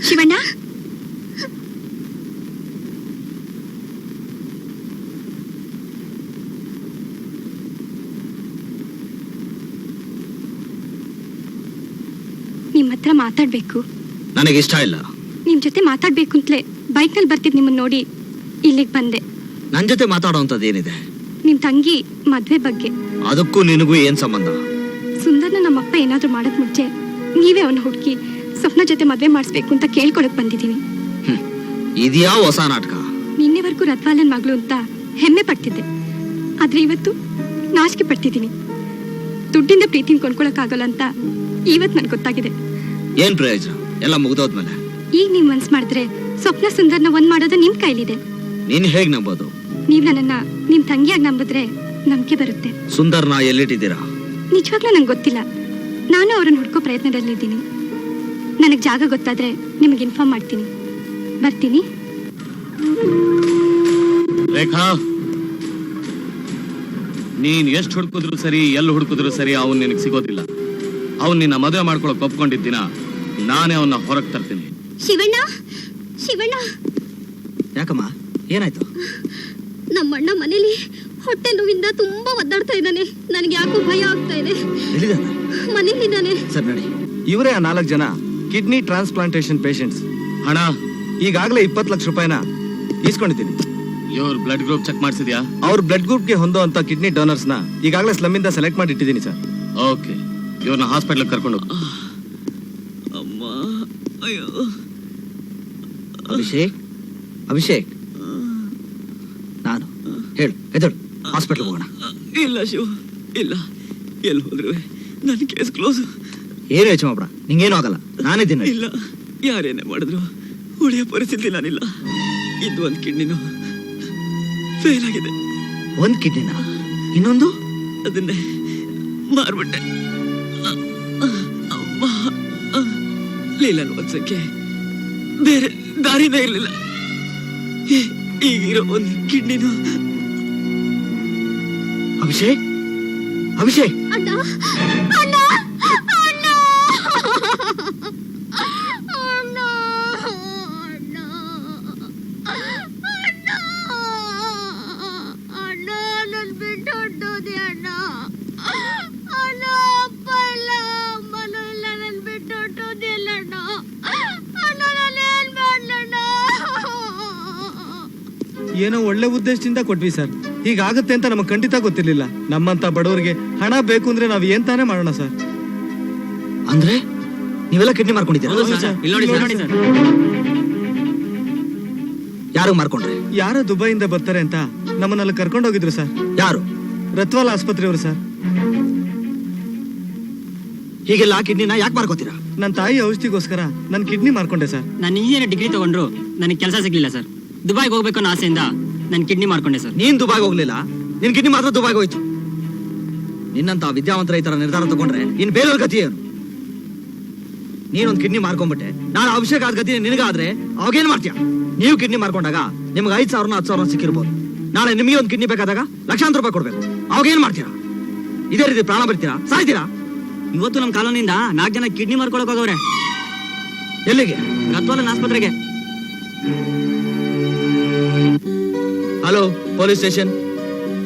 ಶಿವಣ್ಣ, ನಿಮ್ಮ ಹತ್ರ ಮಾತಾಡ್ಬೇಕು. ನನಗೆ ಇಷ್ಟ ಇಲ್ಲ. ನಿಮ್ ಜೊತೆ ಮಾತಾಡ್ಬೇಕು ಅಂತಲೇ ಬೈಕ್ನಲ್ಲಿ ಬರ್ತಿದ್ ನಿಮ್ಮನ್ನ ನೋಡಿ ಇಲ್ಲಿಗೆ ಬಂದೆ. ನನ್ ಜೊತೆ ಮಾತಾಡೋಂಥದ್ದು ಏನಿದೆ? ನಿಮ್ ತಂಗಿ ಮದ್ವೆ ಬಗ್ಗೆ. ಅದಕ್ಕೂ ನಿನಗೂ ಏನ್ ಸಂಬಂಧ? ಸುಂದರ್ನ ನಮ್ಮಪ್ಪ ಏನಾದ್ರೂ ಮಾಡಕ್ ಮುಂಚೆ ನೀವೇ ಅವನ್ನ ಹುಡುಕಿ ಸ್ವಪ್ನ ಜೊತೆ ಮದ್ವೆ ಮಾಡಿಸ್ಬೇಕು ಅಂತ ಕೇಳ್ಕೊಳಕ್ ಬಂದಿದ್ದೀನಿ. ಇದ್ಯಾವ ಹೊಸ ನಾಟಕ? ನಿನ್ನೆವರೆಗೂ ರತ್ವಾಲನ್ ಮಗಳು ಅಂತ ಹೆಮ್ಮೆ ಪಡ್ತಿದ್ದೆ, ಆದ್ರೆ ಇವತ್ತು ನಾಚಿಕೆ ಪಡ್ತಿದ್ದೀನಿ. ದುಡ್ಡಿಂದ ಪ್ರೀತಿನ ಕೊಂಡ್ಕೊಳಕ್ಕಾಗಲ್ಲ ಅಂತ ಇವತ್ತು ನನ್ಗೆ ಗೊತ್ತಾಗಿದೆ. ಏನ್ ಪ್ರಯೋಜನ? ಎಲ್ಲ ಮುಗ್ದೋದ್ಮೇಲೆ ಈಗ ನೀವ್ ಮನ್ಸ್ ಮಾಡಿದ್ರೆ ಸ್ವಪ್ನ ಸುಂದರ್ನ ಒಂದ್ ಮಾಡೋದು ನಿಮ್ ಕೈಲಿದೆ. ನೀನ್ ಹೇಗ್ ನಂಬೋದು? ನೀವ್ ನನ್ನನ್ನ ನಿಮ್ ತಂಗಿಯಾಗಿ ನಂಬಿದ್ರೆ ನಂಬಿಕೆ ಬರುತ್ತೆ. ಸುಂದರ್ನ ಎಲ್ಲಿಟ್ಟಿದ್ದೀರಾ? ನಿಜವಾಗ್ಲೂ ನಂಗೆ ಗೊತ್ತಿಲ್ಲ. ನಾನು ಅವ್ರನ್ನ ಹುಡ್ಕೋ ಪ್ರಯತ್ನದಲ್ಲಿದ್ದೀನಿ. ನನಗ್ ಜಾಗ ಗೊತ್ತಾದ್ರೆ ನಿಮಗೆ ಇನ್ಫಾರ್ಮ್ ಮಾಡ್ತೀನಿ. ಬರ್ತೀನಿ. ರೇಖಾ, ನೀನ್ ಎಷ್ಟು ಹುಡುಕಿದ್ರು ಸರಿ, ಎಲ್ಲಿ ಹುಡುಕಿದ್ರು ಸರಿ, ಅವನ್ ನಿನಗೆ ಸಿಗೋದಿಲ್ಲ. ಅವನ್ ನಿನ್ನ ಮದುವೆ ಮಾಡ್ಕೊಳಕ್ ಒಪ್ಕೊಂಡಿದ್ದಿನ ನಾನೇ ಅವನ್ನ ಹೊರಗೆ ತರ್ತೀನಿ. ಶಿವಣ್ಣ, ಶಿವಣ್ಣ, ಯಾಕಮ್ಮ, ಏನಾಯ್ತು? ನಮ್ಮಣ್ಣ ಮನೇಲಿ ಹೊಟ್ಟೆ ನೋವಿಂದ ತುಂಬಾ ಒದ್ದಾಡ್ತಾ ಇದ್ದಾನೆ. ನನಗೆ ಯಾಕೋ ಭಯ ಆಗ್ತಾ ಇದೆ. ಮನೇಲಿದ್ದಾನೆ. ಸರ್ ನಡಿ. ಇವರೇ ಆ 4 ಜನ ಕಿಡ್ನಿ ಟ್ರಾನ್ಸ್ಪ್ಲಾಂಟೇಶನ್ ಪೇಷಂಟ್ಸ್. ಹಣ ಈಗಾಗಲೇ 20 ಲಕ್ಷ ರೂಪಾಯಿನ ಇಸ್ಕೊಂಡಿದ್ದೀನಿ. ಇವ್ರ ಬ್ಲಡ್ ಗ್ರೂಪ್ ಚೆಕ್ ಮಾಡಿಸಿದ್ಯಾ? ಅವ್ರ ಬ್ಲಡ್ ಗ್ರೂಪ್ಗೆ ಹೊಂದೋಂತ ಕಿಡ್ನಿ ಡೋನರ್ಸ್ ನ ಈಗಾಗಲೇ ಸ್ಲಮ್ ಇಂದ ಸೆಲೆಕ್ಟ್ ಮಾಡಿ ಇಟ್ಟಿದ್ದೀನಿ ಸರ್. ಓಕೆ, ಇವ್ರನ್ನ ಹಾಸ್ಪಿಟಲ್ ಕರ್ಕೊಂಡು ಹೋಗು. ಅಭಿಷೇಕ್, ಅಭಿಷೇಕ್, ನಾನು ಹೇಳು, ಎದಳು, ಹಾಸ್ಪಿಟಲ್ ಹೋಗೋಣ. ಇಲ್ಲ ಶಿವ, ಇಲ್ಲ. ಎಲ್ಲಿ ಹೋದ್ರು ನನ್ನ ಕೇಸ್ ಕ್ಲೋಸ್. ಏನು ಯೋಚನೆ ಮಾಡ್ಬೇಡ, ನಿಂಗೇನು ಆಗಲ್ಲ, ನಾನಿದ್ದೀನಿ. ಇಲ್ಲ, ಯಾರೇನೇ ಮಾಡಿದ್ರು ಉಳಿಯೋ ಪರಿಸ್ಥಿತಿ ನಾನಿಲ್ಲ. ಇದು ಒಂದು ಕಿಡ್ನಿನು ಫೇಲ್ ಆಗಿದೆ. ಒಂದ್ ಕಿಡ್ನಿನ? ಇನ್ನೊಂದು? ಅದನ್ನೇ ಮಾರ್ಬಿಟ್ಟೆ. ಲೀಲನ್ ಓದ್ಸಕ್ಕೆ ಬೇರೆ ದಾರಿನೇ ಇರಲಿಲ್ಲ. ಈಗಿರೋ ಒಂದು ಕಿಡ್ನಿನು. ಅಭಿಷೇಕ್, ಅಭಿಷೇಕ್, ಅಣ್ಣ, ಅಣ್ಣ, ಅಣ್ಣ, ಅಣ್ಣ, ಅಣ್ಣ, ಅಣ್ಣ, ಅಣ್ಣ, ನನ್ ಬಿಟ್ಟು ಹೊರ್ಟೋದೆ ಅಣ್ಣ. ಅಣ್ಣ, ಅಪ್ಪ ಇಲ್ಲ, ಅಮ್ಮನೂ ಇಲ್ಲ, ನನ್ ಬಿಟ್ಟು ಹೊರ್ಟೋದೆ ಅಲ್ಲ ಅಣ್ಣ. ಅಣ್ಣ, ನಾನೇನ್ ಮಾಡ್ಲಣ್ಣ? ಏನೋ ಒಳ್ಳೆ ಉದ್ದೇಶದಿಂದ ಕೊಟ್ವಿ ಸರ್. ಹೀಗಾಗುತ್ತೆ ಅಂತ ನಮಗೆ ಖಂಡಿತ ಗೊತ್ತಿರ್ಲಿಲ್ಲ. ನಮ್ಮಂತ ಬಡವರಿಗೆ ಹಣ ಬೇಕು ಅಂದ್ರೆ ನಾವ್ ಏನ್ ತಾನೇ ಮಾಡೋಣ ಸರ್. ಅಂದ್ರೆ ನೀವೆಲ್ಲ ಕಿಡ್ನಿ ಮಾರ್ಕೊಂಡಿದ್ದೀರಾ? ಯಾರು ಮಾರ್ಕೊಂಡ್ರೆ? ಯಾರೋ ದುಬೈಯಿಂದ ಬರ್ತಾರೆ ಅಂತ ನಮ್ಮನ್ನೆಲ್ಲ ಕರ್ಕೊಂಡು ಹೋಗಿದ್ರು ಸರ್. ಯಾರು? ರತ್ವಾಲ ಆಸ್ಪತ್ರೆಯವರು ಸರ್. ಹೀಗೆಲ್ಲ ಕಿಡ್ನಿನ ಯಾಕೆ ಮಾರ್ಕೋತೀರಾ? ನನ್ನ ತಾಯಿ ಔಷಧಿಗೋಸ್ಕರ ನನ್ನ ಕಿಡ್ನಿ ಮಾರ್ಕೊಂಡೆ ಸರ್. ನಾನು ಇಂಜಿನಿಯರ್ ಡಿಗ್ರಿ ತಗೊಂಡ್ರು ನನಗೆ ಕೆಲಸ ಸಿಗ್ಲಿಲ್ಲ ಸರ್. ದುಬೈಗೆ ಹೋಗ್ಬೇಕು ಅನ್ನೋ ಆಸೆಯಿಂದ ನಾನು ಕಿಡ್ನಿ ಮಾಡ್ಕೊಂಡೆ ಸರ್. ನೀನ್ ದುಬೈಗೆ ಹೋಗ್ಲಿಲ್ಲ, ನಿನ್ ಕಿಡ್ನಿ ಮಾತ್ರ ದುಬೈಗೆ ಹೋಯ್ತು. ನಿನ್ನಂತ ವಿದ್ಯಾವಂತರ ಈ ತರ ನಿರ್ಧಾರ ತಗೊಂಡ್ರೆ ಇನ್ ಬೇರೆಯವ್ರ ಗತಿ ಏನು? ನೀನೊಂದು ಕಿಡ್ನಿ ಮಾರ್ಕೊಂಡ್ಬಿಟ್ಟೆ, ನಾನು ಅಭಿಷೇಕ್ ಆದ ಗತಿ ನಿನಗಾದ್ರೆ ಅವಾಗೇನ್ ಮಾಡ್ತೀಯ? ನೀವು ಕಿಡ್ನಿ ಮಾರ್ಕೊಂಡಾಗ ನಿಮ್ಗೆ 5,000 10,000 ಸಿಕ್ಕಿರ್ಬೋದು. ನಾಳೆ ನಿಮಗೆ ಒಂದು ಕಿಡ್ನಿ ಬೇಕಾದಾಗ ಲಕ್ಷಾಂತರ ರೂಪಾಯಿ ಕೊಡ್ಬೇಕು. ಅವಾಗೇನ್ ಮಾಡ್ತೀರಾ? ಇದೇ ರೀತಿ ಪ್ರಾಣ ಬರ್ತೀರಾ, ಸಾಯ್ತೀರಾ? ಇವತ್ತು ನಮ್ಮ ಕಾಲೋನಿಯಿಂದ 4 ಜನ ಕಿಡ್ನಿ ಮಾರ್ಕೊಳಕ್ ಹೋಗವ್ರೆ. ಎಲ್ಲಿಗೆ? ರತ್ವಾಲನ್ ಆಸ್ಪತ್ರೆಗೆ. Hello, police station.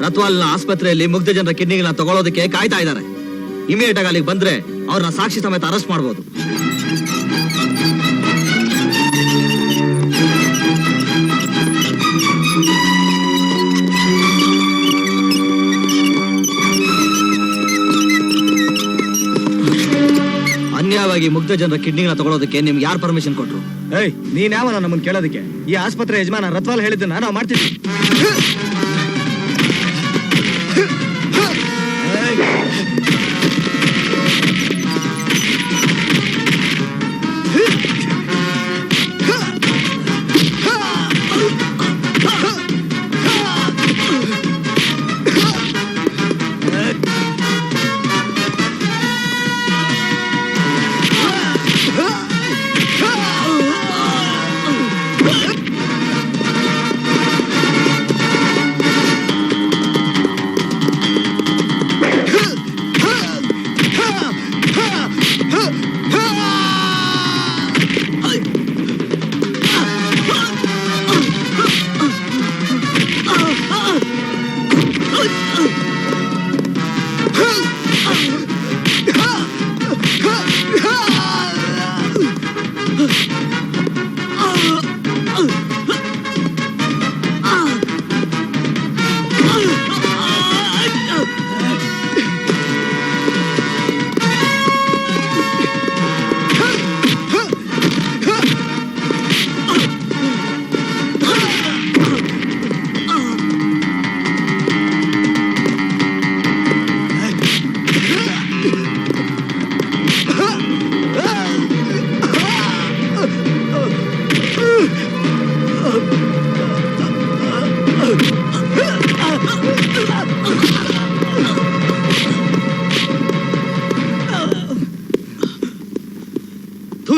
ರತ್ವಾಲ್ನ ಆಸ್ಪತ್ರೆಯಲ್ಲಿ ಮುಗ್ಧ ಜನರ ಕಿಡ್ನಿಗಳನ್ನ ತಗೊಳ್ಳೋದಕ್ಕೆ ಕಾಯ್ತಾ ಇದ್ದಾರೆ. ಇಮಿಡಿಯೇಟ್ ಆಗಿ ಅಲ್ಲಿಗೆ ಬಂದ್ರೆ ಅವ್ರನ್ನ ಸಾಕ್ಷಿ ಸಮೇತ ಅರೆಸ್ಟ್ ಮಾಡಬಹುದು. ಅನ್ಯಾಯವಾಗಿ ಮುಗ್ಧ ಜನರ ಕಿಡ್ನಿಗಳನ್ನ ತಗೊಳ್ಳೋದಕ್ಕೆ ನಿಮ್ಗೆ ಯಾರು ಪರ್ಮಿಷನ್ ಕೊಟ್ರು? ಏಯ್, ನೀನ್ ಯಾವ ನಮ್ಮನ್ನ ಕೇಳೋದಕ್ಕೆ? ಈ ಆಸ್ಪತ್ರೆ ಯಜಮಾನ ರತ್ವಾಲ್ ಹೇಳಿದ್ದನ್ನ ನಾವು ಮಾಡ್ತಿದ್ವಿ.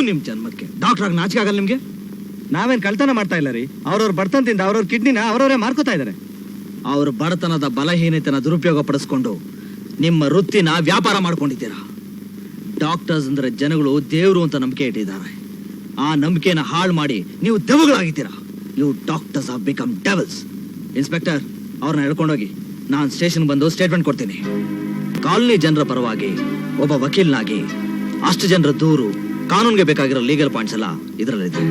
ನಿಮ್ ಜನ್ಮಕ್ಕೆ ಡಾಕ್ಟರ್ ಆಗಿ ನಾಚಿಕೆ ಆಗಲ್ಲ ನಿಮ್ಗೆ? ನಾವೇನ್ ಕಳ್ತನ ಮಾಡ್ತಾ ಇಲ್ಲ ರೀ. ಅವ್ರವ್ರ ಬಡತನದಿಂದ ಅವ್ರವ್ರ ಕಿಡ್ನಿನ ಅವ್ರವರೇ ಮಾರ್ಕೋತಾ ಇದಾರೆ. ಅವ್ರ ಬಡತನದ ಬಲಹೀನತೆನ ದುರುಪಯೋಗ ಪಡಿಸ್ಕೊಂಡು ನಿಮ್ಮ ವೃತ್ತಿನ ವ್ಯಾಪಾರ ಮಾಡ್ಕೊಂಡಿದ್ದೀರಾ. ಡಾಕ್ಟರ್ಸ್ ಅಂದ್ರೆ ಜನಗಳು ದೇವರು ಅಂತ ನಂಬಿಕೆ ಇಟ್ಟಿದ್ದಾರೆ. ಆ ನಂಬಿಕೆನ ಹಾಳು ಮಾಡಿ ನೀವು ದೆವ್ವಗಳಾಗಿದ್ದೀರಾ. You doctors have become devils. Inspector, ಅವ್ರನ್ನ ಹೇಳ್ಕೊಂಡೋಗಿ ನಾನು ಸ್ಟೇಷನ್ ಬಂದು ಸ್ಟೇಟ್ಮೆಂಟ್ ಕೊಡ್ತೀನಿ. ಕಾಲನಿ ಜನರ ಪರವಾಗಿ ಒಬ್ಬ ವಕೀಲನಾಗಿ ಅಷ್ಟು ಜನರ ದೂರು, ಕಾನೂನಿಗೆ ಬೇಕಾಗಿರೋ ಲೀಗಲ್ ಪಾಯಿಂಟ್ಸ್ ಎಲ್ಲ ಇದರಲ್ಲಿದೆ.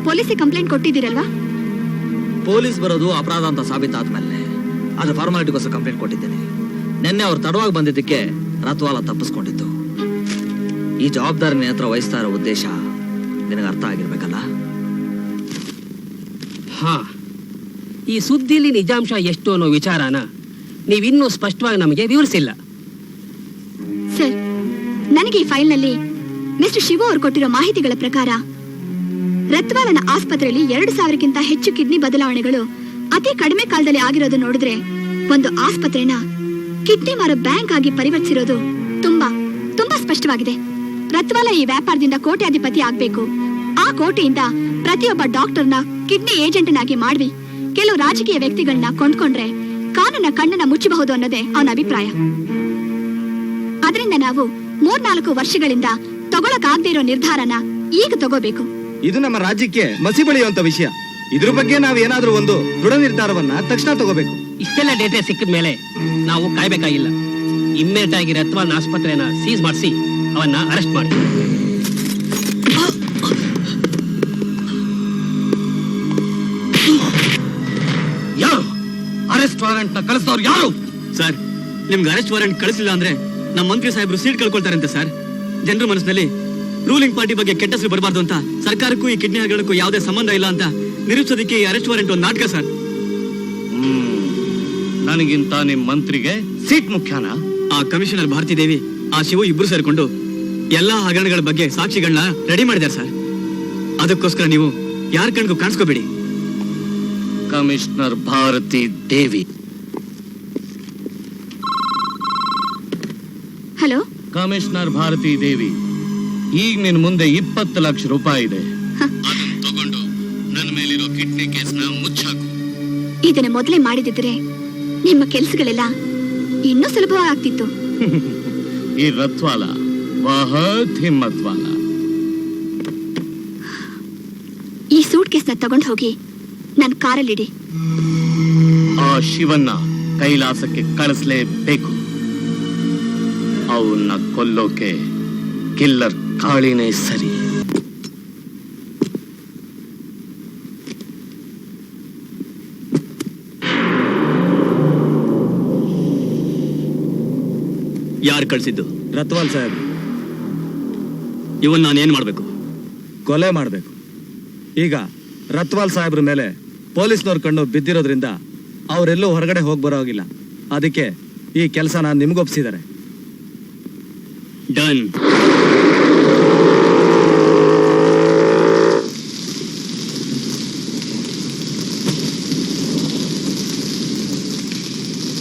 ಪೊಲೀಸಿಗೆ ಕಂಪ್ಲೇಂಟ್ ಕೊಟ್ಟಿದ್ದೀರಲ್ವಾ? ಪೊಲೀಸ್ ಬರೋದು ಅಪರಾಧ ಅಂತ ಸಾಬೀತಾದ್ಮೇಲೆ ಅದ್ರ ಫಾರ್ಮಾಲಿಟಿಗೋಸ್ಕರ ಕಂಪ್ಲೇಂಟ್ ಕೊಟ್ಟಿದ್ದೇನೆ. ನಿನ್ನೆ ಅವ್ರು ತಡವಾಗಿ ಬಂದಿದ್ದಕ್ಕೆ ರತ್ವಾಲ ತಪ್ಪಿಸ್ಕೊಂಡಿದ್ದು. ಈ ಜವಾಬ್ದಾರಿ ನಿನ್ನ ಹತ್ರ ವಹಿಸ್ತಾ ಇರೋ ಉದ್ದೇಶ ನಿನಗೆ ಅರ್ಥ ಆಗಿರ್ಬೇಕಲ್ಲ? ಹಾ, ಈ ಸುದ್ದಿಲಿ ನಿಜಾಂಶ ಎಷ್ಟು ಅನ್ನೋ ವಿಚಾರನ ನೀವಿನ್ನೂ ಸ್ಪಷ್ಟವಾಗಿ ನಮಗೆ ವಿವರಿಸಿಲ್ಲ. ಸರ್, ನನಗೆ ಈ ಫೈಲ್ನಲ್ಲಿ ಮಿಸ್ಟರ್ ಶಿವು ಅವರು ಕೊಟ್ಟಿರೋ ಮಾಹಿತಿಗಳ ಪ್ರಕಾರ ರತ್ವಾಲನ ಆಸ್ಪತ್ರೆಯಲ್ಲಿ 2,000ಕ್ಕಿಂತ ಹೆಚ್ಚು ಕಿಡ್ನಿ ಬದಲಾವಣೆಗಳು ಅತಿ ಕಡಿಮೆ ಕಾಲದಲ್ಲಿ ಆಗಿರೋದು ನೋಡಿದ್ರೆ ಒಂದು ಆಸ್ಪತ್ರೆನ ಕಿಡ್ನಿ ಮಾರೋ ಬ್ಯಾಂಕ್ ಆಗಿ ಪರಿವರ್ತಿಸಿರೋದು ತುಂಬಾ ತುಂಬಾ ಸ್ಪಷ್ಟವಾಗಿದೆ. ರತ್ವಾಲ ಈ ವ್ಯಾಪಾರದಿಂದ ಕೋಟ್ಯಾಧಿಪತಿ ಆಗ್ಬೇಕು. ಆ ಕೋಟೆಯಿಂದ ಪ್ರತಿಯೊಬ್ಬ ಡಾಕ್ಟರ್ನ ಕಿಡ್ನಿ ಏಜೆಂಟನಾಗಿ ಮಾಡಿ ಕೆಲವು ರಾಜಕೀಯ ವ್ಯಕ್ತಿಗಳನ್ನ ಕೊಂಡ್ಕೊಂಡ್ರೆ ಕಾನೂನ ಕಣ್ಣನ್ನ ಮುಚ್ಚಬಹುದು ಅನ್ನೋದೇ ಅವನ ಅಭಿಪ್ರಾಯ. ಅದರಿಂದ ನಾವು 3-4 ವರ್ಷಗಳಿಂದ ತಗೊಳಕಾಗದೇ ಇರೋ ನಿರ್ಧಾರನ ಈಗ ತಗೋಬೇಕು. ಇದು ನಮ್ಮ ರಾಜ್ಯಕ್ಕೆ ಮಸಿ ಬಳಿಯುವಂತ ವಿಷಯ. ಇದ್ರ ಬಗ್ಗೆ ನಾವು ಏನಾದ್ರೂ ಒಂದು ದೃಢ ನಿರ್ಧಾರವನ್ನ ತಕ್ಷಣ ತಗೋಬೇಕು. ಇಷ್ಟೆಲ್ಲ ಡೇಟಾ ಸಿಕ್ಕಿದ ಮೇಲೆ ನಾವು ಕಾಯ್ಬೇಕಾಗಿಲ್ಲ. ಇಮ್ಮಿಡಿಯೇಟ್ ಆಗಿ ರತ್ವಾಲ್ನ ಆಸ್ಪತ್ರೆನ ಸೀಸ್ ಮಾಡಿಸಿ ಅವನ್ನ ಅರೆಸ್ಟ್ ಮಾಡಿ. ಯಾರು ಅರೆಸ್ಟ್ ವಾರೆಂಟ್ ನ ಕಳಿಸಿದವ್ರು ಯಾರು? ಸರ್, ನಿಮ್ಗೆ ಅರೆಸ್ಟ್ ವಾರೆಂಟ್ ಕಳಿಸಿಲ್ಲ ಅಂದ್ರೆ ನಮ್ಮ ಮಂತ್ರಿ ಸಾಹೇಬರು ಸೀಟ್ ಕಳ್ಕೊಳ್ತಾರಂತೆ ಸರ್. ಜನರ ಮನಸ್ಸಿನಲ್ಲಿ ರೂಲಿಂಗ್ ಪಾರ್ಟಿ ಬಗ್ಗೆ ಕೆಟ್ಟ ಹೆಸರು ಬರಬಾರ್ದು ಅಂತ ಸರ್ಕಾರಕ್ಕೂ ಈ ಕಿಡ್ನಿ ಹಗರಣಕ್ಕೂ ಯಾವುದೇ ಸಂಬಂಧ ಇಲ್ಲ ಅಂತ ನಿರೂಪಿಸೋದಕ್ಕೆ ಈ ಅರೆಸ್ಟ್ ವಾರೆಂಟ್ ಒಂದು ನಾಟಕ ಸರ್. ನನಗಿಂತ ನಿಮ್ ಮಂತ್ರಿಗೆ ಸೀಟ್ ಮುಖ್ಯನಾ? ಆ ಕಮಿಷನರ್ ಭಾರತಿ ದೇವಿ, ಆ ಶಿವು ಇಬ್ರು ಸೇರ್ಕೊಂಡು ಎಲ್ಲಾ ಹಗರಣಗಳ ಬಗ್ಗೆ ಸಾಕ್ಷಿಗಳನ್ನ ರೆಡಿ ಮಾಡಿದ್ದಾರೆ ಸರ್. ಅದಕ್ಕೋಸ್ಕರ ನೀವು ಯಾರ ಕಣ್ಗೂ ಕಾಣಿಸ್ಕೋಬೇಡಿ. ಕಮಿಷನರ್ ಭಾರತಿ ದೇವಿ. ಹಲೋ, ಕಮಿಷನರ್ ಭಾರತಿ ದೇವಿ, ಈಗ ನಿನ್ ಮುಂದೆ 20 ಲಕ್ಷ ರೂಪಾಯಿ ಇದೆ. ಅದನ್ನ ತಗೊಂಡು ನನ್ನ ಮೇಲಿರೋ ಕಿಡ್ನಿ ಕೇಸ್ನ ಮುಚ್ಚಾಕು. ಇದನ್ನ ಮೊದಲೇ ಮಾಡಿದಿದ್ರೆ ನಿಮ್ಮ ಕೆಲ್ಸಗಳೆಲ್ಲ ಇನ್ನೂ ಸುಲಭವಾಗ್ತಿತ್ತು. ಈ ರತ್ವಾಲ ಬಹತ್ ಹಿಮ್ಮತ್ ವಾಲ. ಈ ಸೂಟ್ ಕೇಸ್ನ ತಗೊಂಡು ಹೋಗಿ ನನ್ನ ಕಾರಲ್ಲಿಡಿ. ಆ ಶಿವನ್ನ ಕೈಲಾಸಕ್ಕೆ ಕಳಿಸ್ಲೇಬೇಕು. ಅವನ್ನ ಕೊಲ್ಲೋಕೆ ಕಿಲ್ಲರ್ ಕಾಳಿನೇ ಸರಿ. ಯಾರು ಕಳ್ಸಿದ್ದು? ರತ್ವಾಲ್ ಸಾಹೇಬ್. ಇವನ್ ನಾನೇನ್ ಮಾಡ್ಬೇಕು? ಕೊಲೆ ಮಾಡ್ಬೇಕು. ಈಗ ರತ್ವಾಲ್ ಸಾಹೇಬ್ರ ಮೇಲೆ ಪೊಲೀಸ್ನವ್ರ ಕಣ್ಣು ಬಿದ್ದಿರೋದ್ರಿಂದ ಅವರೆಲ್ಲೂ ಹೊರಗಡೆ ಹೋಗಿ ಬರೋ ಹೋಗಿಲ್ಲ. ಅದಕ್ಕೆ ಈ ಕೆಲಸನ ನಿಮ್ಗೊಪ್ಸಿದ್ದಾರೆ. ಡನ್.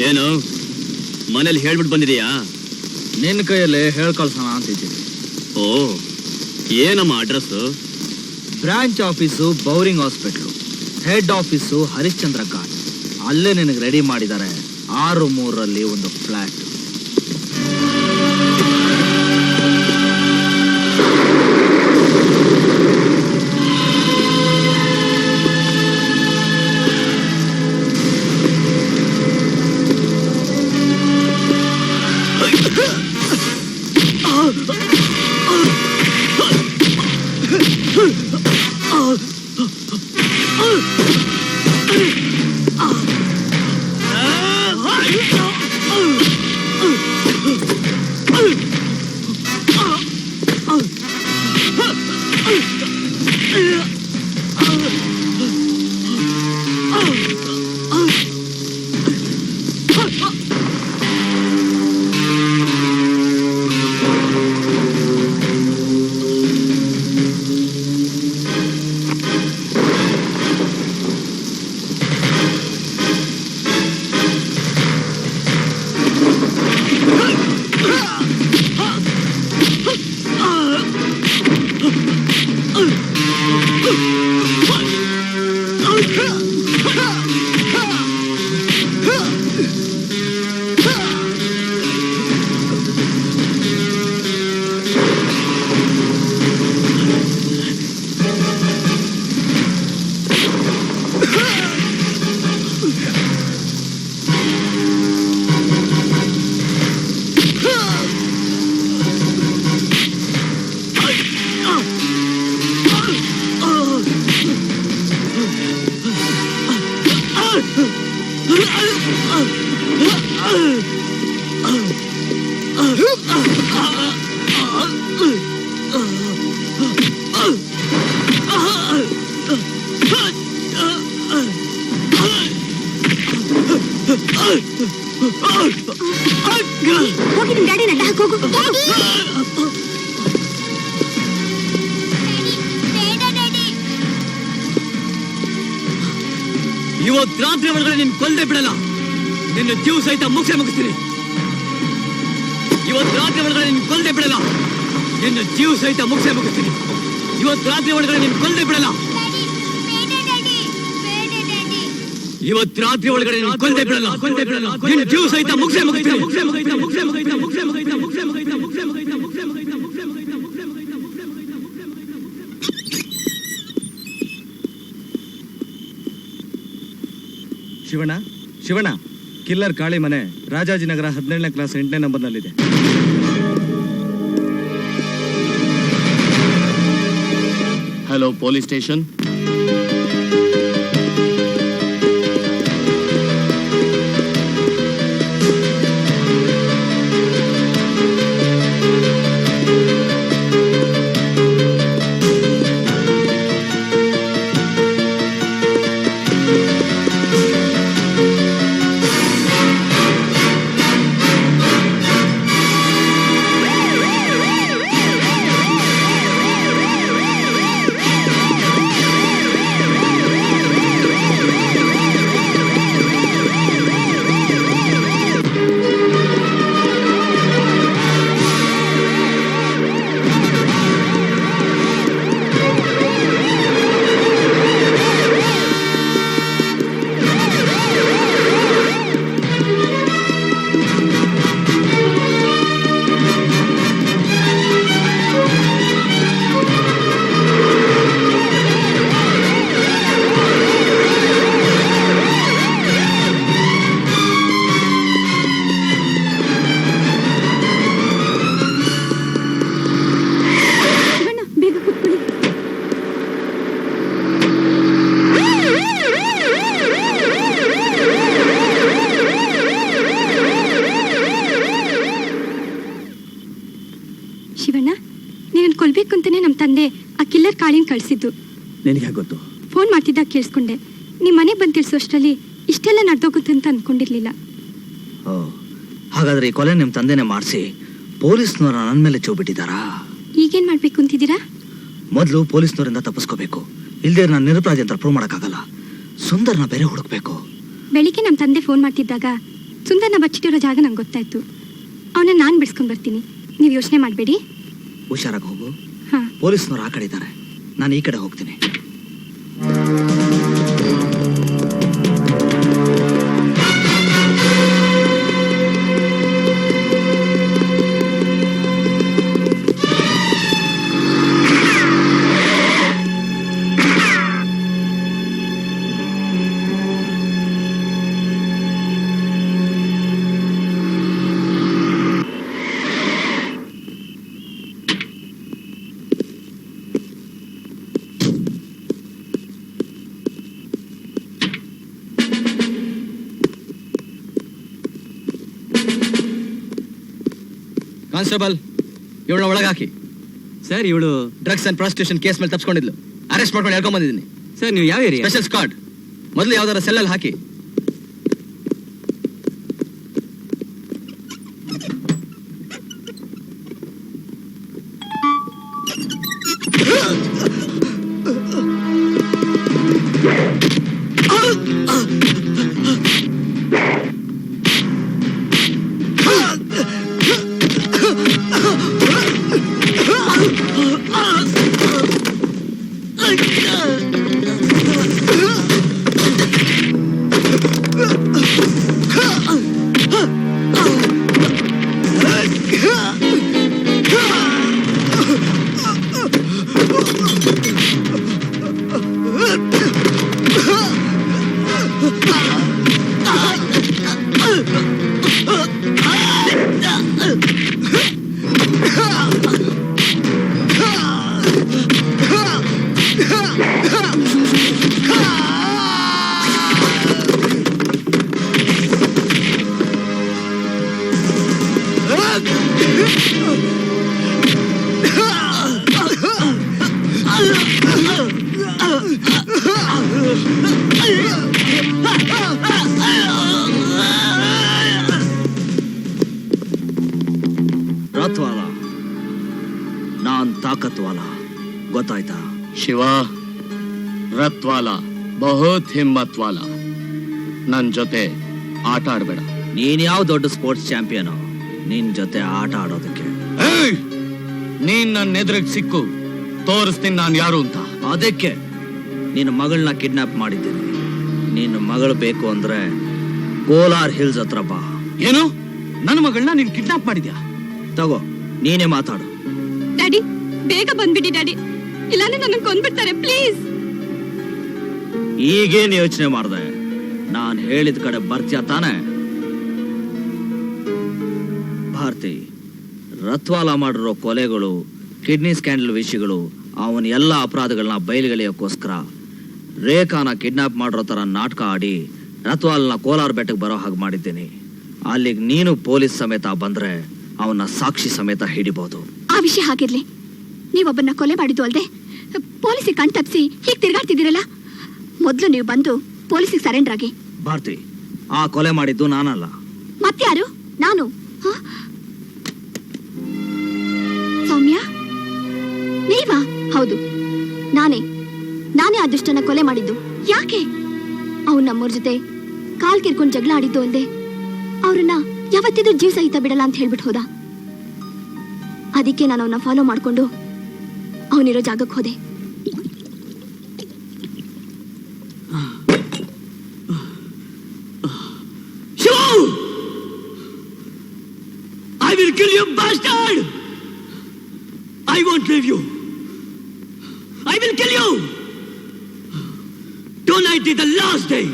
ಏನು ಮನೇಲಿ ಹೇಳ್ಬಿಟ್ಟು ಬಂದಿದೀಯಾ? ನಿನ್ನ ಕೈಯಲ್ಲೇ ಹೇಳ್ಕಳ್ಸೋಣ ಅಂತಿದ್ದೀನಿ. ಓ, ಏನಮ್ಮ address? Branch office Bowring hospital, head office Harishchandra ghat. ಅಲ್ಲೇ ನಿನಗೆ ರೆಡಿ ಮಾಡಿದ್ದಾರೆ 6-3ರಲ್ಲಿ ಒಂದು ಫ್ಲಾಟ್. ಹೋಗು. ಇವತ್ತು ರಾತ್ರಿ ಒಳಗಡೆ ನಿನ್ ಕೊಲ್ದೆ ಬಿಡಲ್ಲ. ನಿನ್ನ ಜೀವ ಸಹಿತ ಮುಗಿಸ್ತೀನಿ. ಇವತ್ತು ರಾತ್ರಿ ಒಳಗಡೆ ನಿನ್ ಕೊಲ್ದೆ ಬಿಡಲ್ಲ. ನಿನ್ನ ಜೀವ ಸಹಿತ ಮುಗಿಸ್ತೀನಿ. ಇವತ್ತು ರಾತ್ರಿ ಒಳಗಡೆ ನಿನ್ ಕೊಲ್ದೆ ಬಿಡಲ್ಲ. ಇವತ್ತು ರಾತ್ರಿ ಒಳಗಡೆ ನಿನ್ ಕೊಲ್ದೆ ಬಿಡಲ್ಲ. ನಿನ್ನ ಜೀವ ಸಹಿತ ಮುಗಿಸ್ತೀನಿ. ಶಿವಣ್ಣ ಶಿವಣ್ಣ, ಕಿಲ್ಲರ್ ಕಾಳಿ ಮನೆ ರಾಜಾಜಿನಗರ 17ನೇ ಕ್ಲಾಸ್ 8ನೇ ನಂಬರ್ನಲ್ಲಿದೆ. Hello, police station. ಶಿವಣ್ಣ, ನೀನನ್ನು ಕೊಲ್ಬೇಕು ಅಂತಾನೆ ನಮ್ಮ ತಂದೆ ಆ ಕಿಲ್ಲರ್ ಕಾಳಿನ ಕಳಿಸಿದ್ದು. ನಿನಗೆ ಗೊತ್ತು? ಫೋನ್ ಮಾಡ್ತಿದ್ದಾಗ ಕೇಳಿಸ್ಕೊಂಡೆ. ನಿಮ್ಮ ಮನೆಗೆ ಬಂದು ತಿಳಿಸೋಷ್ಟರಲ್ಲಿ ಇಷ್ಟೆಲ್ಲ ನಡೆದೋಗುತ್ತೆ ಅಂತ ಅನ್ಕೊಂಡಿರ್ಲಿಲ್ಲ. ಓ, ಹಾಗಾದ್ರೆ ಈ ಕೊಲೆ ನಿಮ್ಮ ತಂದೆನೇ ಮಾಡಿಸಿ ಪೊಲೀಸ್ನವರ ನನ್ನ ಮೇಲೆ ಚೋಬಿಟ್ಟಿದ್ದಾರಾ? ಈಗೇನ್ ಮಾಡ್ಬೇಕು ಅಂತಿದ್ದೀರಾ? ಮೊದಲು ಪೊಲೀಸ್ನವರಿಂದ ತಪ್ಪಿಸ್ಕೋಬೇಕು. ಇಲ್ದೇ ನಾನು ನಿರಪರಾಧಿ ಅಂತ ಪ್ರೂವ್ ಮಾಡೋಕ್ಕಾಗಲ್ಲ. ಸುಂದರ್ನ ಬೇರೆ ಹುಡುಕ್ಬೇಕು. ಬೆಳಿಗ್ಗೆ ನಮ್ಮ ತಂದೆ ಫೋನ್ ಮಾಡ್ತಿದ್ದಾಗ ಸುಂದರ್ನ ಬಚ್ಚಿಟ್ಟಿರೋ ಜಾಗ ನಂಗೆ ಗೊತ್ತಾಯ್ತು. ಅವನ್ನ ನಾನು ಬಿಡಿಸ್ಕೊಂಡು ಬರ್ತೀನಿ, ನೀವು ಯೋಚನೆ ಮಾಡಬೇಡಿ. ಹುಷಾರಾಗಿ ಹೋಗು. ಹಾಂ. ಪೊಲೀಸ್ನವ್ರು ಆ ಕಡೆ ಇದ್ದಾರೆ, ನಾನು ಈ ಕಡೆ ಹೋಗ್ತೀನಿ. ಕಾನ್ಸ್ಟೇಬಲ್, ಇವಳನ್ನ ಒಳಗೆ ಹಾಕಿ. ಸರ್, ಇವಳು ಡ್ರಗ್ಸ್ ಅಂಡ್ ಪ್ರಾಸ್ಟಿಟ್ಯೂಷನ್ ಕೇಸ್ ಮೇಲೆ ತಪ್ಪಿಸ್ಕೊಂಡಿದ್ಲು. ಅರೆಸ್ಟ್ ಮಾಡ್ಕೊಂಡು ಹೇಳ್ಕೊಂಡ್ ಬಂದಿದ್ದೀನಿ. ಸರ್, ನೀವು ಯಾವ ಏರಿಯಾ? Special squad. ಮೊದಲು ಯಾವ್ದಾರ ಸೆಲ್ಲಲ್ಲಿ ಹಾಕಿ. ಹಿಮ್ಮತ್ವಾಲ, ನಾನ್ ತಾಕತ್ವಾಲ. ಗೊತ್ತಾಯ್ತಾ? ಶಿವ, ರತ್ವಾಲ ಬಹುತ್ ಹಿಮ್ಮತ್ವಾಲ. ನನ್ ಜೊತೆ ಆಟ ಆಡ್ಬೇಡ. ನೀನ್ ಯಾವ ದೊಡ್ಡ ಸ್ಪೋರ್ಟ್ಸ್ ಚಾಂಪಿಯನ್ ನಿನ್ ಜೊತೆ ಆಟ ಆಡೋದಕ್ಕೆ? ನೀನ್ ನನ್ನ ಎದುರಿಗೆ ಸಿಕ್ಕು ತೋರಿಸ್ತೀನಿ ನಾನು ಯಾರು ಅಂತ. ಅದಕ್ಕೆ ನಿನ್ನ ಮಗಳನ್ನ ಕಿಡ್ನಾಪ್ ಮಾಡಿದ್ದೀನಿ. ನಿನ್ನ ಮಗಳು ಬೇಕು ಅಂದ್ರೆ ಕೋಲಾರ್ ಹಿಲ್ಸ್ ಹತ್ರ ಬಾ. ಏನು? ನನ್ನ ಮಗಳನ್ನ ನೀನ್ ಕಿಡ್ನಾಪ್ ಮಾಡಿದ್ಯಾ? ತಗೋ, ನೀನೇ ಮಾತಾಡು. ಡ್ಯಾಡಿ, ಬೇಗ ಬಂದ್ಬಿಡಿ ಡ್ಯಾಡಿ, ಇಲ್ಲಾಂದ್ರೆ ನನ್ನ ಕೊಂದ್ಬಿಡ್ತಾರೆ. ಪ್ಲೀಸ್. ಈಗೇನ್ ಯೋಚನೆ ಮಾಡ್ದೆ? ನಾನ್ ಹೇಳಿದ ಕಡೆ ಬರ್ತೀಯ ತಾನೆ? ಭಾರತಿ, ರತ್ವಾಲ ಮಾಡಿರೋ ಕೊಲೆಗಳು, ಕಿಡ್ನಿ ಸ್ಕ್ಯಾಂಡಲ್ ವಿಷಯಗಳು, ಅವನ ಎಲ್ಲ ಅಪರಾಧಗಳನ್ನ ಬಯಲುಗೆಳೆಯೋಕ್ಕೋಸ್ಕರ ರೇಖಾನ ಕಿಡ್ನಾಪ್ ಮಾಡಿರೋ ತರ ನಾಟಕ ಆಡಿ ರತ್ವಾಲ್ನ ಕೋಲಾರ ಬೆಟ್ಟಕ್ಕೆ ಬರೋ ಹಾಗೆ ಮಾಡಿದ್ದೀನಿ. ಅಲ್ಲಿಗೆ ನೀನು ಪೊಲೀಸ್ ಸಮೇತ ಬಂದ್ರೆ ಅವನ ಸಾಕ್ಷಿ ಸಮೇತ ಹಿಡಿಬಹುದು. ಆ ವಿಷಯ ಹಾಗಿರ್ಲಿ, ನೀವೊಬ್ಬನ್ನ ಕೊಲೆ ಮಾಡಿದ್ದು ಅಲ್ದೆ ಪೊಲೀಸಿಗೆ ಕಣ್ ತಪ್ಪಿಸಿ ಹೀಗೆ ತಿರ್ಗಾಡ್ತಿದ್ದೀರಲ್ಲ, ಮೊದಲು ನೀವು ಬಂದು ಪೊಲೀಸಿಗೆ ಸರೆಂಡರ್ ಆಗಿ. ಭಾರತಿ, ಆ ಕೊಲೆ ಮಾಡಿದ್ದು ನಾನಲ್ಲ. ಮತ್ಯಾರು? ನಾನು. ಸೌಮ್ಯ, ನೀವಾ? ಹೌದು, ನಾನೇ ಆ ದುಷ್ಟನ ಕೊಲೆ ಮಾಡಿದ್ದು. ಯಾಕೆ? ಅವ್ನು ನಮ್ಮವ್ರ ಜೊತೆ ಕಾಲ್ ಕಿರ್ಕೊಂಡು ಜಗಳ ಆಡಿದ್ದು ಅಲ್ದೆ ಅವ್ರನ್ನ ಯಾವತ್ತಿದ್ರೂ ಜೀವ ಸಹಿತ ಬಿಡಲ್ಲ ಅಂತ ಹೇಳ್ಬಿಟ್ಟು ಹೋದ. ಅದಕ್ಕೆ ನಾನು ಅವನ್ನ ಫಾಲೋ ಮಾಡ್ಕೊಂಡು ಅವನಿರೋ ಜಾಗಕ್ಕೆ ಹೋದೆ. I will kill you, bastard! I won't leave you. I will kill you. Tonight is the last day.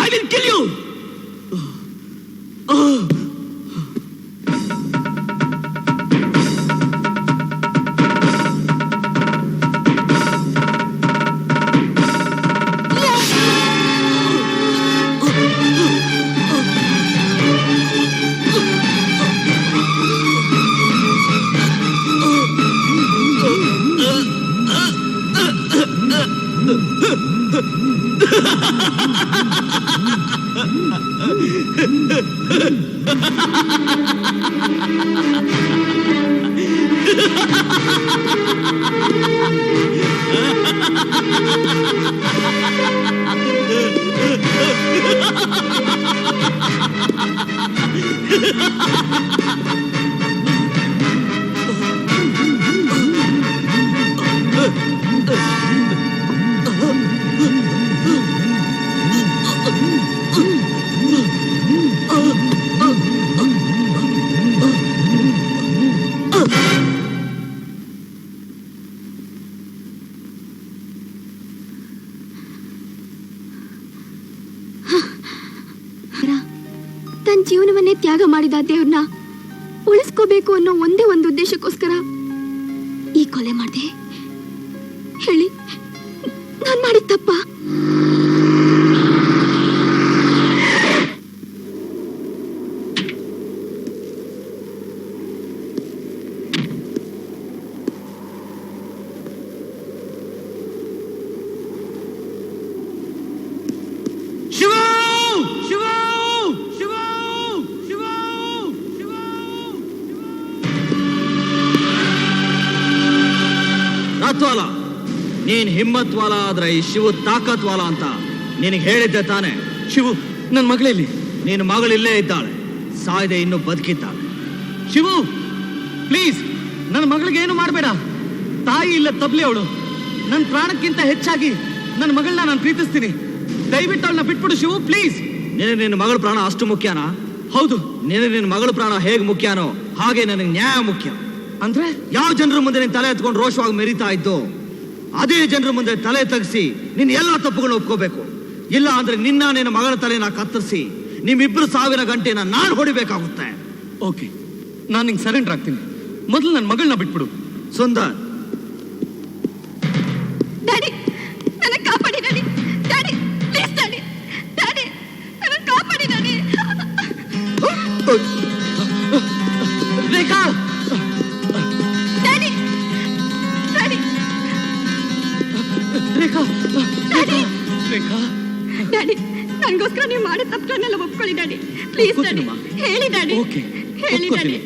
I will kill you. ತನ್ನ ಜೀವನವನ್ನೇ ತ್ಯಾಗ ಮಾಡಿದ ದೇವ್ರನ್ನ ಉಳಿಸ್ಕೋಬೇಕು ಅನ್ನೋ ಒಂದೇ ಒಂದು ಉದ್ದೇಶಕ್ಕೋಸ್ಕರ ಈ ಕೊಲೆ ಮಾಡಿದೆ. ಹೇಳಿ, ನಾನ್ ಮಾಡಿದ ತಪ್ಪ? ರತ್ವಾಲ, ನೀನ್ ಹಿಮ್ಮತ್ವಾಲ ಆದ್ರೆ ಈ ಶಿವು ತಾಕತ್ವಾಲ ಅಂತ ನಿನಗೆ ಹೇಳಿದ್ದೆ ತಾನೆ? ಶಿವು, ನನ್ನ ಮಗಳಲ್ಲಿ ನಿನ್ನ ಮಗಳಿಲ್ಲೇ ಇದ್ದಾಳೆ, ಸಾಯ್ದೆ ಇನ್ನೂ ಬದುಕಿದ್ದಾಳೆ. ಶಿವು, ಪ್ಲೀಸ್ ನನ್ನ ಮಗಳಿಗೆ ಏನು ಮಾಡಬೇಡ. ತಾಯಿ ಇಲ್ಲ ತಬ್ಲಿ ಅವಳು. ನನ್ನ ಪ್ರಾಣಕ್ಕಿಂತ ಹೆಚ್ಚಾಗಿ ನನ್ನ ಮಗಳನ್ನ ನಾನು ಪ್ರೀತಿಸ್ತೀನಿ. ದಯವಿಟ್ಟು ಅವಳನ್ನ ಬಿಟ್ಬಿಡು ಶಿವು, ಪ್ಲೀಸ್. ನಿನ್ನ ಮಗಳ ಪ್ರಾಣ ಅಷ್ಟು ಮುಖ್ಯನಾ? ಹೌದು. ನಿನ್ನ ಮಗಳ ಪ್ರಾಣ ಹೇಗೆ ಮುಖ್ಯನೋ ಹಾಗೆ ನನಗೆ ನ್ಯಾಯ ಮುಖ್ಯ. ಅಂದ್ರೆ ಯಾವ ಜನರ ಮುಂದೆ ನೀನ್ ತಲೆ ಎತ್ಕೊಂಡು ರೋಷವಾಗಿ ಮೆರಿತಾ ಇದ್ದು ಅದೇ ಜನರ ಮುಂದೆ ತಲೆ ತಗ್ಸಿ ನಿನ್ನ ಎಲ್ಲಾ ತಪ್ಪುಗಳನ್ನ ಒಪ್ಕೋಬೇಕು. ಇಲ್ಲ ಅಂದ್ರೆ ನಿನ್ನ ಮಗಳ ತಲೆನ ಕತ್ತರಿಸಿ ನಿಮ್ಮಿಬ್ರು ಸಾವಿರ ಗಂಟೆನ ನಾನು ಹೊಡಿಬೇಕಾಗುತ್ತೆ. ಓಕೆ, ನಾನು ನಿಂಗೆ ಸರೆಂಡರ್ ಆಗ್ತೀನಿ. ಮೊದಲು ನನ್ನ ಮಗಳನ್ನ ಬಿಟ್ಬಿಡು. ಸುಂದರ್, ಡ್ಯಾಡಿ, ನನ್ನ ಕಾಪಾಡಿ daddy. Daddy, please daddy. Daddy, ನನ್ನ ಕಾಪಾಡಿ ಡ್ಯಾಡಿ. ರೇಖಾ, ಡ್ಯಾಡಿ, ಡ್ಯಾಡಿ, ರೇಖಾ, ಡ್ಯಾಡಿ, ರೇಖಾ. ಡ್ಯಾಡಿ, ನನಗೋಸ್ಕರ ನೀವು ಮಾಡಿದ ತಪ್ಪುಗಳನ್ನೆಲ್ಲ ಒಪ್ಕೊಳ್ಳಿ ಡ್ಯಾಡಿ. ಪ್ಲೀಸ್ ಡ್ಯಾಡಿ, ಹೇಳಿ ಡ್ಯಾಡಿ, ಓಕೆ, ಹೇಳಿ ಡ್ಯಾಡಿ. ಒಪ್ಕೊತೀನಿ.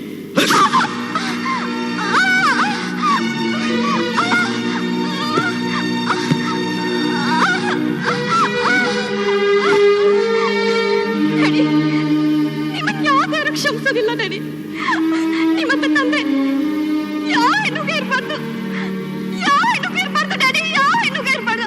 ನಿಮ್ಮನ್ನ ಯಾವ್ದಾರು ಕ್ಷಮಿಸೋದಿಲ್ಲ ನಡಿ. ನಿಮ್ಮಂತ ತಂದೆ ಯಾವ ಹೆಣ್ಣುಗೆ ಇರ್ಬಾರ್ದು, ಯಾವ ಹೆಣ್ಣುಗೆ ಇರ್ಬಾರ್ದು ಡ್ಯಾಡಿ, ಯಾವ ಹೆಣ್ಣುಗೆ ಇರ್ಬಾರ್ದು.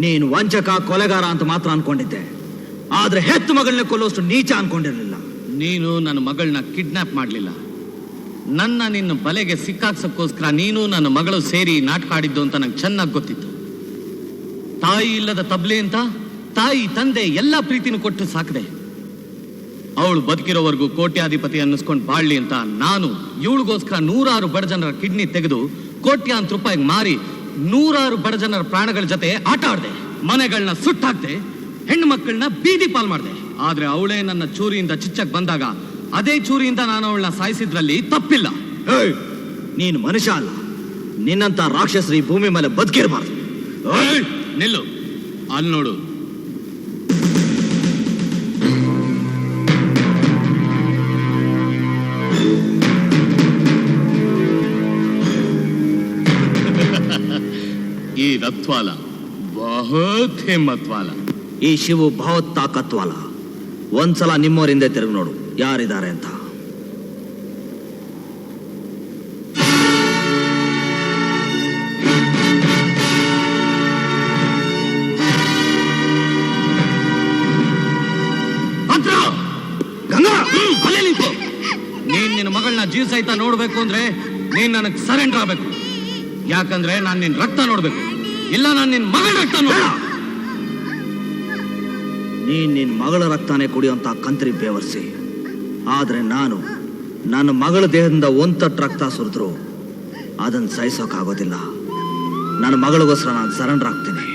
ನೀನು ವಂಚಕ ಕೊಲೆಗಾರ ಅಂತ ಮಾತ್ರ ಅನ್ಕೊಂಡಿದ್ದೆ, ಆದ್ರೆ ಹೆತ್ತು ಮಗಳನ್ನ ಕೊಲ್ಲೋಷ್ಟು ನೀಚ ಅನ್ಕೊಂಡಿರ್ಲಿಲ್ಲ. ನೀನು ನನ್ನ ಮಗಳನ್ನ ಕಿಡ್ನಾಪ್ ಮಾಡಲಿಲ್ಲ. ನಿನ್ನ ಬಲೆಗೆ ಸಿಕ್ಕಾಕ್ಸಕ್ಕೋಸ್ಕರ ನೀನು ನನ್ನ ಮಗಳು ಸೇರಿ ನಾಟಕ ಆಡಿದ್ದು ಅಂತ ನಂಗೆ ಚೆನ್ನಾಗಿ ಗೊತ್ತಿತ್ತು. ತಾಯಿ ಇಲ್ಲದ ತಬ್ಲೆ ಅಂತ ತಾಯಿ ತಂದೆ ಎಲ್ಲ ಪ್ರೀತಿನೂ ಕೊಟ್ಟು ಸಾಕದೆ. ಅವಳು ಬದುಕಿರೋವರೆಗೂ ಕೋಟ್ಯಾಧಿಪತಿ ಅನ್ನಿಸ್ಕೊಂಡು ಬಾಳ್ಲಿ ಅಂತ ನಾನು ಇವಳಿಗೋಸ್ಕರ 100 ಬಡ ಜನರ ಕಿಡ್ನಿ ತೆಗೆದು ಕೋಟ್ಯಾಂತರ ರೂಪಾಯಿಗೆ ಮಾರಿ 100 ಬಡ ಜನರ ಪ್ರಾಣಗಳ ಜೊತೆ ಆಟ ಆಡ್ದೆ. ಮನೆಗಳನ್ನ ಸುಟ್ಟಾಕ್ದೆ, ಹೆಣ್ಣು ಮಕ್ಕಳನ್ನ ಬೀದಿ ಪಾಲ್ ಮಾಡ್ದೆ. ಆದ್ರೆ ಅವಳೇ ನನ್ನ ಚೂರಿಯಿಂದ ಚಿಚ್ಚಕ್ ಬಂದಾಗ ಅದೇ ಚೂರಿಯಿಂದ ನಾನು ಅವಳನ್ನ ಸಾಯಿಸಿದ್ರಲ್ಲಿ ತಪ್ಪಿಲ್ಲ. ನೀನು ಮನುಷ್ಯ ಅಲ್ಲ, ನಿನ್ನಂತ ರಾಕ್ಷಸರು ಈ ಭೂಮಿ ಮೇಲೆ ಬದುಕಿರಬಾರ್ದು. ನಿಲ್ಲು, ಅಲ್ಲಿ ನೋಡು. ಈ ರತ್ವಾಲ ಬಹುತ್ ಹಿಮ್ಮತ್ ವಾಲ. ಈ ಶಿವು ಬಹುತ್ ತಾಕತ್ವಾಲ. ಒಂದ್ಸಲ ನಿಮ್ಮವರಿಂದ ತಿರುಗಿ ನೋಡು ಯಾರಿದ್ದಾರೆ ಅಂತ. ನೀನ್ ನಿನ್ನ ಮಗಳನ್ನ ಜೀವ ಸಹಿತ ನೋಡ್ಬೇಕು ಅಂದ್ರೆ ನೀನ್ ನನಗ್ ಸರೆಂಡರ್ ಆಗ್ಬೇಕು. ಯಾಕಂದ್ರೆ ನಾನ್ ನಿನ್ ರಕ್ತ ನೋಡ್ಬೇಕು, ಇಲ್ಲ ನಾನ್ ನಿನ್ ಮಗಳ ರಕ್ತ ನೋಡ. ನೀನ್ ನಿನ್ ಮಗಳ ರಕ್ತಾನೆ ಕುಡಿಯುವಂತ ಕಂತ್ರಿ ಬೇವರ್ಸಿ. ಆದ್ರೆ ನಾನು ನನ್ನ ಮಗಳ ದೇಹದಿಂದ ಒಂದಟ್ಟು ರಕ್ತ ಸುರಿದ್ರು ಅದನ್ನ ಸಹಿಸೋಕ್ಕಾಗೋದಿಲ್ಲ. ನನ್ನ ಮಗಳಿಗೋಸ್ಕರ ನಾನು ಸರೆಂಡರ್ ಆಗ್ತೀನಿ.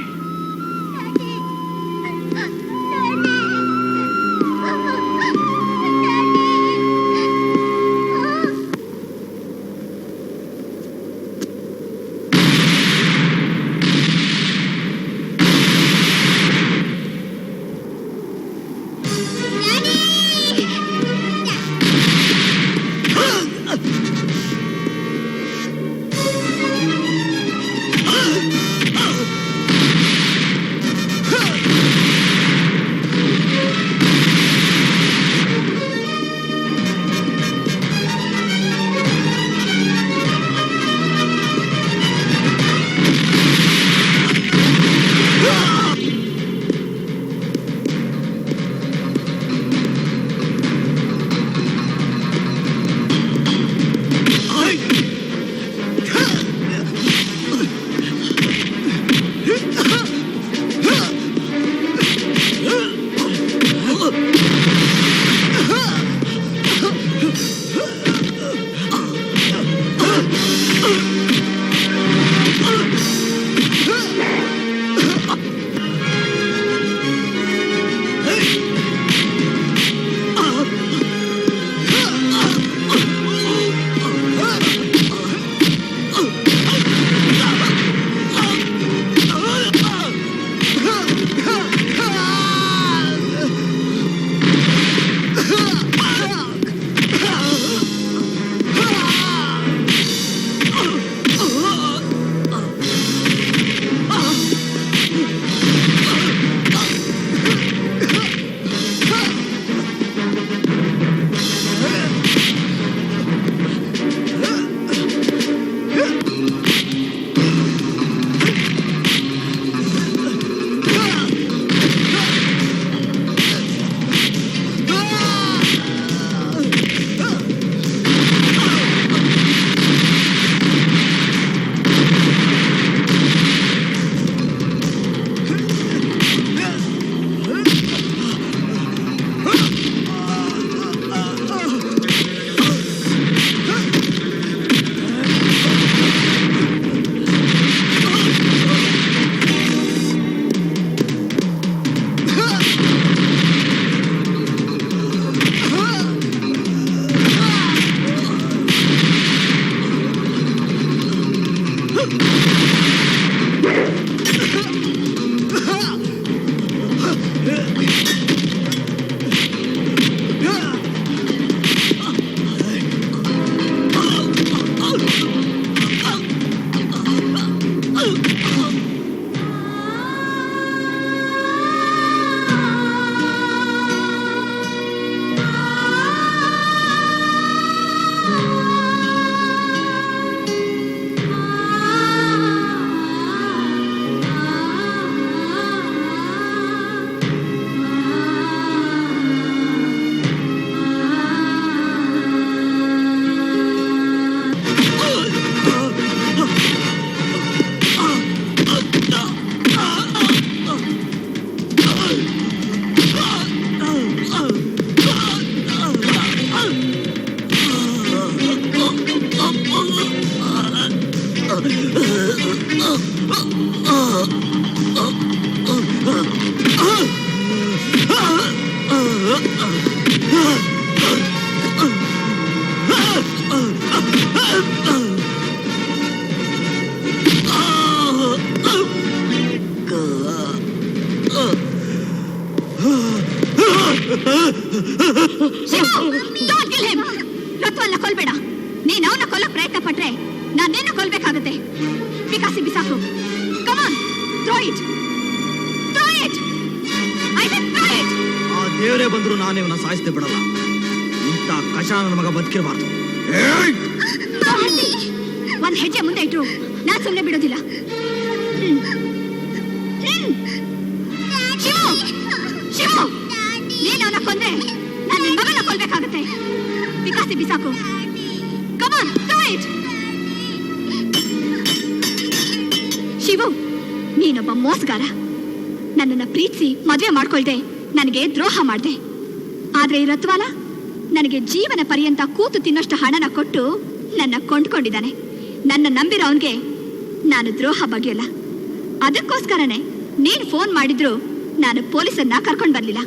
ರತ್ವಾಲ್ನ ಕೊಲ್ಬೇಡ. ನೀನ್ ಅವನ ಕೊಲ್ಲಕ್ ಪ್ರಯತ್ನ ಪಟ್ರೆ ನಾನೇನು ಕೊಲ್ಬೇಕಾಗುತ್ತೆ. ಪಿಕಾಸಿ ಬಿಸಾಕು. Come on, throw it, throw it, I will throw it. ಆ ದೇವರೇ ಬಂದ್ರು ನಾನು ಇವನ್ನ ಸಾಯಿಸದೆ ಬಿಡಲ್ಲ. ಇಂಥ ಕಷ ನನ್ನ ಮಗ ಬದುಕಿರಬಾರ್ದು. ಒಂದ್ ಹೆಜ್ಜೆ ಮುಂದೆ ಇಟ್ರು ನಾನ್ ಸುಮ್ಮನೆ ಬಿಡೋದಿಲ್ಲ. ಶಿವು, ಶಿವು, ನೀನ್ ಅವನ ಕೊಂದ್ರೆ ನಾನು ನಿನ್ ಮಗನ ಕೊಲ್ಬೇಕಾಗುತ್ತೆ. ಪಿಕಾಸಿ ಬಿಸಾಕು. Come on, throw it. Shivu, ನೀನೊಬ್ಬ ಮೋಸಗಾರ. ನನ್ನನ್ನ ಪ್ರೀತಿಸಿ ಮದುವೆ ಮಾಡ್ಕೊಳ್ದೆ ನನಗೆ ದ್ರೋಹ ಮಾಡ್ದೆ. ಆದ್ರೆ ಈ ರತ್ವಾಲ ನನಗೆ ಜೀವನ ಪರ್ಯಂತ ಕೂತು ತಿನ್ನೋಷ್ಟು ಹಣನ ಕೊಟ್ಟು ನನ್ನ ಕೊಂಡ್ಕೊಂಡಿದ್ದಾನೆ. ನನ್ನ ನಂಬಿರೋ ಅವನ್ಗೆ ನಾನು ದ್ರೋಹ ಬಗೆಯಲ್ಲ. ಅದಕ್ಕೋಸ್ಕರನೇ ನೀನು ಫೋನ್ ಮಾಡಿದ್ರು ನಾನು ಪೊಲೀಸನ್ನ ಕರ್ಕೊಂಡು ಬರ್ಲಿಲ್ಲ.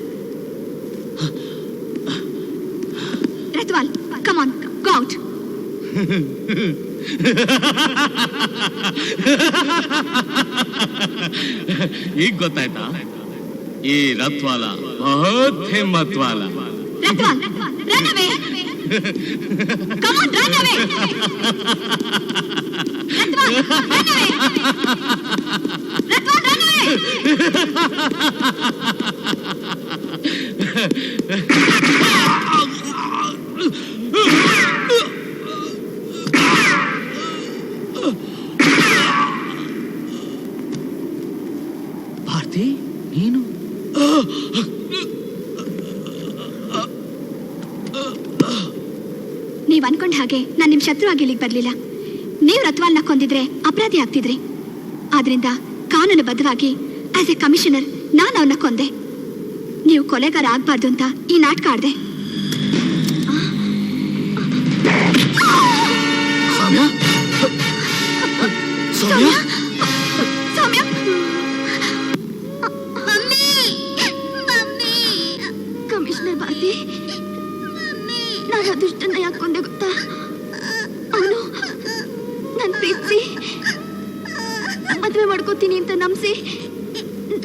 Ratwal, come on, go out. ಈಗ ಗೊತ್ತಾಯ್ತಾ? ಈ ರತ್ವಾಲ ಬಹುತ್ ಹಿಮ್ಮತ್ವಾಲ. Ratwal, run away. Come on, run away. Ratwal, run away. Ratwal, run away. Bharathi, ನೀನು? ನೀವ್ ಅನ್ಕೊಂಡ ಹಾಗೆ ನಾನ್ ನಿಮ್ ಶತ್ರು ಆಗಿ ಇಲ್ಲಿಗೆ ಬರ್ಲಿಲ್ಲ. ನೀವು ರತ್ವಾಲ್ನ ಕೊಂದಿದ್ರೆ ಅಪರಾಧಿ ಆಗ್ತಿದ್ರಿ. ಆದ್ರಿಂದ ಕಾನೂನುಬದ್ಧವಾಗಿ ಆಸ್ ಎ ಕಮಿಷನರ್ ನಾನು ಅವನ್ನ ಕೊಂದೆ. ನೀವು ಕೊಲೆಗಾರ ಆಗ್ಬಾರ್ದು ಅಂತ ಈ ನಾಟಕ ಆಡ್ದೆ. ಸೌಮ್ಯ, ಸೌಮ್ಯ, ಕಮಿಷನರ್ ಭಾರತಿ, ನಾನು ಅದೃಷ್ಟನ್ನ ಯಾಕೆ ಕೊಂದೆ ಗೊತ್ತಾ? ಅವನು ನನ್ನ ಪ್ರೀತಿಸಿ ಮದುವೆ ಮಾಡ್ಕೋತೀನಿ ಅಂತ ನಂಬಿಸಿ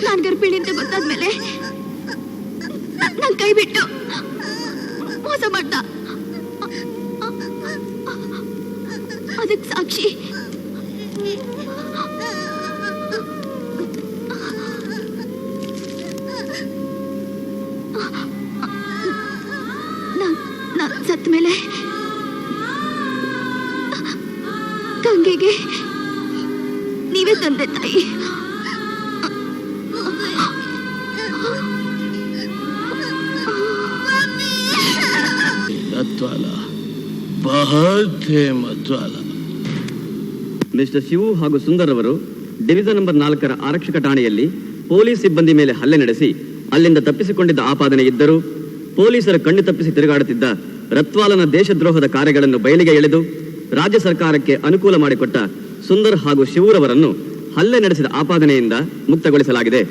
ನಾನು ಗರ್ಭಿಣಿ ಅಂತ ಗೊತ್ತಾದ್ಮೇಲೆ ನನ್ನ ಕೈ ಬಿಟ್ಟು ಮೋಸ ಮಾಡ್ದ. ಅದಕ್ಕೆ ಸಾಕ್ಷಿ ನಾನು ಸತ್ತ ಮೇಲೆ ಗಂಗೆಗೆ ನೀವೇ ತಂದೆ ತಾಯಿ. ರತ್ವಾಲ ಬಹುತ್ ಹಿಮ್ಮತ್ವಾಲ. ಮಿಸ್ಟರ್ ಶಿವು ಹಾಗೂ ಸುಂದರ್ ಅವರು ಡಿವಿಷನ್ ನಂಬರ್ 4ರ ಆರಕ್ಷಕ ಠಾಣೆಯಲ್ಲಿ ಪೊಲೀಸ್ ಸಿಬ್ಬಂದಿ ಮೇಲೆ ಹಲ್ಲೆ ನಡೆಸಿ ಅಲ್ಲಿಂದ ತಪ್ಪಿಸಿಕೊಂಡಿದ್ದ ಆಪಾದನೆ ಇದ್ದರೂ ಪೊಲೀಸರ ಕಣ್ಣು ತಪ್ಪಿಸಿ ತಿರುಗಾಡುತ್ತಿದ್ದ ರತ್ವಾಲನ ದೇಶದ್ರೋಹದ ಕಾರ್ಯಗಳನ್ನು ಬಯಲಿಗೆ ಎಳೆದು ರಾಜ್ಯ ಸರ್ಕಾರಕ್ಕೆ ಅನುಕೂಲ ಮಾಡಿಕೊಟ್ಟ ಸುಂದರ್ ಹಾಗೂ ಶಿವೂರವರನ್ನು ಹಲ್ಲೆ ನಡೆಸಿದ ಆಪಾದನೆಯಿಂದ ಮುಕ್ತಗೊಳಿಸಲಾಗಿದೆ.